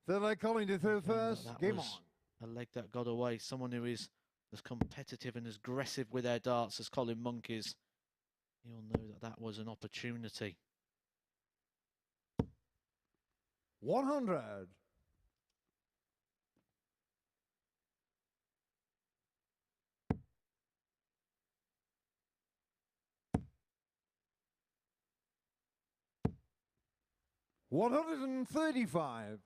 Third leg, Colin to throw first. That Game was on. a leg that got away. Someone who is as competitive and as aggressive with their darts as Colin Monk is. You'll know that that was an opportunity. 100. $135.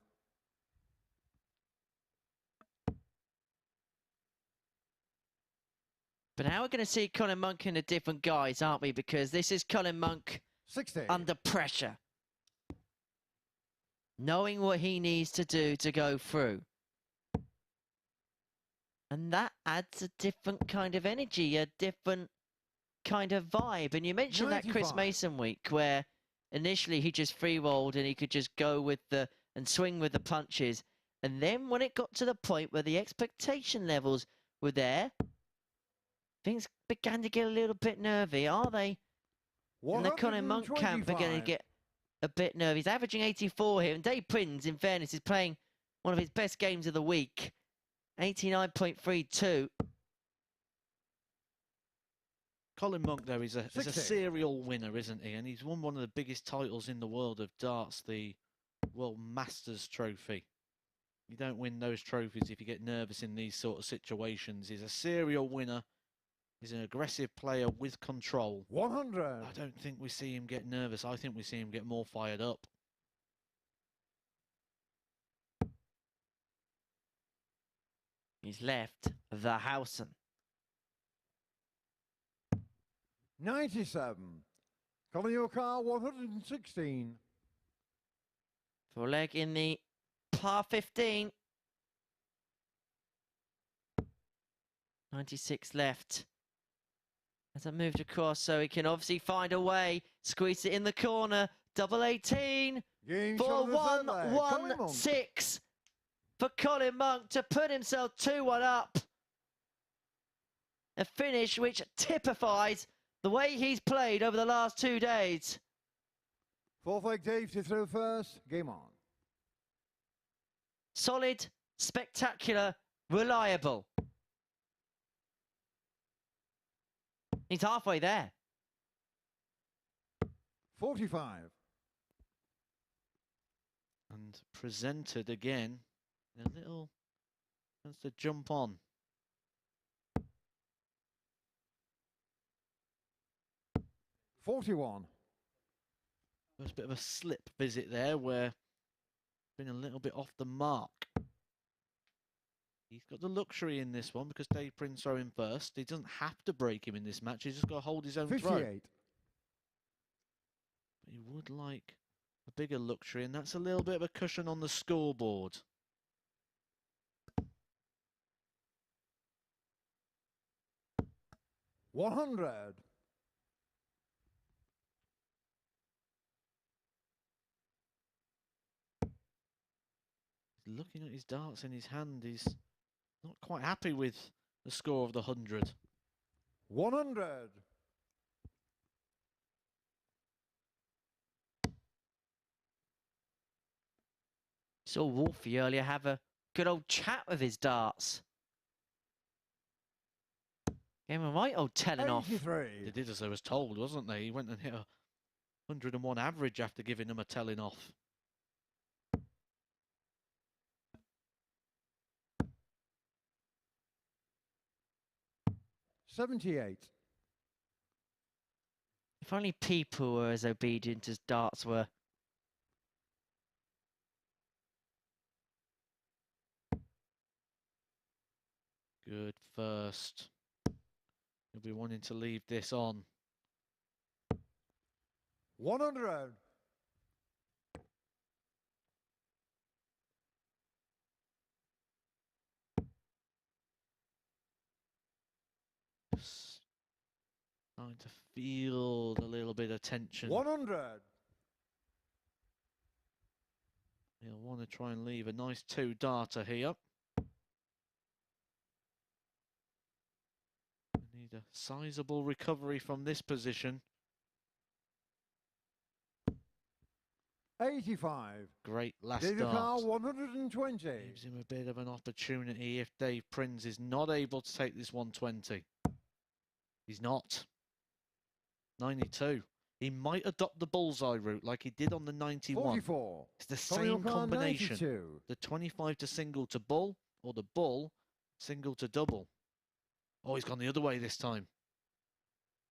But now we're going to see Colin Monk in a different guise, aren't we? Because this is Colin Monk 60. under pressure. Knowing what he needs to do to go through. And that adds a different kind of energy, a different kind of vibe. And you mentioned that Chris 95. Mason week where initially he just free rolled and he could just go with the and swing with the punches. And then when it got to the point where the expectation levels were there, things began to get a little bit nervy. Are they? In the Colin Monk camp are going to get a bit nervy. He's averaging 84 here. And Dave Prins, in fairness, is playing one of his best games of the week. 89.32. Colin Monk, though, is a 60. serial winner, isn't he? And he's won one of the biggest titles in the world of darts, the World Masters Trophy. You don't win those trophies if you get nervous in these sort of situations. He's a serial winner. He's an aggressive player with control. 100. I don't think we see him get nervous. I think we see him get more fired up. He's left the Housen. 97. Colin Yukar, 116. For a leg in the par 15. 96 left. As I moved across, so he can obviously find a way. Squeeze it in the corner. Double 18. Game For shot of the third leg. Colin Monk. 1-1-6 for Colin Monk to put himself 2-1 up. A finish which typifies the way he's played over the last 2 days. Fourth leg, Dave to throw first. Game on. Solid, spectacular, reliable. He's halfway there. 45. And presented again. A little chance to jump on. $41. There's a bit of a slip visit there where been a little bit off the mark. He's got the luxury in this one because Dave Prins throw him first. He doesn't have to break him in this match. He's just got to hold his own throw. 58. But he would like a bigger luxury, and that's a little bit of a cushion on the scoreboard. $100. Looking at his darts in his hand, he's not quite happy with the score of the 100. 100. Saw Wolfie earlier have a good old chat with his darts. Gave him a right old telling off. 83. They did as I was told, wasn't they? He went and hit a 101 average after giving him a telling off. $78. If only people were as obedient as darts were. Good first. He'll be wanting to leave this on. 100. Starting to feel a little bit of tension. 100. He'll want to try and leave a nice 2-darter here. Need a sizable recovery from this position. 85. Great last David dart. Carr, 120. Gives him a bit of an opportunity if Dave Prins is not able to take this 120. He's not. 92. He might adopt the bullseye route like he did on the 91. 44. It's the Colin same Monk, combination. 92. The 25 to single to bull, or the bull single to double. Oh, he's gone the other way this time.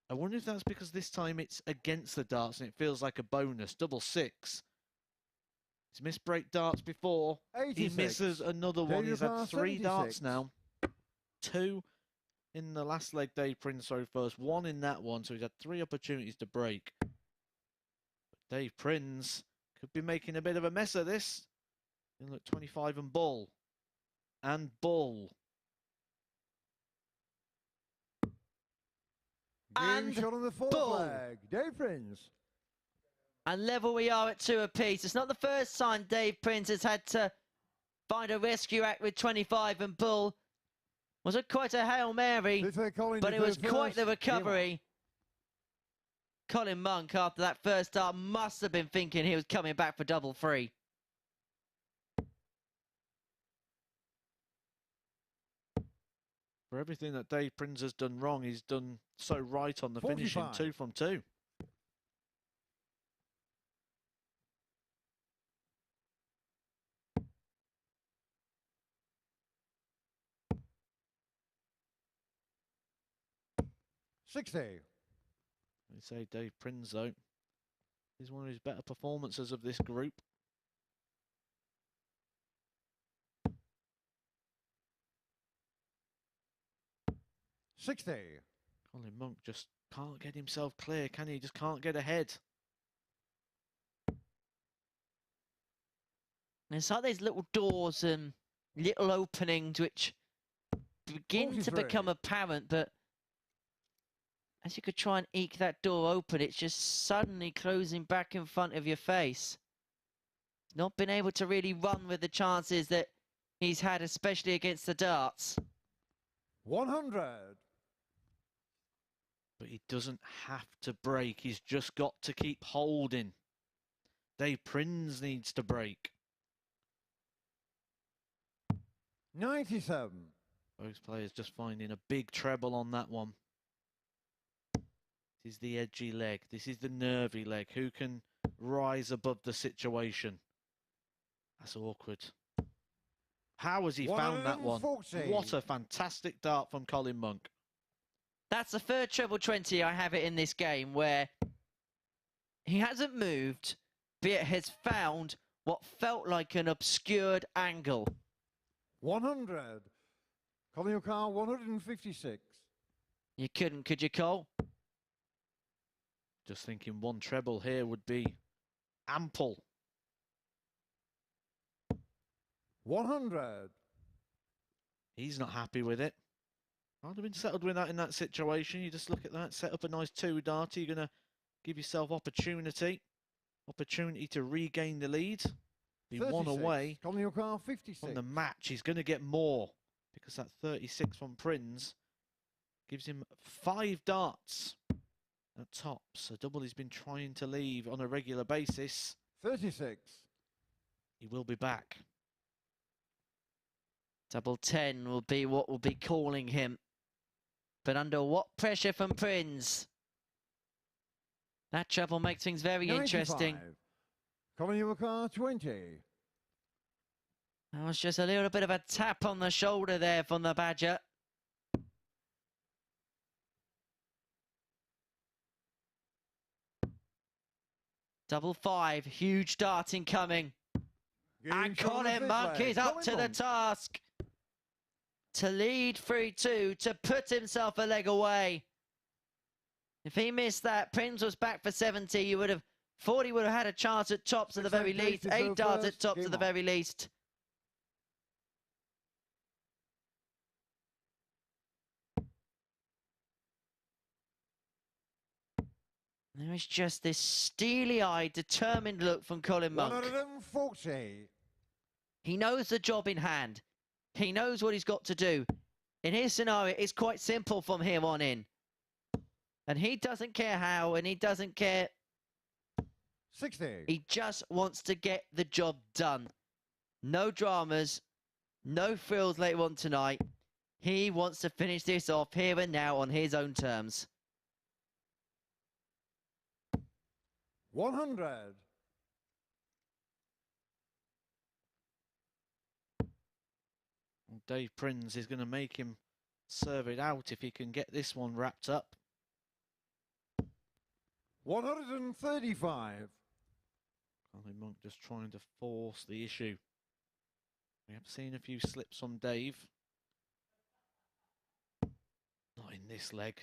I wonder if that's because this time it's against the darts and it feels like a bonus. Double 6. He's missed break darts before. 86. He misses another one. David He's had Carr, 3 darts 76. now. 2 in the last leg Dave Prins throw first. 1 in that one, so he's had 3 opportunities to break. But Dave Prins could be making a bit of a mess of this. And look, 25 and bull. And bull. And Game shot on the fourth bull. flag. Dave Prins. And level we are at 2 apiece. It's not the first time Dave Prins has had to find a rescue act with 25 and bull. Was it quite a Hail Mary? But it was quite the recovery. Colin Monk, after that first start, must have been thinking he was coming back for double 3. For everything that Dave Prins has done wrong, he's done so right on the finishing. 45. 2 from 2. $60. They say Dave Prins, though, is one of his better performances of this group. $60. Colin Monk just can't get himself clear, can he? Just can't get ahead. And it's like these little doors and little openings which begin to 43. become apparent, but as you could try and eke that door open, it's just suddenly closing back in front of your face. Not been able to really run with the chances that he's had, especially against the darts. 100. But he doesn't have to break. He's just got to keep holding. Dave Prins needs to break. 97. Both players just finding a big treble on that one. This is the edgy leg. This is the nervy leg. Who can rise above the situation? That's awkward. How has he found that one? 140. What a fantastic dart from Colin Monk. That's the third treble 20 I have it in this game where he hasn't moved, but it has found what felt like an obscured angle. 100. Colin Monk, 156. You couldn't, could you, Cole? Just thinking one treble here would be ample 100. He's not happy with it. I'd have been settled with that in that situation. You just look at that, set up a nice 2-darter. You're going to give yourself opportunity to regain the lead. Be 36. one away Colin Monk, 56. from the match. He's going to get more because that 36 from Prins gives him 5 darts at tops. A double he's been trying to leave on a regular basis. 36. He will be back. Double 10 will be what will be calling him. But under what pressure from Prins? That treble makes things very 95. interesting. Colin Monk, 20. That was just a little bit of a tap on the shoulder there from the Badger. Double 5, huge dart incoming. And Colin Monk is up to the task to lead 3-2, to put himself a leg away. If he missed that, Prins was back for 70. You would have thought he would have had a chance at tops at the very least. 8 darts at tops at the very least. There is just this steely-eyed, determined look from Colin Monk. 140. He knows the job in hand. He knows what he's got to do. In his scenario, it's quite simple from here on in. And he doesn't care how, and he doesn't care. 60. He just wants to get the job done. No dramas, no frills later on tonight. He wants to finish this off here and now on his own terms. 100. Dave Prins is going to make him serve it out if he can get this one wrapped up. 135. Colin Monk just trying to force the issue. We have seen a few slips from Dave. Not in this leg.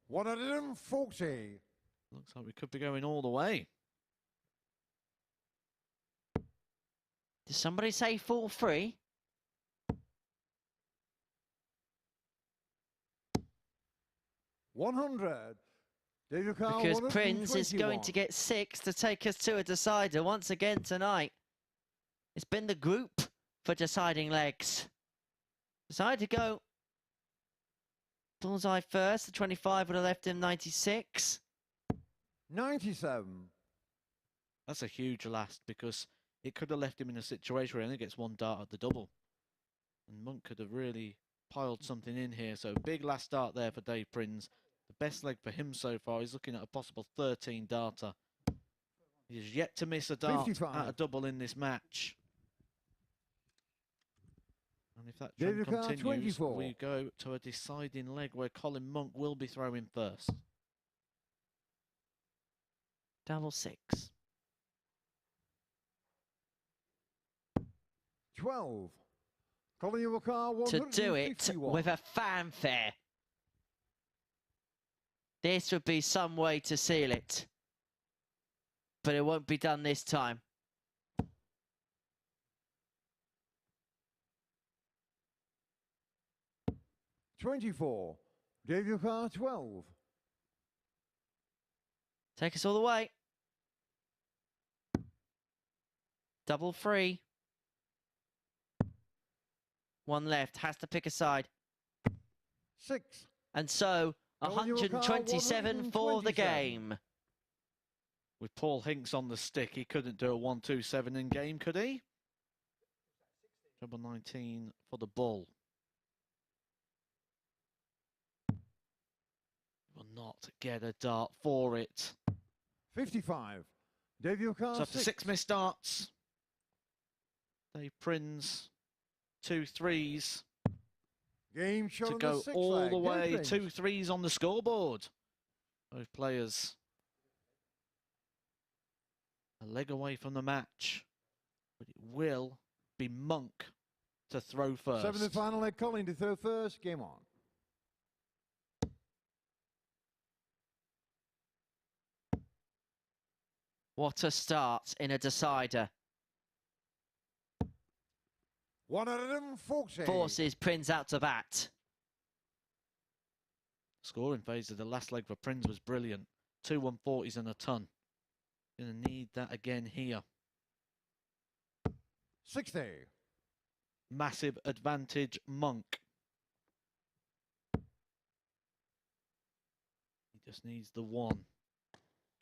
140. Looks like we could be going all the way. Did somebody say 4-3? Because Prins is going to get 6 to take us to a decider once again tonight. It's been the group for deciding legs. Decided to go bullseye first. The 25 would have left him 96. 97. That's a huge last because it could have left him in a situation where he only gets 1 dart at the double. And Monk could have really piled something in here. So big last dart there for Dave Prins. The best leg for him so far. He's looking at a possible 13 darter. He's yet to miss a dart 55. at a double in this match. And if that trend continues, 24. we go to a deciding leg where Colin Monk will be throwing first. Double 6. 12. Colin Monk, To do it with a fanfare. This would be some way to seal it. But it won't be done this time. $24. Dave Monk, 12. Take us all the way. Double 3. 1 left. Has to pick a side. 6. And so, 127 for the game. With Paul Hinks on the stick, he couldn't do a 1-2-7 in game, could he? Double 19 for the bull. Will not get a dart for it. 55. Dave Monk, So after 6 missed darts, Dave Prins, 2 3s. Game shot To on go the all leg. the way, Prins. 2 3s on the scoreboard. Both players a leg away from the match, but it will be Monk to throw first. 7th and final leg, Colin to throw first. Game on. What a start in a decider. 140. forces Prins out to bat. Scoring phase of the last leg for Prins was brilliant. 2 140s and a ton. Going to need that again here. 60. Massive advantage, Monk. He just needs the one.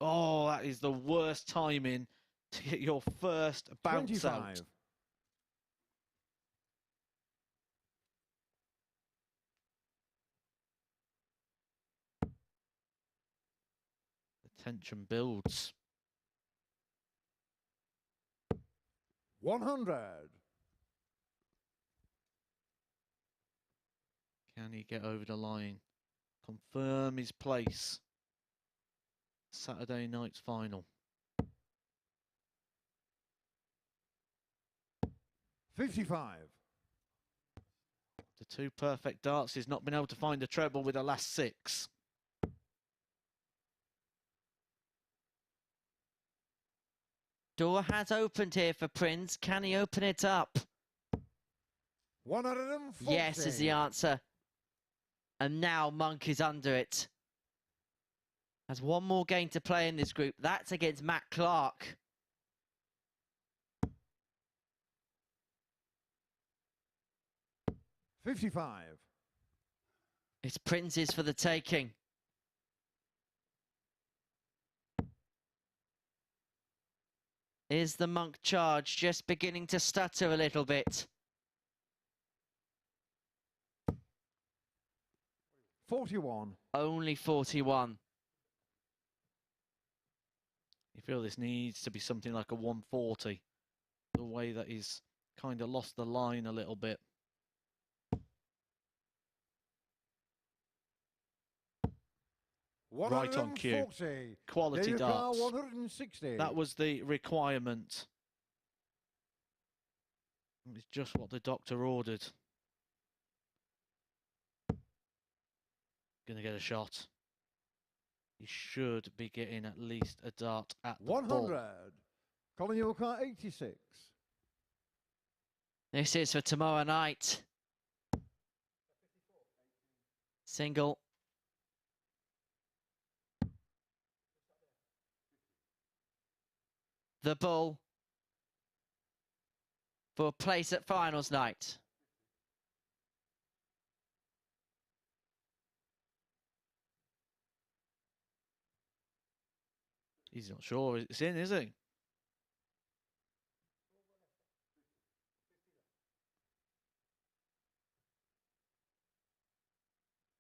Oh, that is the worst timing to get your first bounce 25. out. The tension builds. 100. Can he get over the line? Confirm his place. Saturday night's final. 55. The 2 perfect darts. He's not been able to find a treble with the last 6. Door has opened here for Prins. Can he open it up? 140. Yes is the answer. And now Monk is under it. Has one more game to play in this group. That's against Matt Clark. $55. It's Prince's for the taking. Is the Monk charge just beginning to stutter a little bit? 41. Only 41. You feel this needs to be something like a 140. The way that he's kind of lost the line a little bit. Right on cue. Quality David Carr, darts. 160. That was the requirement. It's just what the doctor ordered. Gonna get a shot. He should be getting at least a dart at the 100. ball. Colin Monk, 86. This is for tomorrow night. Single. The bull for a place at finals night. He's not sure it's in, is he?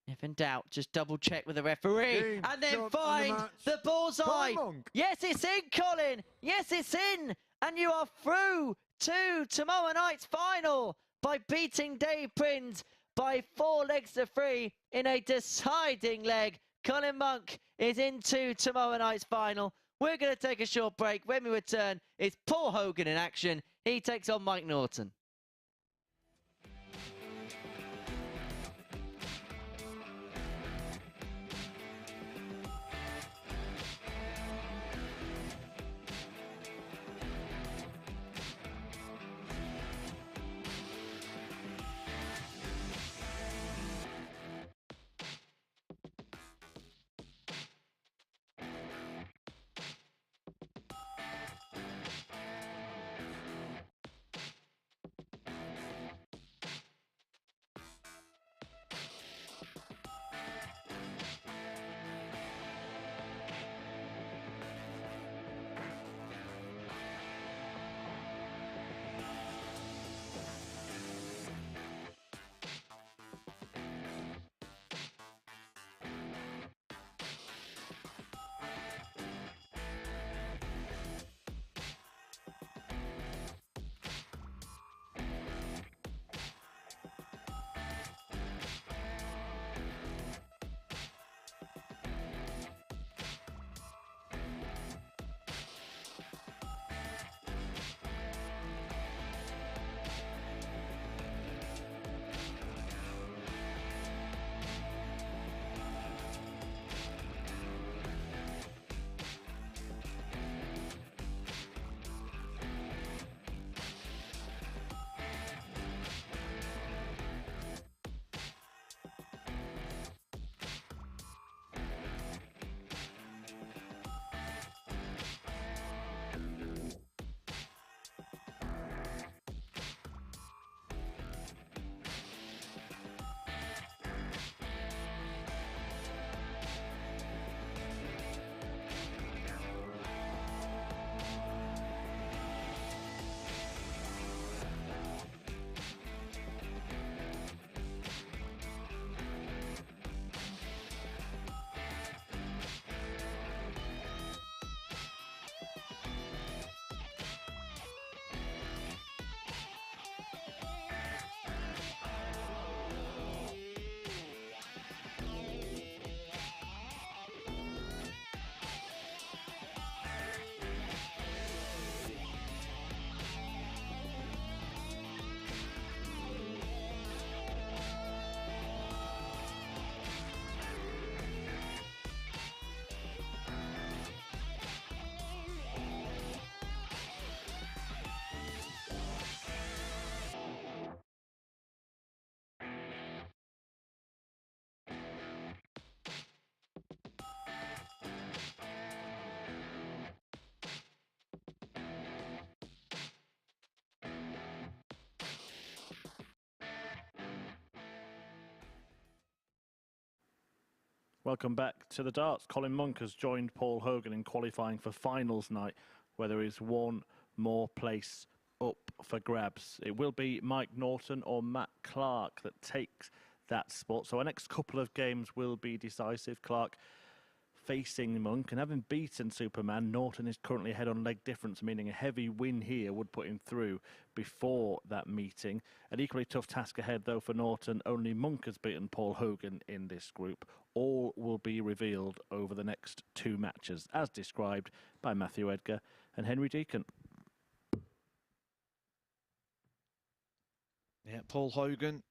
If in doubt, just double check with the referee Game, and then shot, find and the bullseye. Colin Monk. Yes, it's in, Colin. Yes, it's in. And you are through to tomorrow night's final by beating Dave Prins by 4 legs to 3 in a deciding leg. Colin Monk is into tomorrow night's final. We're going to take a short break. When we return, it's Paul Hogan in action. He takes on Mike Norton. Welcome back to the darts. Colin Monk has joined Paul Hogan in qualifying for finals night, where there is one more place up for grabs. It will be Mike Norton or Matt Clark that takes that spot. So our next couple of games will be decisive. Clark facing Monk, and having beaten Superman, Norton is currently ahead on leg difference, meaning a heavy win here would put him through before that meeting. An equally tough task ahead, though, for Norton. Only Monk has beaten Paul Hogan in this group. All will be revealed over the next two matches, as described by Matthew Edgar and Henry Deacon. Yeah, Paul Hogan,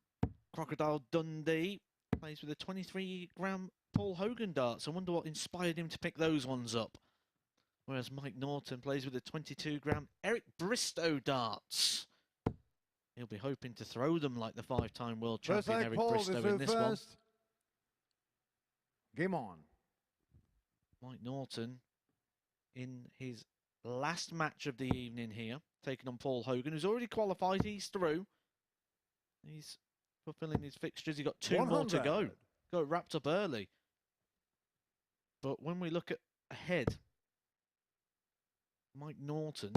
Crocodile Dundee, plays with a 23-gram Paul Hogan darts. I wonder what inspired him to pick those ones up. Whereas Mike Norton plays with a 22-gram Eric Bristow darts. He'll be hoping to throw them like the five-time world champion Eric Bristow in this one. Game on. Mike Norton in his last match of the evening here, taking on Paul Hogan, who's already qualified. He's through. He's fulfilling his fixtures. He's got two 100. more to go. Got it wrapped up early. But when we look at ahead, Mike Norton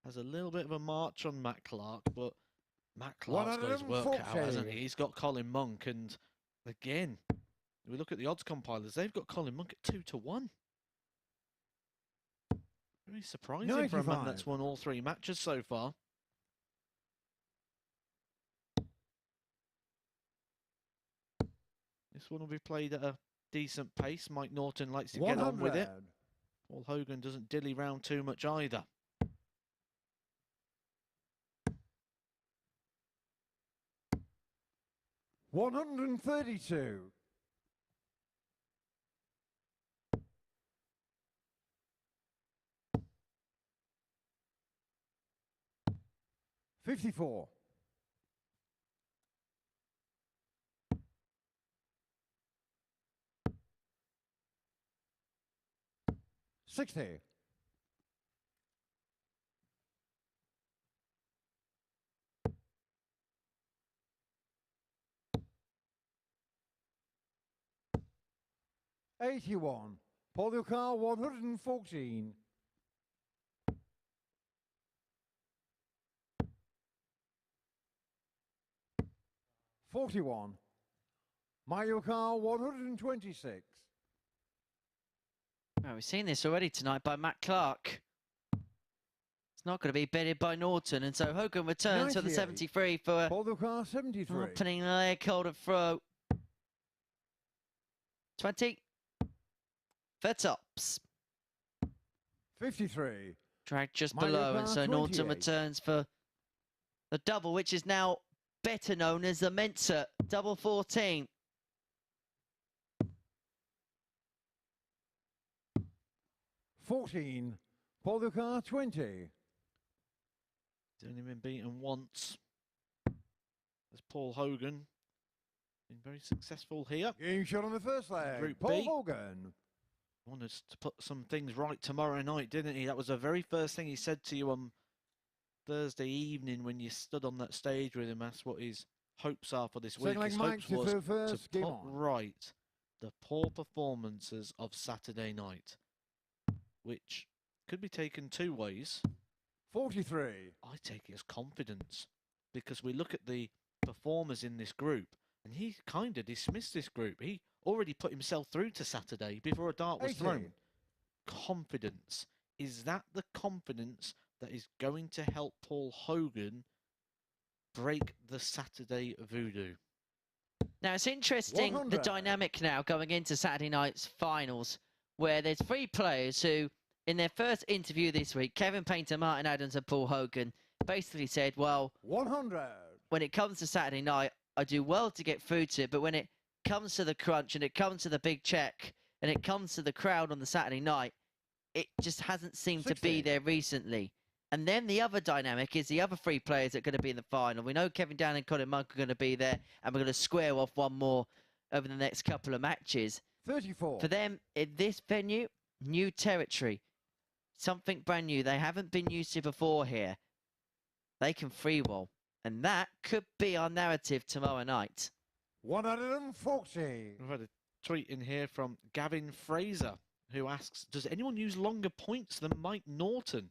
has a little bit of a march on Matt Clark, but Matt Clark's got his work cut out, hasn't he? He's got Colin Monk, and again, we look at the odds compilers, they've got Colin Monk at 2-1. Very surprising 95. for a man that's won all three matches so far. This one will be played at a decent pace. Mike Norton likes to get on with it. Paul Hogan doesn't dilly round too much either. $132. 54. 60. 81. Paul Ducal, 114. 41. Mario Car, 126. Well, we've seen this already tonight by Matt Clark. It's not going to be bedded by Norton, and so Hogan returns to the 73 for Paul Ducal, 73. opening leg hold of throw. 20 for tops. 53. Drag just Mario below, and Kart so Norton 28. returns for the double, which is now better known as the Mensa double 14. 14. Paul Ducal, 20. He's only been beaten once. As Paul Hogan been very successful here. Game shot on the first leg. Group Paul B. Hogan. Wanted us to put some things right tomorrow night, didn't he? That was the very first thing he said to you on Thursday evening when you stood on that stage with him. That's what his hopes are for this week. Second leg, His Mike hopes to was throw first. to Game put on. right the poor performances of Saturday night, which could be taken two ways. 43. I take it as confidence, because we look at the performers in this group, and he kind of dismissed this group. He already put himself through to Saturday before a dart was 80. thrown. Confidence. Is that the confidence that is going to help Paul Hogan break the Saturday voodoo? Now, it's interesting, the 100. dynamic now going into Saturday night's finals, where there's three players who, in their first interview this week, Kevin Painter, Martin Adams and Paul Hogan, basically said, well, 100. when it comes to Saturday night, I do well to get through to it, but when it comes to the crunch and it comes to the big check and it comes to the crowd on the Saturday night, it just hasn't seemed to be 60. there recently. And then the other dynamic is the other three players that are going to be in the final. We know Kevin Down and Colin Monk are going to be there, and we're going to square off one more over the next couple of matches. 34. For them, in this venue, new territory, something brand new. They haven't been used to before here. They can free roll, and that could be our narrative tomorrow night. 140. We've had a tweet in here from Gavin Fraser, who asks, does anyone use longer points than Mike Norton?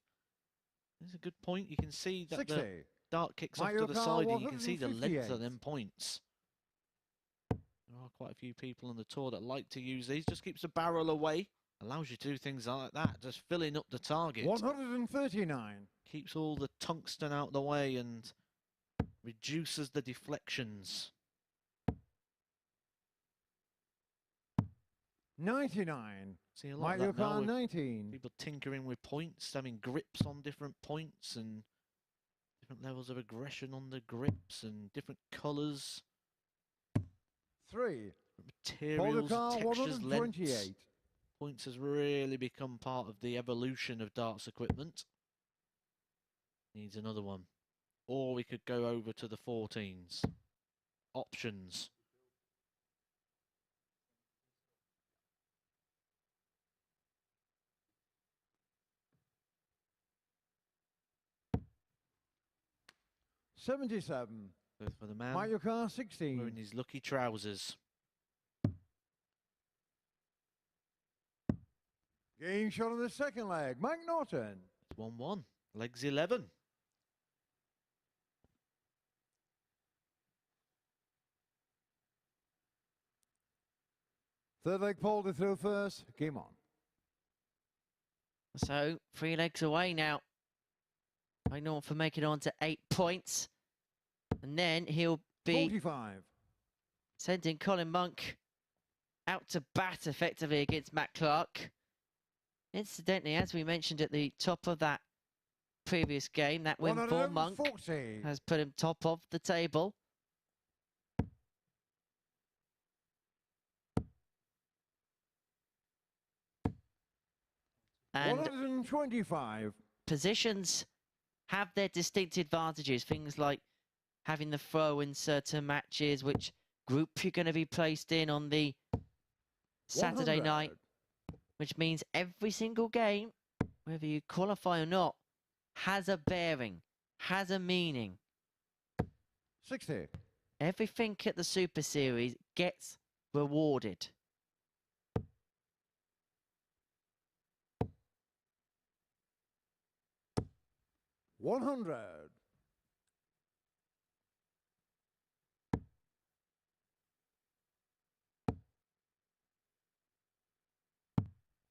That's a good point. You can see that 60. the dart kicks off to the side and you can see the length of them points. There are quite a few people on the tour that like to use these. Just keeps the barrel away. Allows you to do things like that, just filling up the target. 139. Keeps all the tungsten out the way and reduces the deflections. 99. See a lot of Mario that now Kart with 19. people tinkering with points, having grips on different points and different levels of aggression on the grips and different colours. 3. Materials, Mario Kart textures, 128. lengths. Points has really become part of the evolution of darts equipment. Needs another one. Or we could go over to the 14s. Options. $77. Goes for the man Mario Kart 16. wearing his lucky trousers. Game shot on the second leg. Mike Norton. It's 1-1. Legs 11. Third leg Paul to throw first. Game on. So 3 legs away now. Mike Norton for making it on to 8 points. And then he'll be 45. sending Colin Monk out to bat effectively against Matt Clark. Incidentally, as we mentioned at the top of that previous game, that win for Monk 140. has put him top of the table. And 125. positions have their distinct advantages. Things like having the throw in certain matches, which group you're going to be placed in on the Saturday 100. night, which means every single game, whether you qualify or not, has a bearing, has a meaning. 60. Everything at the Super Series gets rewarded. $100.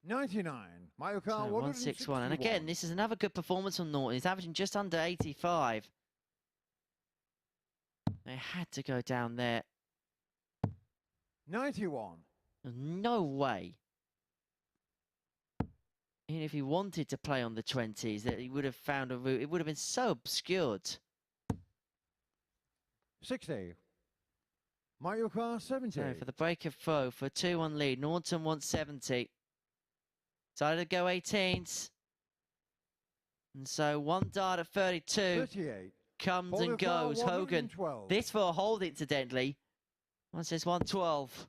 99. Mario So Kart 161. And again, this is another good performance from Norton. He's averaging just under 85. They had to go down there. 91. There's no way. Even if he wanted to play on the 20s, that he would have found a route. It would have been so obscured. 60. Mario Kart 70. So for the break of throw, for a 2-1 lead, Norton wants 70. Decided to go 18s. And so one dart at 32 38. comes Mario and Kart goes. Hogan, 112. this for a hold incidentally. Once it's 112.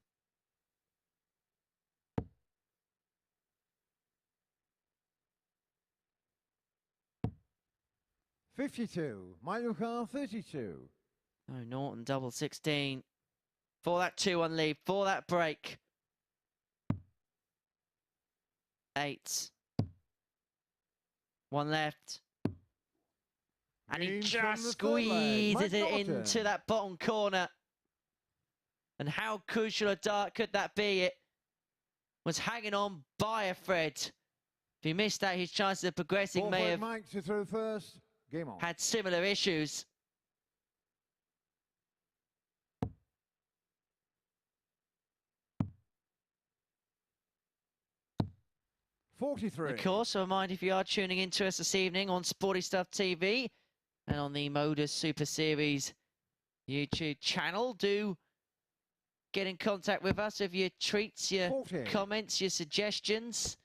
$52. Mario Kart 32. Oh, Norton double 16. For that 2-1 lead, for that break. 8. 1 left. And he Game from just the third leg. squeezes Mike it Norton. into that bottom corner. And how crucial a dart could that be? It was hanging on by a thread. If he missed that, his chances of progressing Fourth may leg have Mike to throw first. Game on. had similar issues. $43. Of course, a reminder if you are tuning in to us this evening on Sporty Stuff TV and on the Modus Super Series YouTube channel, do get in contact with us with your tweets, your 40. comments, your suggestions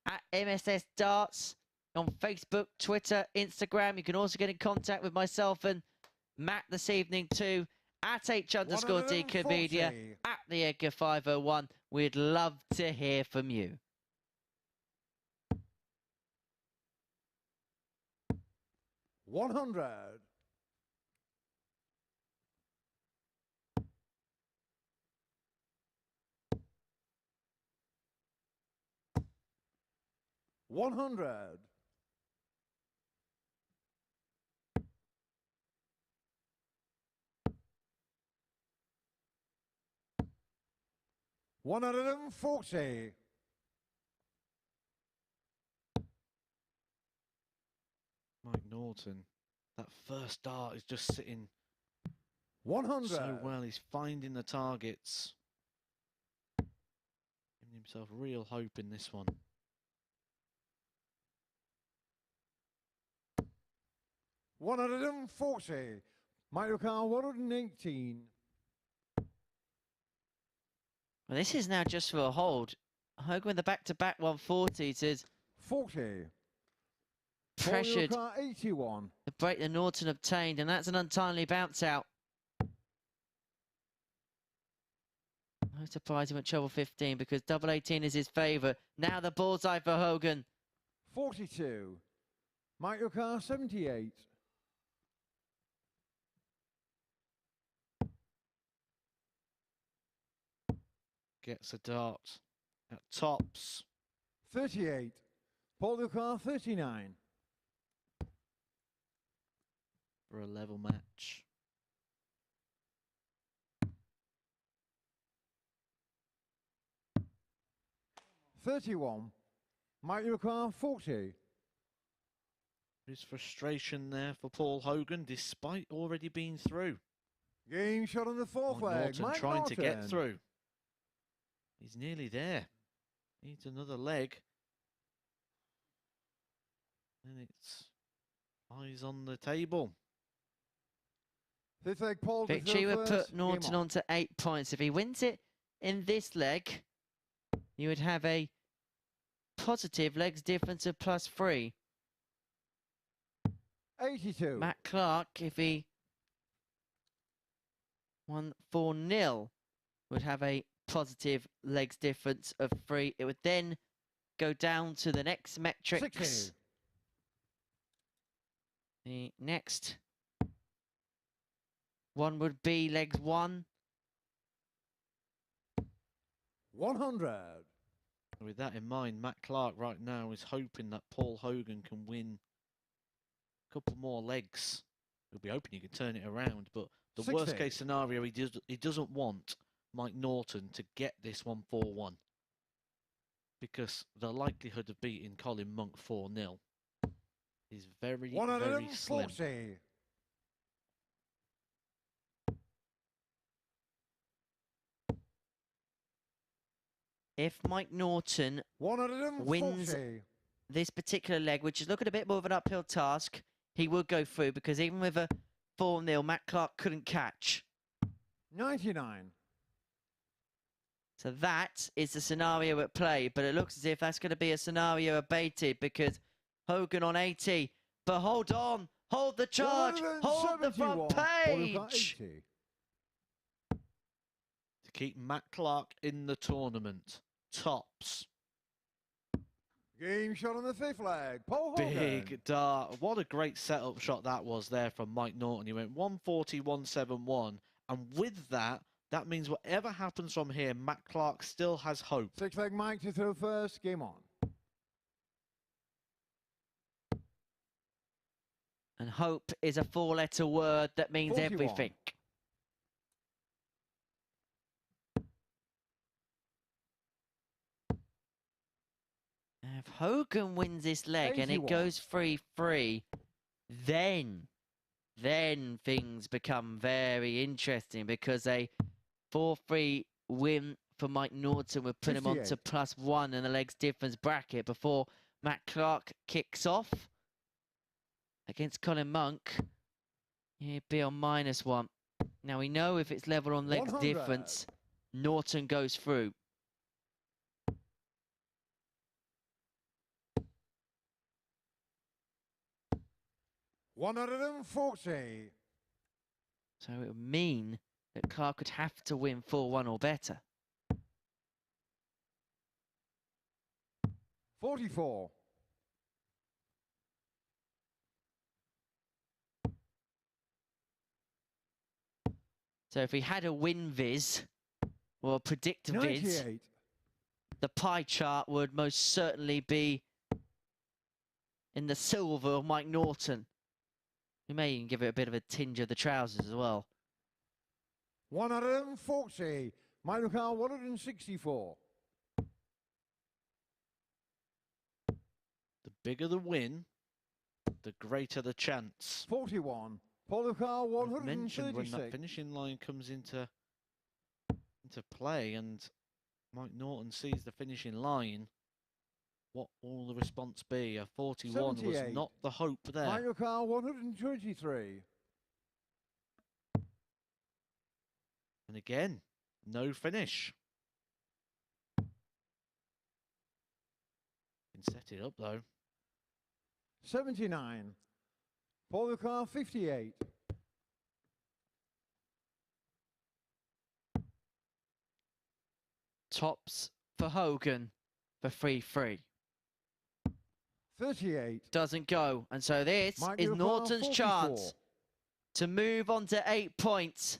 at MSS Darts on Facebook, Twitter, Instagram. You can also get in contact with myself and Matt this evening too at H_DComedia, 140. at the Edgar 501. We'd love to hear from you. $100. 100. 140. Mike Norton, that first dart is just sitting 100. so well. He's finding the targets. Giving himself real hope in this one. 140. Michael Carr, 118. Well, this is now just for a hold. Hogan with the back-to-back 140s is 40. pressured Car, 81. to break the Norton obtained, and that's an untimely bounce out. No surprise he went treble 15 because double 18 is his favourite. Now the bullseye for Hogan. 42. Michael Carr, 78. Gets a dart at tops. 38. Paul Carr, 39. For a level match. $31. Michael Carr, 40. There's frustration there for Paul Hogan, despite already being through. Game shot on the fourth leg. Norton Mike trying Norton. to get through. He's nearly there. Needs another leg. And it's eyes on the table. Fifth leg, Paul. Victory would put Norton on to 8 points. If he wins it in this leg, you would have a positive legs difference of +3. 82. Matt Clark, if he won 4-0, would have a positive legs difference of 3. It would then go down to the next metrics. 60. The next one would be legs 1. 100. With that in mind, Matt Clark right now is hoping that Paul Hogan can win a couple more legs. He'll be hoping he can turn it around, but the 60. worst case scenario, he doesn't want Mike Norton to get this one 4-1, because the likelihood of beating Colin Monk 4-0 is very, very slim. 140. If Mike Norton 140. wins this particular leg, which is looking a bit more of an uphill task, he would go through, because even with a 4-0, Matt Clark couldn't catch. 99. So that is the scenario at play, but it looks as if that's going to be a scenario abated, because Hogan on 80. But hold on, hold the charge, hold the front page. 80. To keep Matt Clark in the tournament. Tops. Game shot on the fifth leg. Paul Hogan. Big dart. What a great setup shot that was there from Mike Norton. He went 140, 171. And with that, that means whatever happens from here, Matt Clark still has hope. Sixth leg, Mike to throw first. Game on. And hope is a 4-letter word that means 41. everything. If Hogan wins this leg and it 81. goes 3-3, then things become very interesting, because a 4-3 win for Mike Norton would put him on to 58. +1 in the legs difference bracket before Matt Clark kicks off against Colin Monk. He'd be on -1. Now we know if it's level on legs 100. difference, Norton goes through. $140. So it would mean that Clark would have to win 4-1 or better. 44. So if we had a win viz or a predict viz, 98. the pie chart would most certainly be in the silver of Mike Norton. We may even give it a bit of a tinge of the trousers as well. 140. Mile car 164. The bigger the win, the greater the chance. 41. Polo car I've mentioned when that 136. finishing line comes into play and Mike Norton sees the finishing line, what will the response be? A 41 was 78. not the hope there. Mile car 123. And again, no finish. Can set it up though. 79. Polo car 58. Tops for Hogan for 3-3. 38. Doesn't go. And so this Mike is Newell, Norton's 44. chance to move on to 8 points.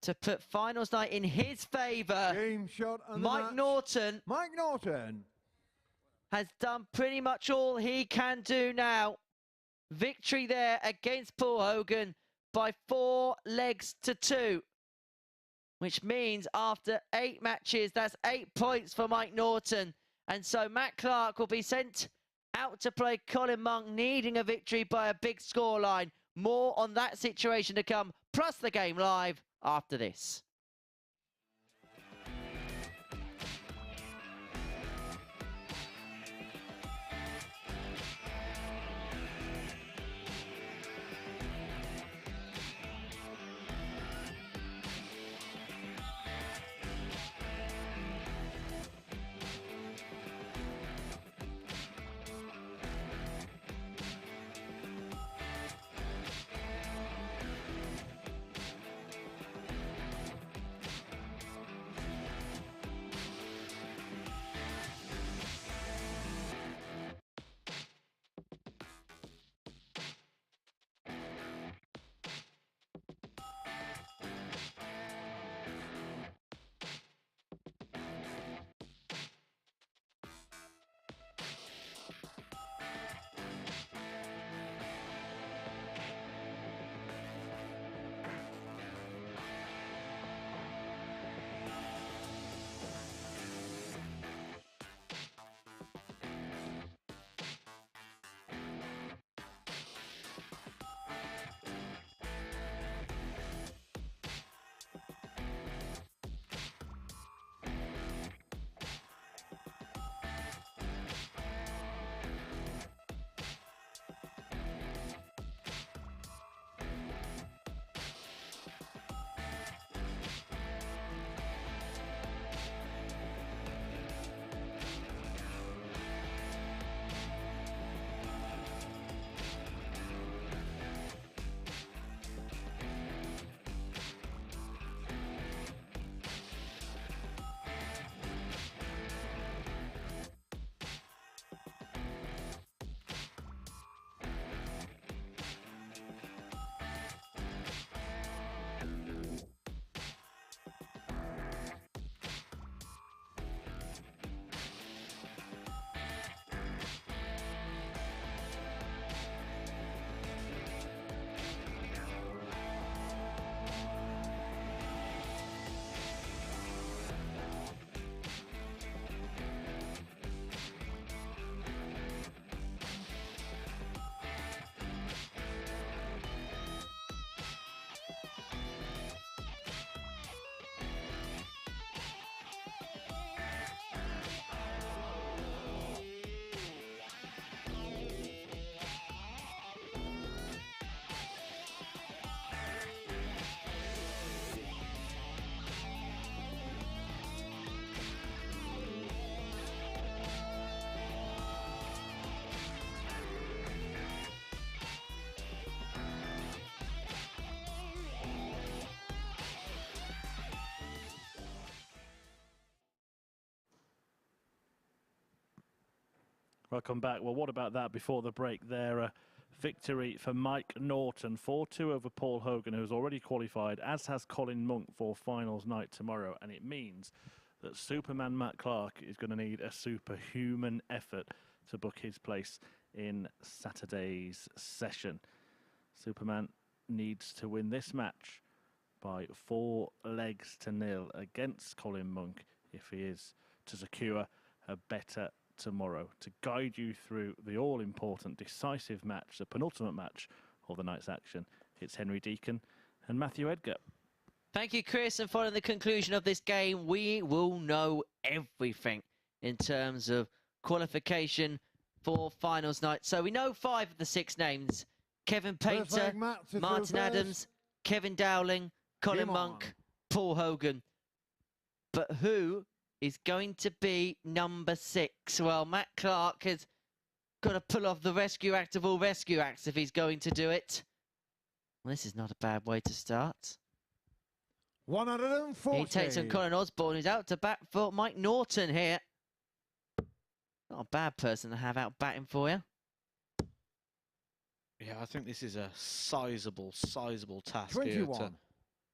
To put finals night in his favour. Game shot and Mike Norton Mike Norton. has done pretty much all he can do now. Victory there against Paul Hogan by 4 legs to 2. Which means after 8 matches, that's 8 points for Mike Norton. And so Matt Clark will be sent out to play Colin Monk, needing a victory by a big scoreline. More on that situation to come, plus the game live after this. Welcome back. Well, what about that before the break there? Victory for Mike Norton, 4-2 over Paul Hogan, who's already qualified, as has Colin Monk for finals night tomorrow. And it means that Superman Matt Clark is going to need a superhuman effort to book his place in Saturday's session. Superman needs to win this match by 4-0 against Colin Monk if he is to secure a better tomorrow. To guide you through the all-important decisive match, the penultimate match of the night's action, it's Henry Deacon and Matthew Edgar. Thank you, Chris. And following the conclusion of this game, we will know everything in terms of qualification for finals night. So we know 5 of the 6 names: Kevin Painter, Martin Adams, Kevin Dowling, Colin Monk, Paul Hogan. But who is going to be number 6? Well, Matt Clark has got to pull off the rescue act of all rescue acts if he's going to do it. Well, this is not a bad way to start. 140. He takes on Colin Osborne, who's out to bat for Mike Norton here. Not a bad person to have out batting for you. Yeah, I think this is a sizable task 21. here to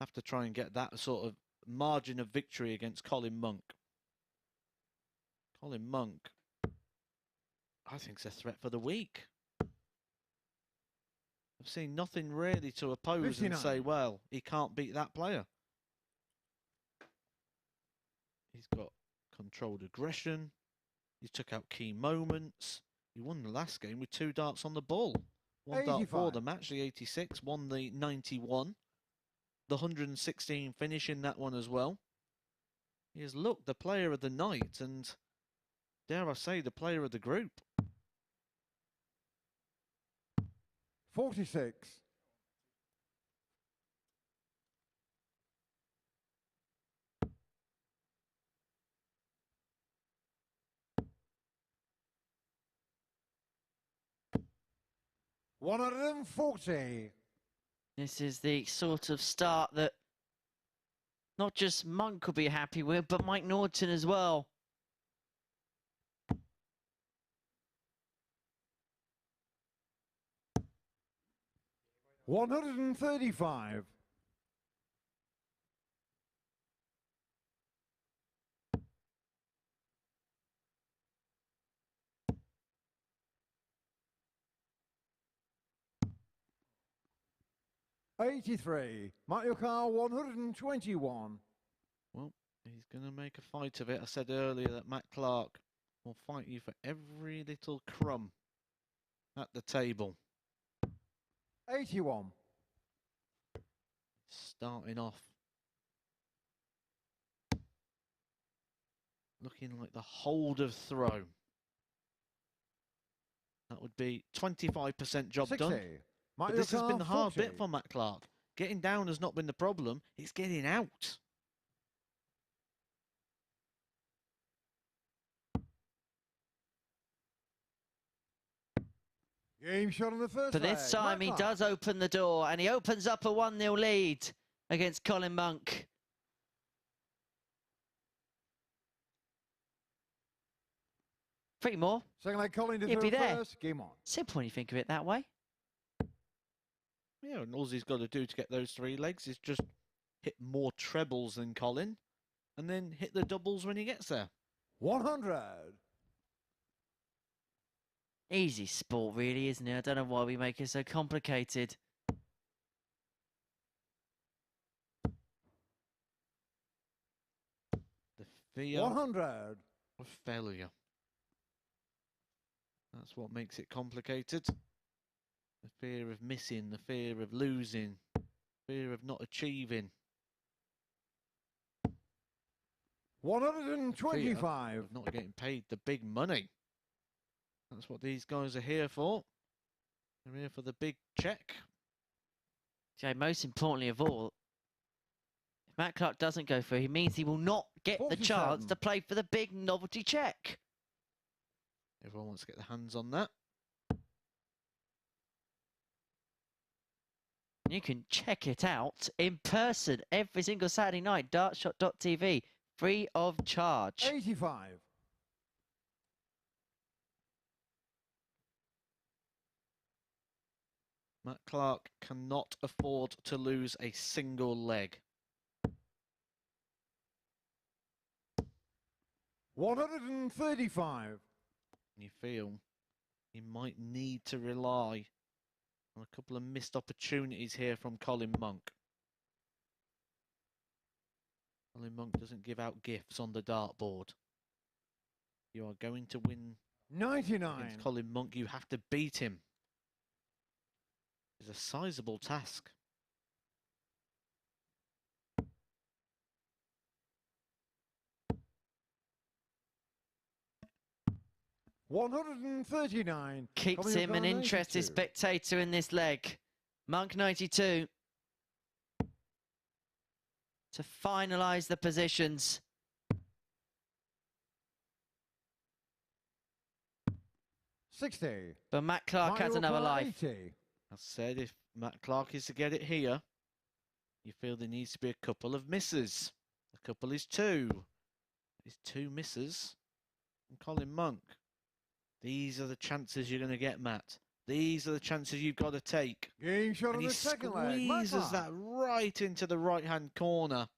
have to try and get that sort of margin of victory against Colin Monk. Colin Monk, I think, is a threat for the week. I've seen nothing really to oppose 59. and say, well, he can't beat that player. He's got controlled aggression. He took out key moments. He won the last game with 2 darts on the ball. 1 dart for the match, the 86, won the 91. The 116 finish in that one as well. He has looked the player of the night and, dare I say, the player of the group. 46. $140. This is the sort of start that not just Monk will be happy with, but Mike Norton as well. $135. $83. Mark your car, 121. Well, he's going to make a fight of it. I said earlier that Matt Clark will fight you for every little crumb at the table. 81. Starting off looking like the hold of throw. That would be 25% job 60. done. But this has been the hard bit for Matt Clark. Getting down has not been the problem. It's getting out. Game shot on the first But this time he does open the door, and he opens up a 1-0 lead against Colin Monk. Three more. Second leg, Colin to He'll be there. first. Game on. Simple when you think of it that way. Yeah, and all he's got to do to get those 3 legs is just hit more trebles than Colin, and then hit the doubles when he gets there. 100. Easy sport, really, isn't it? I don't know why we make it so complicated. The fear 100. of failure. That's what makes it complicated. The fear of missing, the fear of losing, fear of not achieving. 125. Fear of not getting paid the big money. That's what these guys are here for. They're here for the big check. Jay, most importantly of all, if Matt Clark doesn't go through, he means he will not get the chance to play for the big novelty check. Everyone wants to get their hands on that. You can check it out in person every single Saturday night, dartshot.tv, free of charge. 85. Matt Clark cannot afford to lose a single leg. 135. You feel you might need to rely on a couple of missed opportunities here from Colin Monk. Colin Monk doesn't give out gifts on the dartboard. You are going to win 99. against Colin Monk. You have to beat him. It's a sizable task. $139. Keeps him an interested spectator in this leg. Monk 92. To finalise the positions. $60. But Matt Clark has another life. $80. I said if Matt Clark is to get it here, you feel there needs to be a couple of misses. A couple is two. It's two misses. And Colin Monk. These are the chances you're going to get, Matt. These are the chances you've got to take. Game shot And on he the second leg. squeezes that right into the right-hand corner.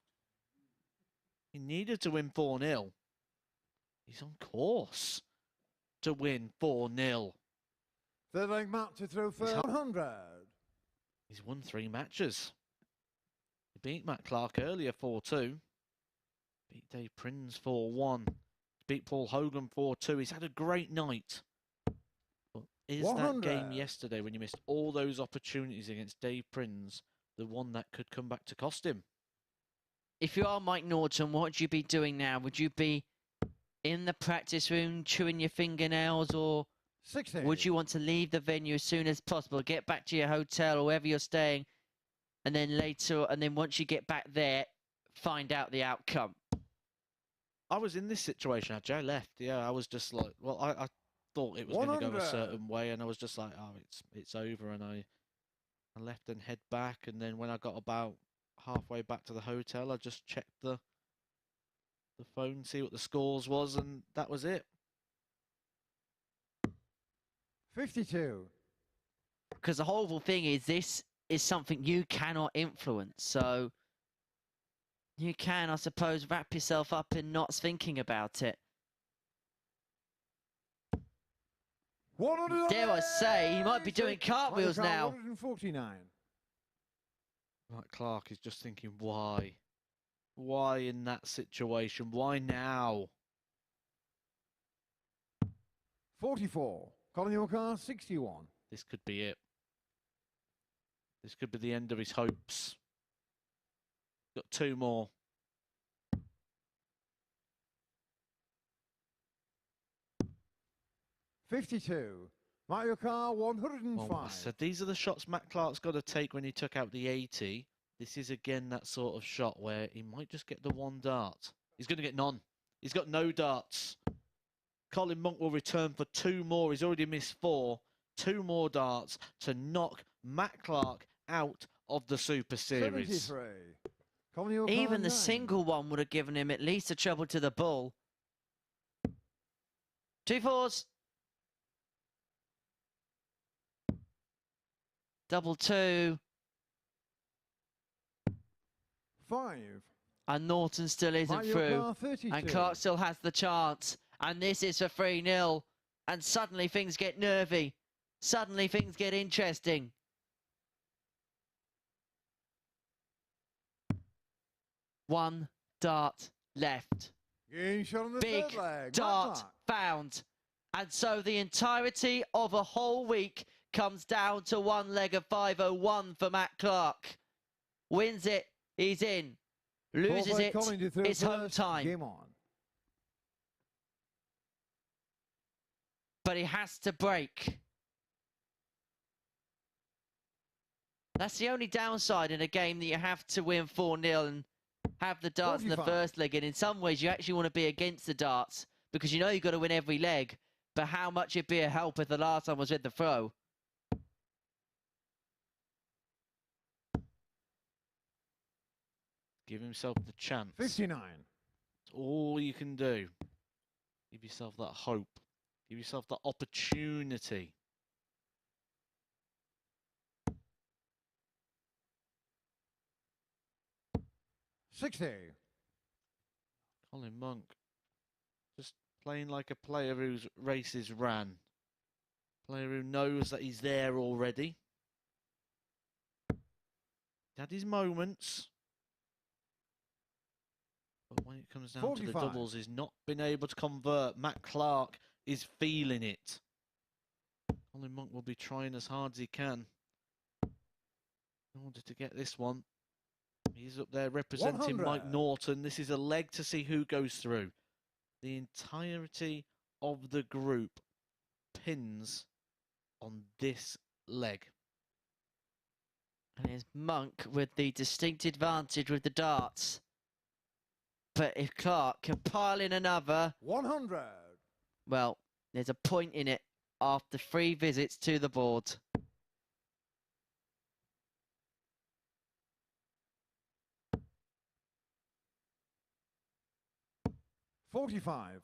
He needed to win 4-0. He's on course to win 4-0. Third leg Matt to throw for 100. He's won 3 matches. He beat Matt Clark earlier 4-2. Beat Dave Prins 4-1. Beat Paul Hogan 4-2. He's had a great night. But is 100. that game yesterday when you missed all those opportunities against Dave Prins the one that could come back to cost him? If you are Mike Norton, what would you be doing now? Would you be in the practice room chewing your fingernails, or 60. would you want to leave the venue as soon as possible, get back to your hotel or wherever you're staying, and then once you get back there, find out the outcome? I was in this situation, actually. I left. Yeah, I was just like, well, I thought it was going to go a 100. certain way, and I was just like, oh, it's over, and I left and head back, and then when I got about halfway back to the hotel, I just checked the phone, see what the scores was, and that was it. 52. Because the horrible thing is, this is something you cannot influence, so you can, I suppose, wrap yourself up in knots thinking about it. 100. Dare I say, he might be doing cartwheels now. 149. Mike Clark is just thinking, why? Why in that situation? Why now? 44. Colin Monk 61. This could be it. This could be the end of his hopes. Got 2 more. $52. Mario Kart 105. Well, I said these are the shots Matt Clark's got to take when he took out the 80. This is again that sort of shot where he might just get the 1 dart. He's going to get none. He's got no darts. Colin Monk will return for 2 more. He's already missed 4. 2 more darts to knock Matt Clark out of the Super Series. 73. Colin Monk Even the 9. single one would have given him at least a trouble to the ball. 2 4s. Double 2. 5. And Norton still isn't Mario through. Kart 32. And Clark still has the chance. And this is for 3-0. And suddenly things get nervy. Suddenly things get interesting. One dart left. Game shot on the Big third leg. dart Matt Clark. found. And so the entirety of a whole week comes down to one leg of 501 for Matt Clark. Wins it, he's in. Loses Fourth leg, it, Colin to throw it's home first. time. Game on. But he has to break. That's the only downside in a game, that you have to win 4-0 and have the darts in the 45. first leg. And in some ways, you actually want to be against the darts because you know you've got to win every leg. But how much it'd be a help if the last one was with the throw. Give himself the chance. 59. It's all you can do. Give yourself that hope. Give yourself that opportunity. $60. Colin Monk Just playing like a player whose races ran. Player who knows that he's there already. Had his moments. But when it comes down to the 45. doubles, he's not been able to convert. Matt Clark is feeling it. Colin Monk will be trying as hard as he can in order to get this one. He's up there representing 100. Mike Norton. This is a leg to see who goes through. The entirety of the group pins on this leg. And here's Monk with the distinct advantage with the darts. But if Clark can pile in another, 100. well, there's a point in it after 3 visits to the board. $45.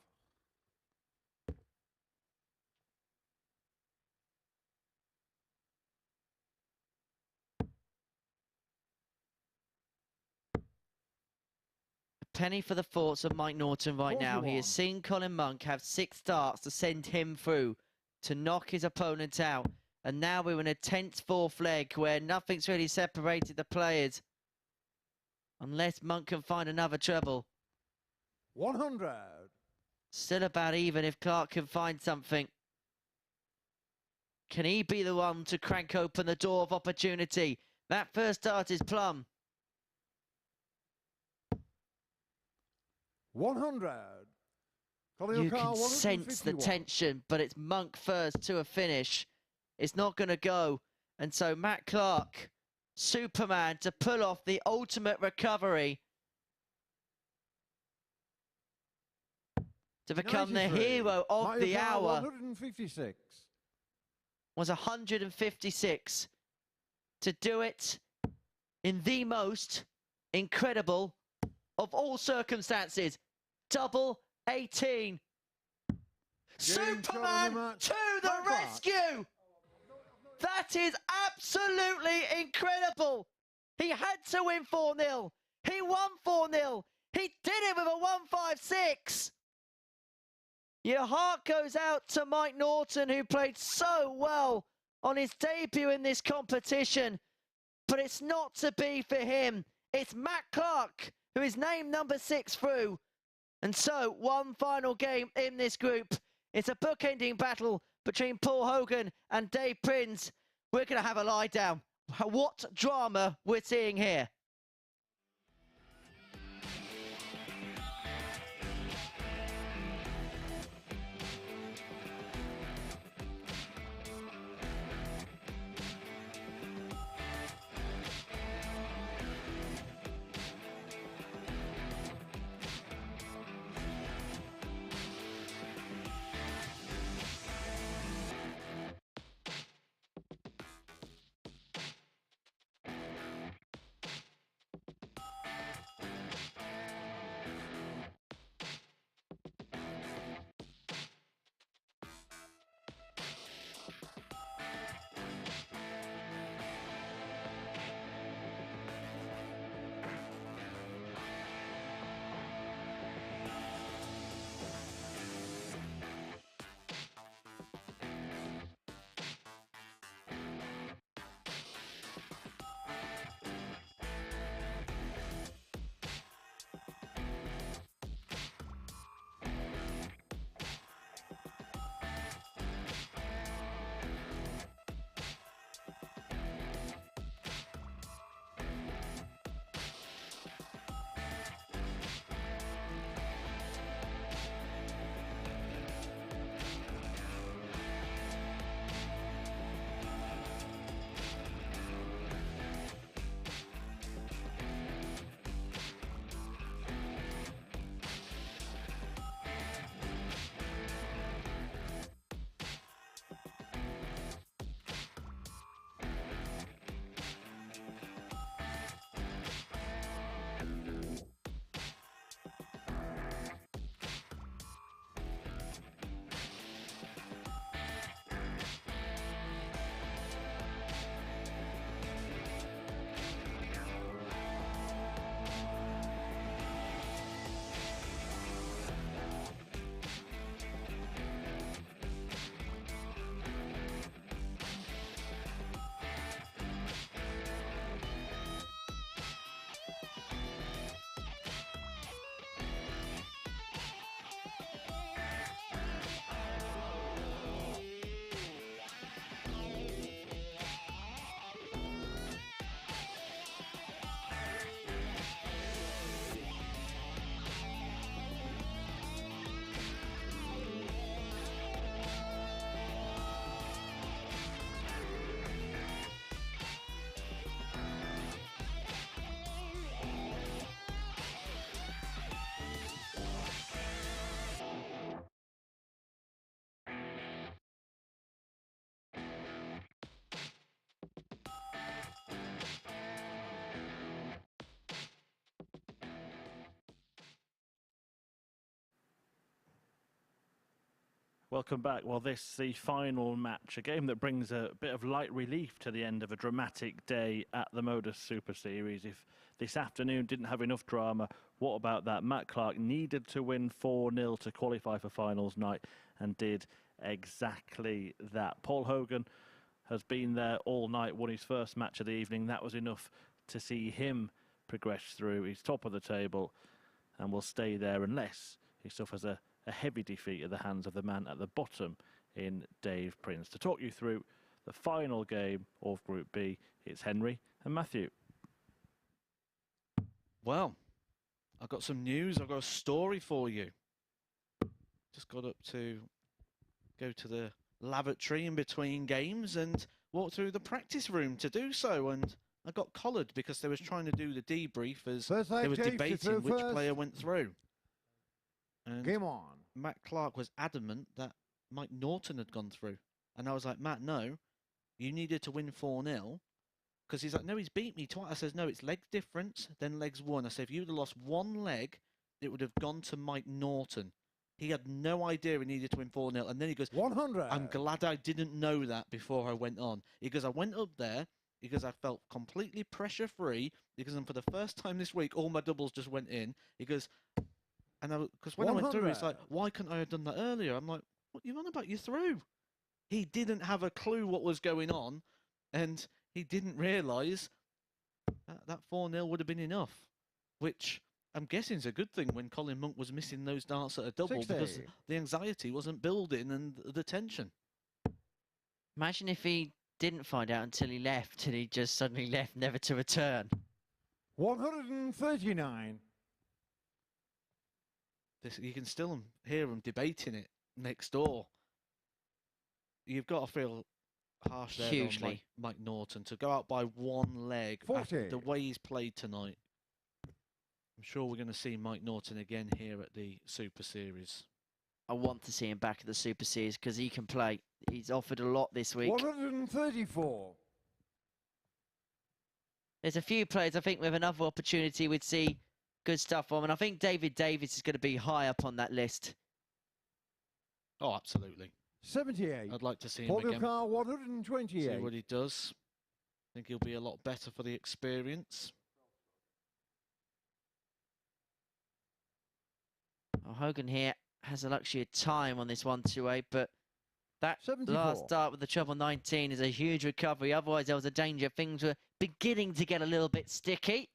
Penny for the thoughts of Mike Norton right now. He has 41. seen Colin Monk have 6 darts to send him through, to knock his opponent out. And now we're in a tense 4th leg where nothing's really separated the players. Unless Monk can find another treble. 100. Still about even if Clark can find something. Can he be the one to crank open the door of opportunity? That first dart is plumb. 100. Colin You can O'Carr, sense the 151. tension, but it's Monk first to a finish. It's not going to go. And so Matt Clark, Superman, to pull off the ultimate recovery. To become the 93. hero of Mike the O'Carr, hour. 156. Was 156. To do it in the most incredible of all circumstances. Double 18. Superman to the rescue! That is absolutely incredible. He had to win 4-0. He won 4-0. He did it with a 156. Your heart goes out to Mike Norton, who played so well on his debut in this competition. But it's not to be for him. It's Matt Clark, who is named number 6 through. And so, one final game in this group. It's a bookending battle between Paul Hogan and Dave Prins. We're going to have a lie down. What drama we're seeing here. Welcome back. Well, this the final match, a game that brings a bit of light relief to the end of a dramatic day at the MODUS Super Series. If this afternoon didn't have enough drama, what about that? Matt Clark needed to win 4-0 to qualify for finals night and did exactly that. Paul Hogan has been there all night, won his first match of the evening. That was enough to see him progress through. He's top of the table and will stay there unless he suffers a heavy defeat at the hands of the man at the bottom in Dave Prins. To talk you through the final game of Group B, it's Henry and Matthew. Well, I've got some news. I've got a story for you. Just got up to go to the lavatory in between games and walk through the practice room to do so. And I got collared because they was trying to do the debrief as they were debating which player went through. And Game on. Matt Clark was adamant that Mike Norton had gone through. And I was like, Matt, no, you needed to win 4-0. Because he's like, no, he's beat me twice. I says, no, it's leg difference, then legs won. I said, if you'd have lost one leg, it would have gone to Mike Norton. He had no idea he needed to win 4-0. And then he goes, 100. I'm glad I didn't know that before I went on. He goes, I went up there because I felt completely pressure-free because for the first time this week, all my doubles just went in. He goes, and because when 100. I went through, it's like, why couldn't I have done that earlier? I'm like, what are you on about? You're through. He didn't have a clue what was going on, and he didn't realise that 4-0 would have been enough, which I'm guessing is a good thing when Colin Monk was missing those darts at a double 60. because the anxiety wasn't building and the tension. Imagine if he didn't find out until he left and he just suddenly left, never to return. 139. You can still hear them debating it next door. You've got to feel harsh there Hugely. on Mike Norton to go out by one leg 40. after the way he's played tonight. I'm sure we're going to see Mike Norton again here at the Super Series. I want to see him back at the Super Series because he can play. He's offered a lot this week. 134. There's a few players I think with another opportunity we'd see good stuff from, and I think David Davis is going to be high up on that list. Oh, absolutely. 78. I'd like to see him Paul again. 128. See what he does. I think he'll be a lot better for the experience. Oh, Hogan here has the luxury of time on this 128, but that 74. last start with the treble 19 is a huge recovery. Otherwise, there was a danger. Things were beginning to get a little bit sticky.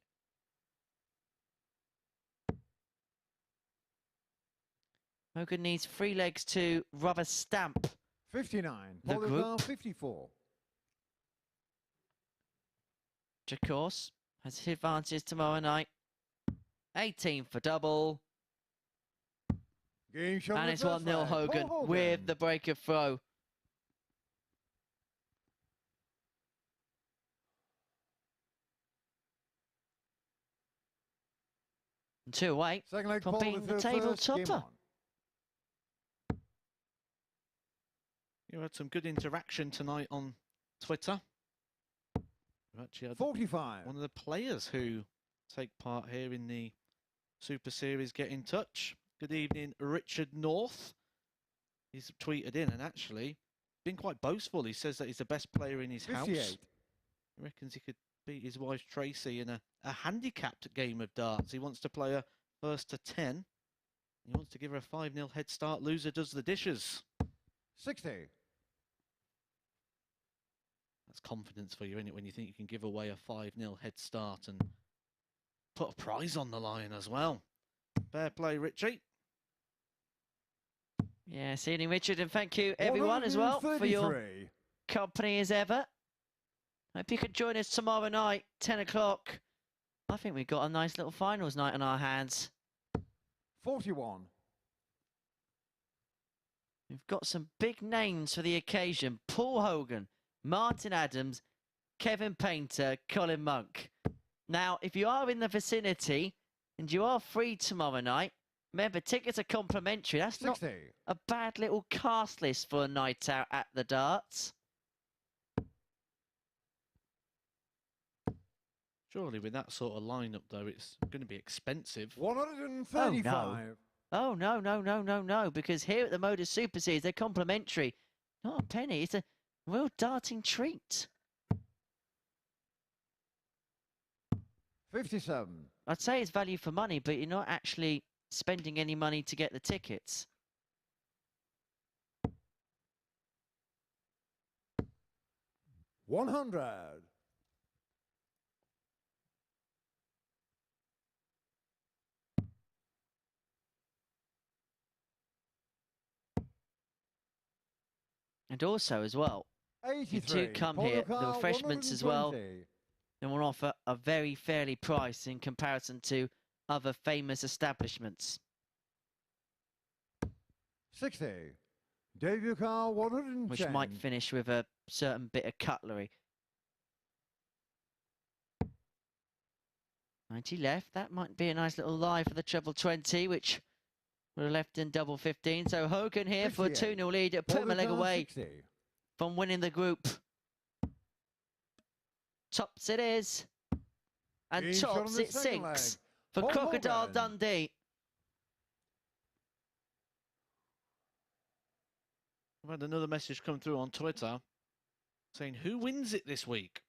Hogan needs 3 legs to rubber stamp 59. the Paul group. 54. Which, of course, has his advantage tomorrow night. 18 for double. Game show And it's 1-0 Hogan with the break of throw. And 2 away Second leg, from Paul being the third table first. Game topper. on. You had some good interaction tonight on Twitter. We've actually had 45. one of the players who take part here in the Super Series get in touch. Good evening, Richard North. He's tweeted in and actually been quite boastful. He says that he's the best player in his 58. house. He reckons he could beat his wife Tracy in a handicapped game of darts. He wants to play a first to 10. He wants to give her a 5-0 head start. Loser does the dishes. 60. That's confidence for you, isn't it, when you think you can give away a 5-0 head start and put a prize on the line as well. Fair play, Richie. Yeah, see you, Richard, and thank you everyone as well for your 133. company as ever. Hope you could join us tomorrow night, 10 o'clock. I think we've got a nice little finals night on our hands. 41. We've got some big names for the occasion. Paul Hogan, Martin Adams, Kevin Painter, Colin Monk. Now, if you are in the vicinity and you are free tomorrow night, remember, tickets are complimentary. That's 60. not a bad little cast list for a night out at the darts. Surely with that sort of lineup, though, it's going to be expensive. 135. Oh, no, no, no, no, no, because here at the MODUS Super Series, they're complimentary. Not a penny. It's a real darting treat. 57. I'd say it's value for money, but you're not actually spending any money to get the tickets. $100. And also, as well, if you 83. do come Paul here, the Ricard, refreshments as well, 120. they will offer a very fairly price in comparison to other famous establishments. 60. Debut car, 110. Which might finish with a certain bit of cutlery. 90 left. That might be a nice little lie for the treble 20, which would have left in double 15. So Hogan here for a 58. 2-0 lead. Put Paul him a leg Ricard, away 60. from winning the group. Tops it is. And Being shot on tops the it second leg. sinks for Paul Crocodile Hogan. Dundee. I've had another message come through on Twitter saying, who wins it this week?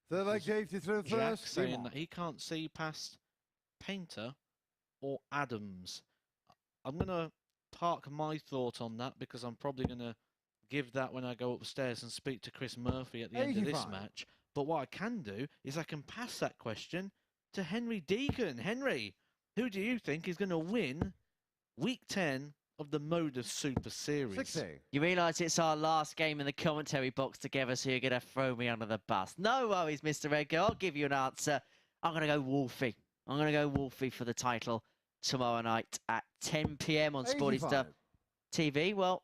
Third leg safety through Jack first. saying that he can't see past Painter or Adams. I'm going to park my thought on that because I'm probably going to give that when I go upstairs and speak to Chris Murphy at the end of this 85. match. But what I can do is I can pass that question to Henry Deacon. Henry, who do you think is going to win week 10 of the MODUS Super Series? 60. You realise it's our last game in the commentary box together, so you're going to throw me under the bus. No worries, Mr. Edgar. I'll give you an answer. I'm going to go Wolfie. I'm going to go Wolfie for the title tomorrow night at 10 p.m. on Sporty 85. Stuff TV. Well,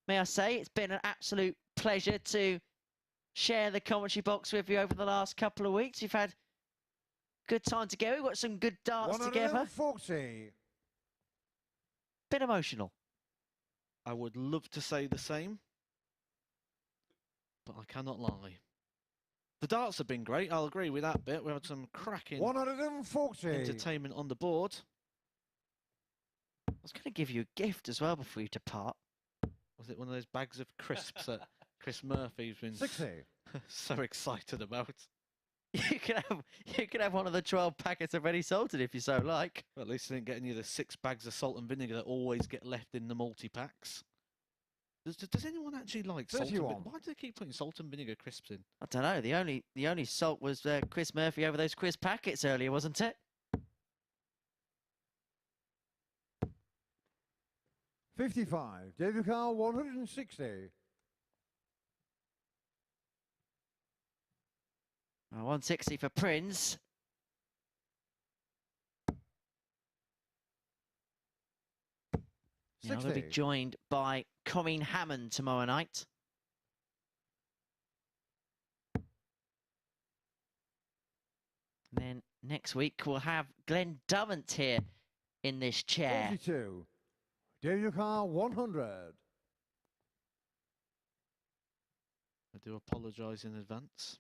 may I say, it's been an absolute pleasure to share the commentary box with you over the last couple of weeks. We've had good time together. We've got some good darts together. 140. Bit emotional. I would love to say the same, but I cannot lie. The darts have been great. I'll agree with that bit. We had some cracking 140. entertainment on the board. I was going to give you a gift as well before you depart. Was it one of those bags of crisps that Chris Murphy's been 60. so excited about? You can have one of the 12 packets of ready salted if you so like. Well, at least I didn't get any of the 6 bags of salt and vinegar that always get left in the multi-packs. Does anyone actually like salt and vinegar? 31. Why do they keep putting salt and vinegar crisps in? I don't know. The only salt was Chris Murphy over those crisp packets earlier, wasn't it? 55. Debut car, 160. 160 for Prins. Now they'll be 60. joined by Colin Hammond tomorrow night. And then next week we'll have Glenn Durrant here in this chair. 42. Debut car, 100. I do apologise in advance.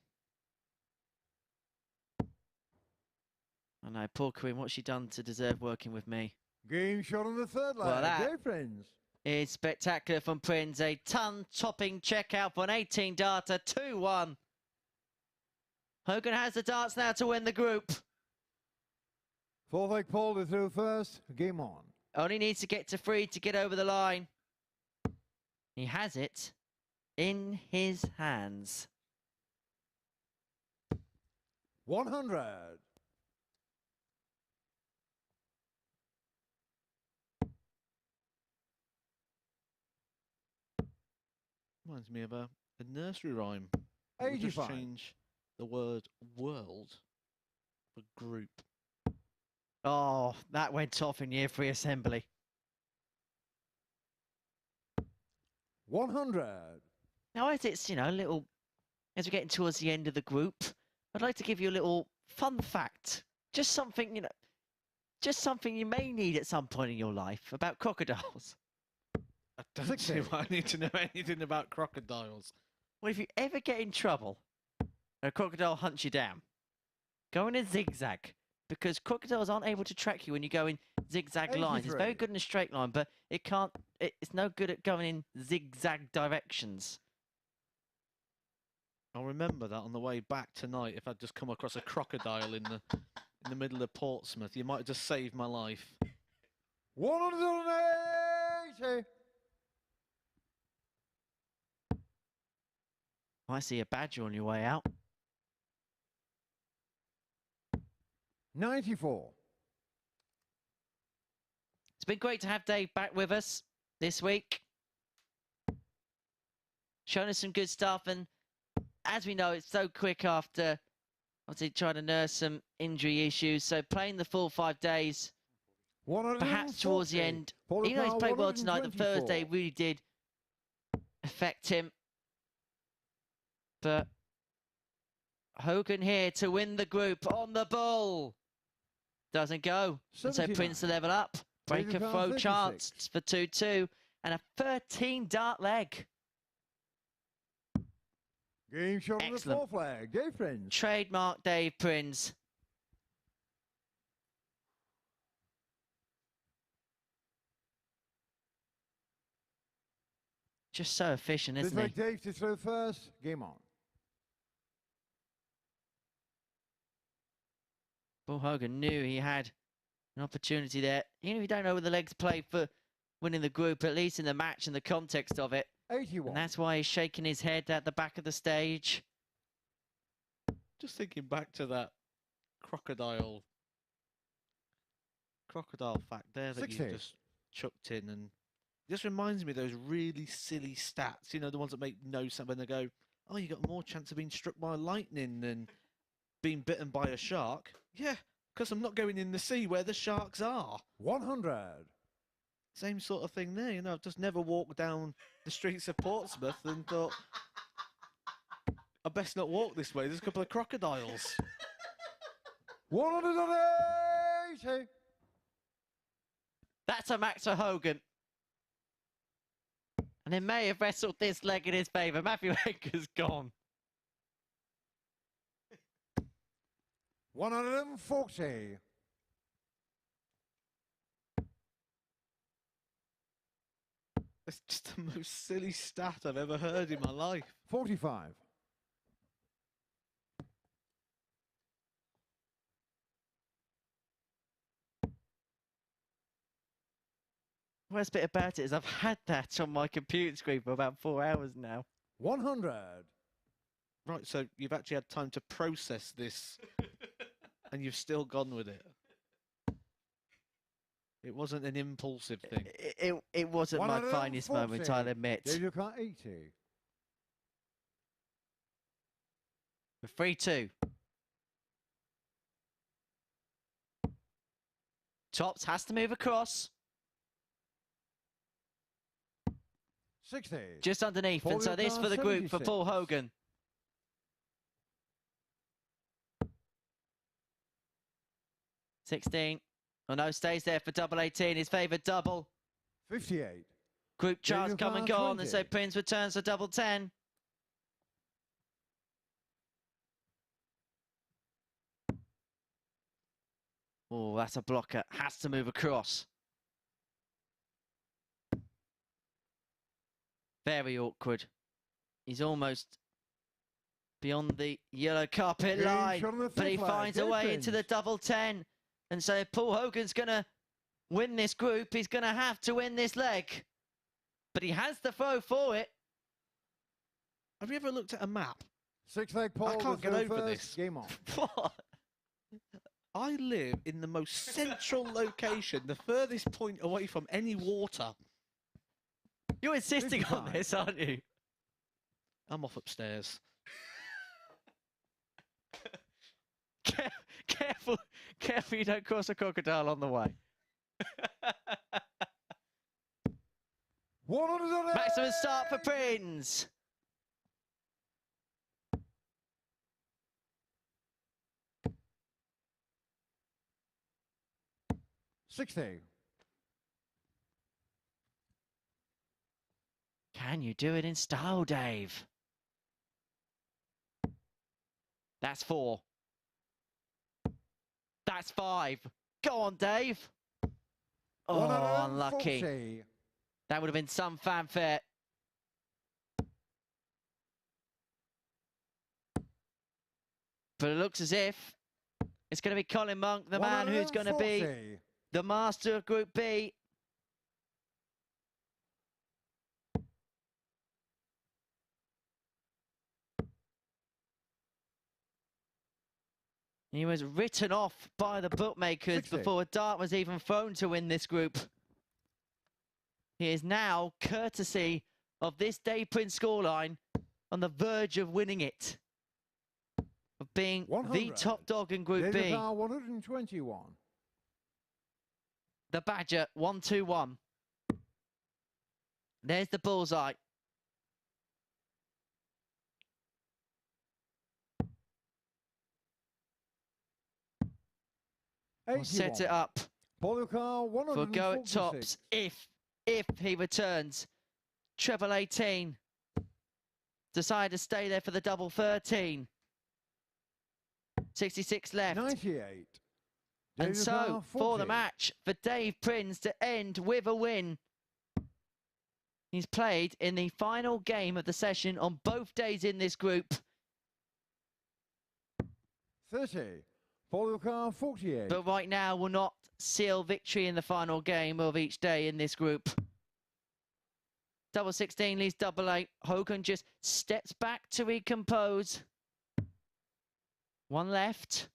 I know, poor Queen, what's she done to deserve working with me? Game shot on the third leg. Well, that- Prins. It's spectacular from Prins. A ton-topping checkout for an 18 darter, 2-1. Hogan has the darts now to win the group. Fourth leg Paul through first. Game on. Only needs to get to 3 to get over the line. He has it in his hands. 100. Reminds me of a nursery rhyme. We'll just 85. change the word world for group. Oh, that went off in year 3 assembly. 100. Now, as it's, a little, as we're getting towards the end of the group, I'd like to give you a little fun fact. Just something, just something you may need at some point in your life about crocodiles. I don't see why I need to know anything about crocodiles. Well, if you ever get in trouble and a crocodile hunts you down, go in a zigzag because crocodiles aren't able to track you when you go in zigzag lines. It's very 83. good in a straight line, but it's no good at going in zigzag directions. I'll remember that on the way back tonight. If I'd just come across a crocodile in the middle of Portsmouth, you might have just saved my life. 180. I see a badger on your way out. 94. It's been great to have Dave back with us this week. Showing us some good stuff, and as we know, it's so quick after obviously trying to nurse some injury issues. So playing the full 5 days, perhaps towards the end, even though he's played well tonight, the Thursday really did affect him. But Hogan here to win the group on the bull. Doesn't go. And so Prins to level up. Breaker throw chance for 2-2. And a 13 dart leg. Game shot on the Excellent. 4th flag. Dave Prins. Trademark Dave Prins. Just so efficient, isn't he? Dave to throw first. Game on. Paul Hogan knew he had an opportunity there. Even if you don't know where the legs play for winning the group, at least in the match and the context of it. 81. And that's why he's shaking his head at the back of the stage. Just thinking back to that crocodile fact there that 60. you just chucked in, and it just reminds me of those really silly stats, you know, the ones that make no sense when they go, oh, you got more chance of being struck by lightning than being bitten by a shark. Yeah, because I'm not going in the sea where the sharks are. 100. Same sort of thing there, you know. I've just never walked down the streets of Portsmouth and thought, I best not walk this way. There's a couple of crocodiles. 180. That's a max for Hogan. And they may have wrestled this leg in his favour. Matthew Edgar's gone. 140. It's just the most silly stat I've ever heard in my life. 45. Worst bit about it is I've had that on my computer screen for about 4 hours now. 100. Right, so you've actually had time to process this and you've still gone with it. It wasn't an impulsive thing. It wasn't my finest moment, I'll admit. Dave look at 80. For 3-2. Tops has to move across. 60. Just underneath. And so this for the group for 76. Paul Hogan. 16. Oh no, stays there for double 18. His favoured double. 58. Group charts come and gone, and so 20. Prins returns for double 10. Oh, that's a blocker. Has to move across. Very awkward. He's almost beyond the yellow carpet line, but he finds a way into the double 10. And so if Paul Hogan's going to win this group, he's going to have to win this leg. But he has the throw for it. Have you ever looked at a map? 6 leg Paul. I can't get over this. Game on. What? I live in the most central location, the furthest point away from any water. You're insisting on 55. this, aren't you? I'm off upstairs. Careful you don't cross a crocodile on the way. 180. Maximum start for Prins. $60. Can you do it in style, Dave? That's 4. That's 5. Go on, Dave. Oh, unlucky. 140. That would have been some fanfare. But it looks as if it's going to be Colin Monk, the man who's going to be 140. the master of Group B. He was written off by the bookmakers 60. before a dart was even thrown to win this group. He is now, courtesy of this Dave Prins scoreline, on the verge of winning it. Of being 100. the top dog in Group B. 121. The Badger, 1-2-1. There's the bullseye. We'll set it up Paul Lucar, for a go at 146. tops if he returns. Treble 18. Decide to stay there for the double 13. 66 left. 98. And David so, Lucar, for the 40. match, for Dave Prins to end with a win. He's played in the final game of the session on both days in this group. 30. Paul Lucar, 48. But right now will not seal victory in the final game of each day in this group. Double 16 leads double 8. Hogan just steps back to recompose. One left.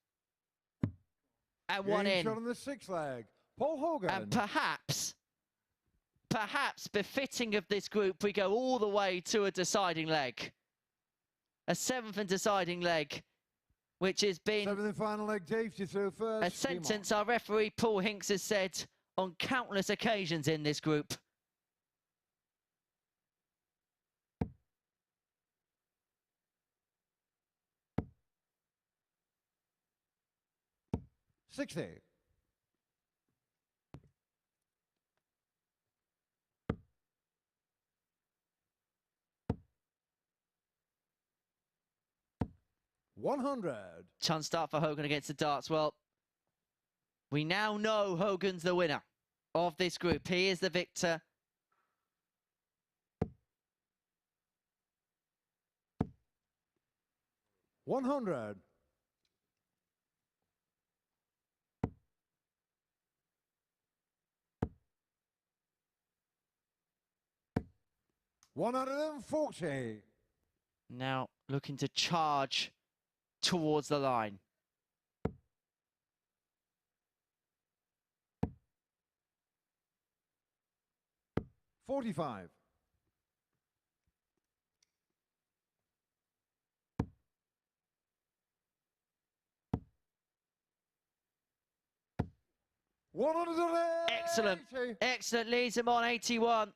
And one Game in. shot on the 6th leg. Paul Hogan. And perhaps befitting of this group, we go all the way to a deciding leg. A 7th and deciding leg, which has been 7th and final leg, Dave to throw first. a sentence our referee Paul Hinks has said on countless occasions in this group. $60. 100. Chance start for Hogan against the darts. Well, we now know Hogan's the winner of this group. He is the victor. $100. 140. Now looking to charge towards the line. $45. 180. Excellent, leads him on 81.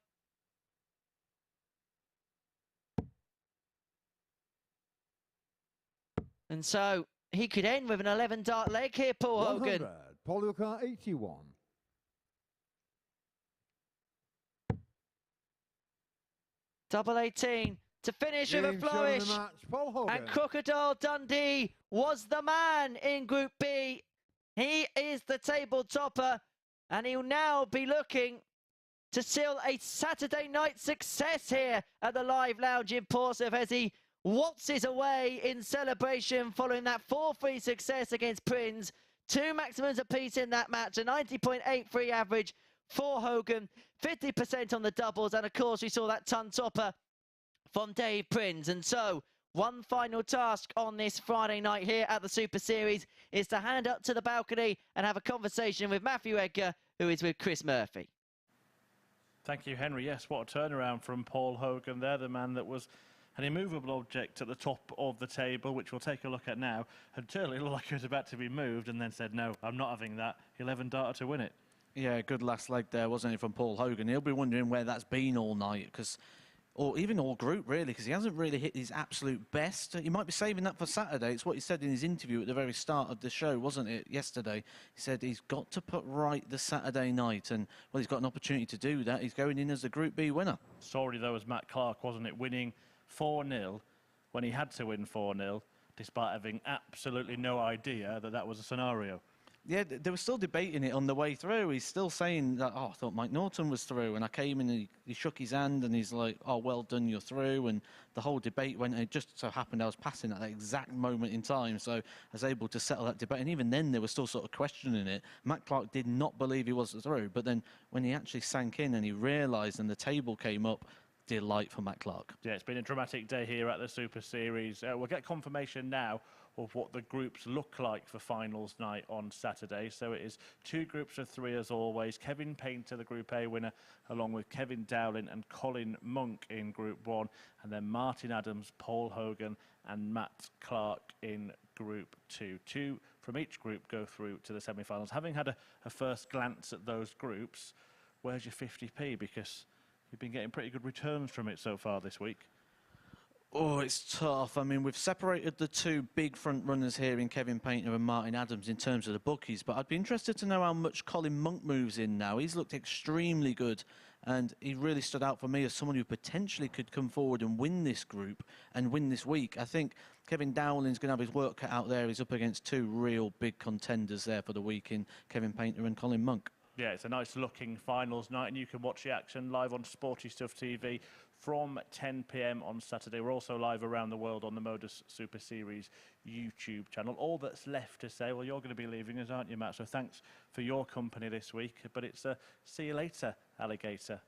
And so he could end with an 11 dart leg here, Paul Hogan. 100. Paul Lucar, 81. Double 18 to finish with a Game shot of flourish. the match, Paul Hogan. And Crocodile Dundee was the man in Group B. He is the table topper, and he'll now be looking to seal a Saturday night success here at the Live Lounge in Portsmouth as he waltzes away in celebration following that 4-3 success against Prins. 2 maximums apiece in that match, a 90.83 average for Hogan, 50% on the doubles, and of course we saw that ton topper from Dave Prins. And so one final task on this Friday night here at the Super Series is to hand up to the balcony and have a conversation with Matthew Edgar, who is with Chris Murphy. Thank you, Henry. Yes, what a turnaround from Paul Hogan there, the man that was an immovable object at the top of the table, which we'll take a look at now, had totally looked like he was about to be moved and then said, no, I'm not having that. 11 darter to win it. Yeah, good last leg there, wasn't it, from Paul Hogan? He'll be wondering where that's been all night, or even all group, really, because he hasn't really hit his absolute best. He might be saving that for Saturday. It's what he said in his interview at the very start of the show, wasn't it, yesterday? He said he's got to put right the Saturday night, and, well, he's got an opportunity to do that. He's going in as the Group B winner. Story, though, was Matt Clark, wasn't it, winning 4-0 when he had to win 4-0, despite having absolutely no idea that that was a scenario. Yeah, they were still debating it on the way through. He's still saying that, oh, I thought Mike Norton was through. And I came in and he shook his hand and he's like, oh, well done, you're through. And the whole debate went, and it just so happened I was passing at that exact moment in time. So I was able to settle that debate. And even then, they were still sort of questioning it. Matt Clark did not believe he was through. But then when he actually sank in and he realised and the table came up, delight for Matt Clark. Yeah, it's been a dramatic day here at the Super Series. We'll get confirmation now of what the groups look like for finals night on Saturday. So it is 2 groups of 3 as always. Kevin Painter, the Group A winner, along with Kevin Dowling and Colin Monk in Group 1. And then Martin Adams, Paul Hogan and Matt Clark in Group 2. 2 from each group go through to the semi-finals. Having had a first glance at those groups, where's your 50p? Because you've been getting pretty good returns from it so far this week. Oh, it's tough. I mean, we've separated the 2 big front runners here in Kevin Painter and Martin Adams in terms of the bookies, but I'd be interested to know how much Colin Monk moves in now. He's looked extremely good, and he really stood out for me as someone who potentially could come forward and win this group and win this week. I think Kevin Dowling's going to have his work cut out there. He's up against 2 real big contenders there for the week in Kevin Painter and Colin Monk. Yeah, it's a nice looking finals night, and you can watch the action live on Sporty Stuff TV from 10 p.m. on Saturday. We're also live around the world on the MODUS Super Series YouTube channel. All that's left to say, well, you're going to be leaving us, aren't you, Matt? So thanks for your company this week. But it's see you later, alligator.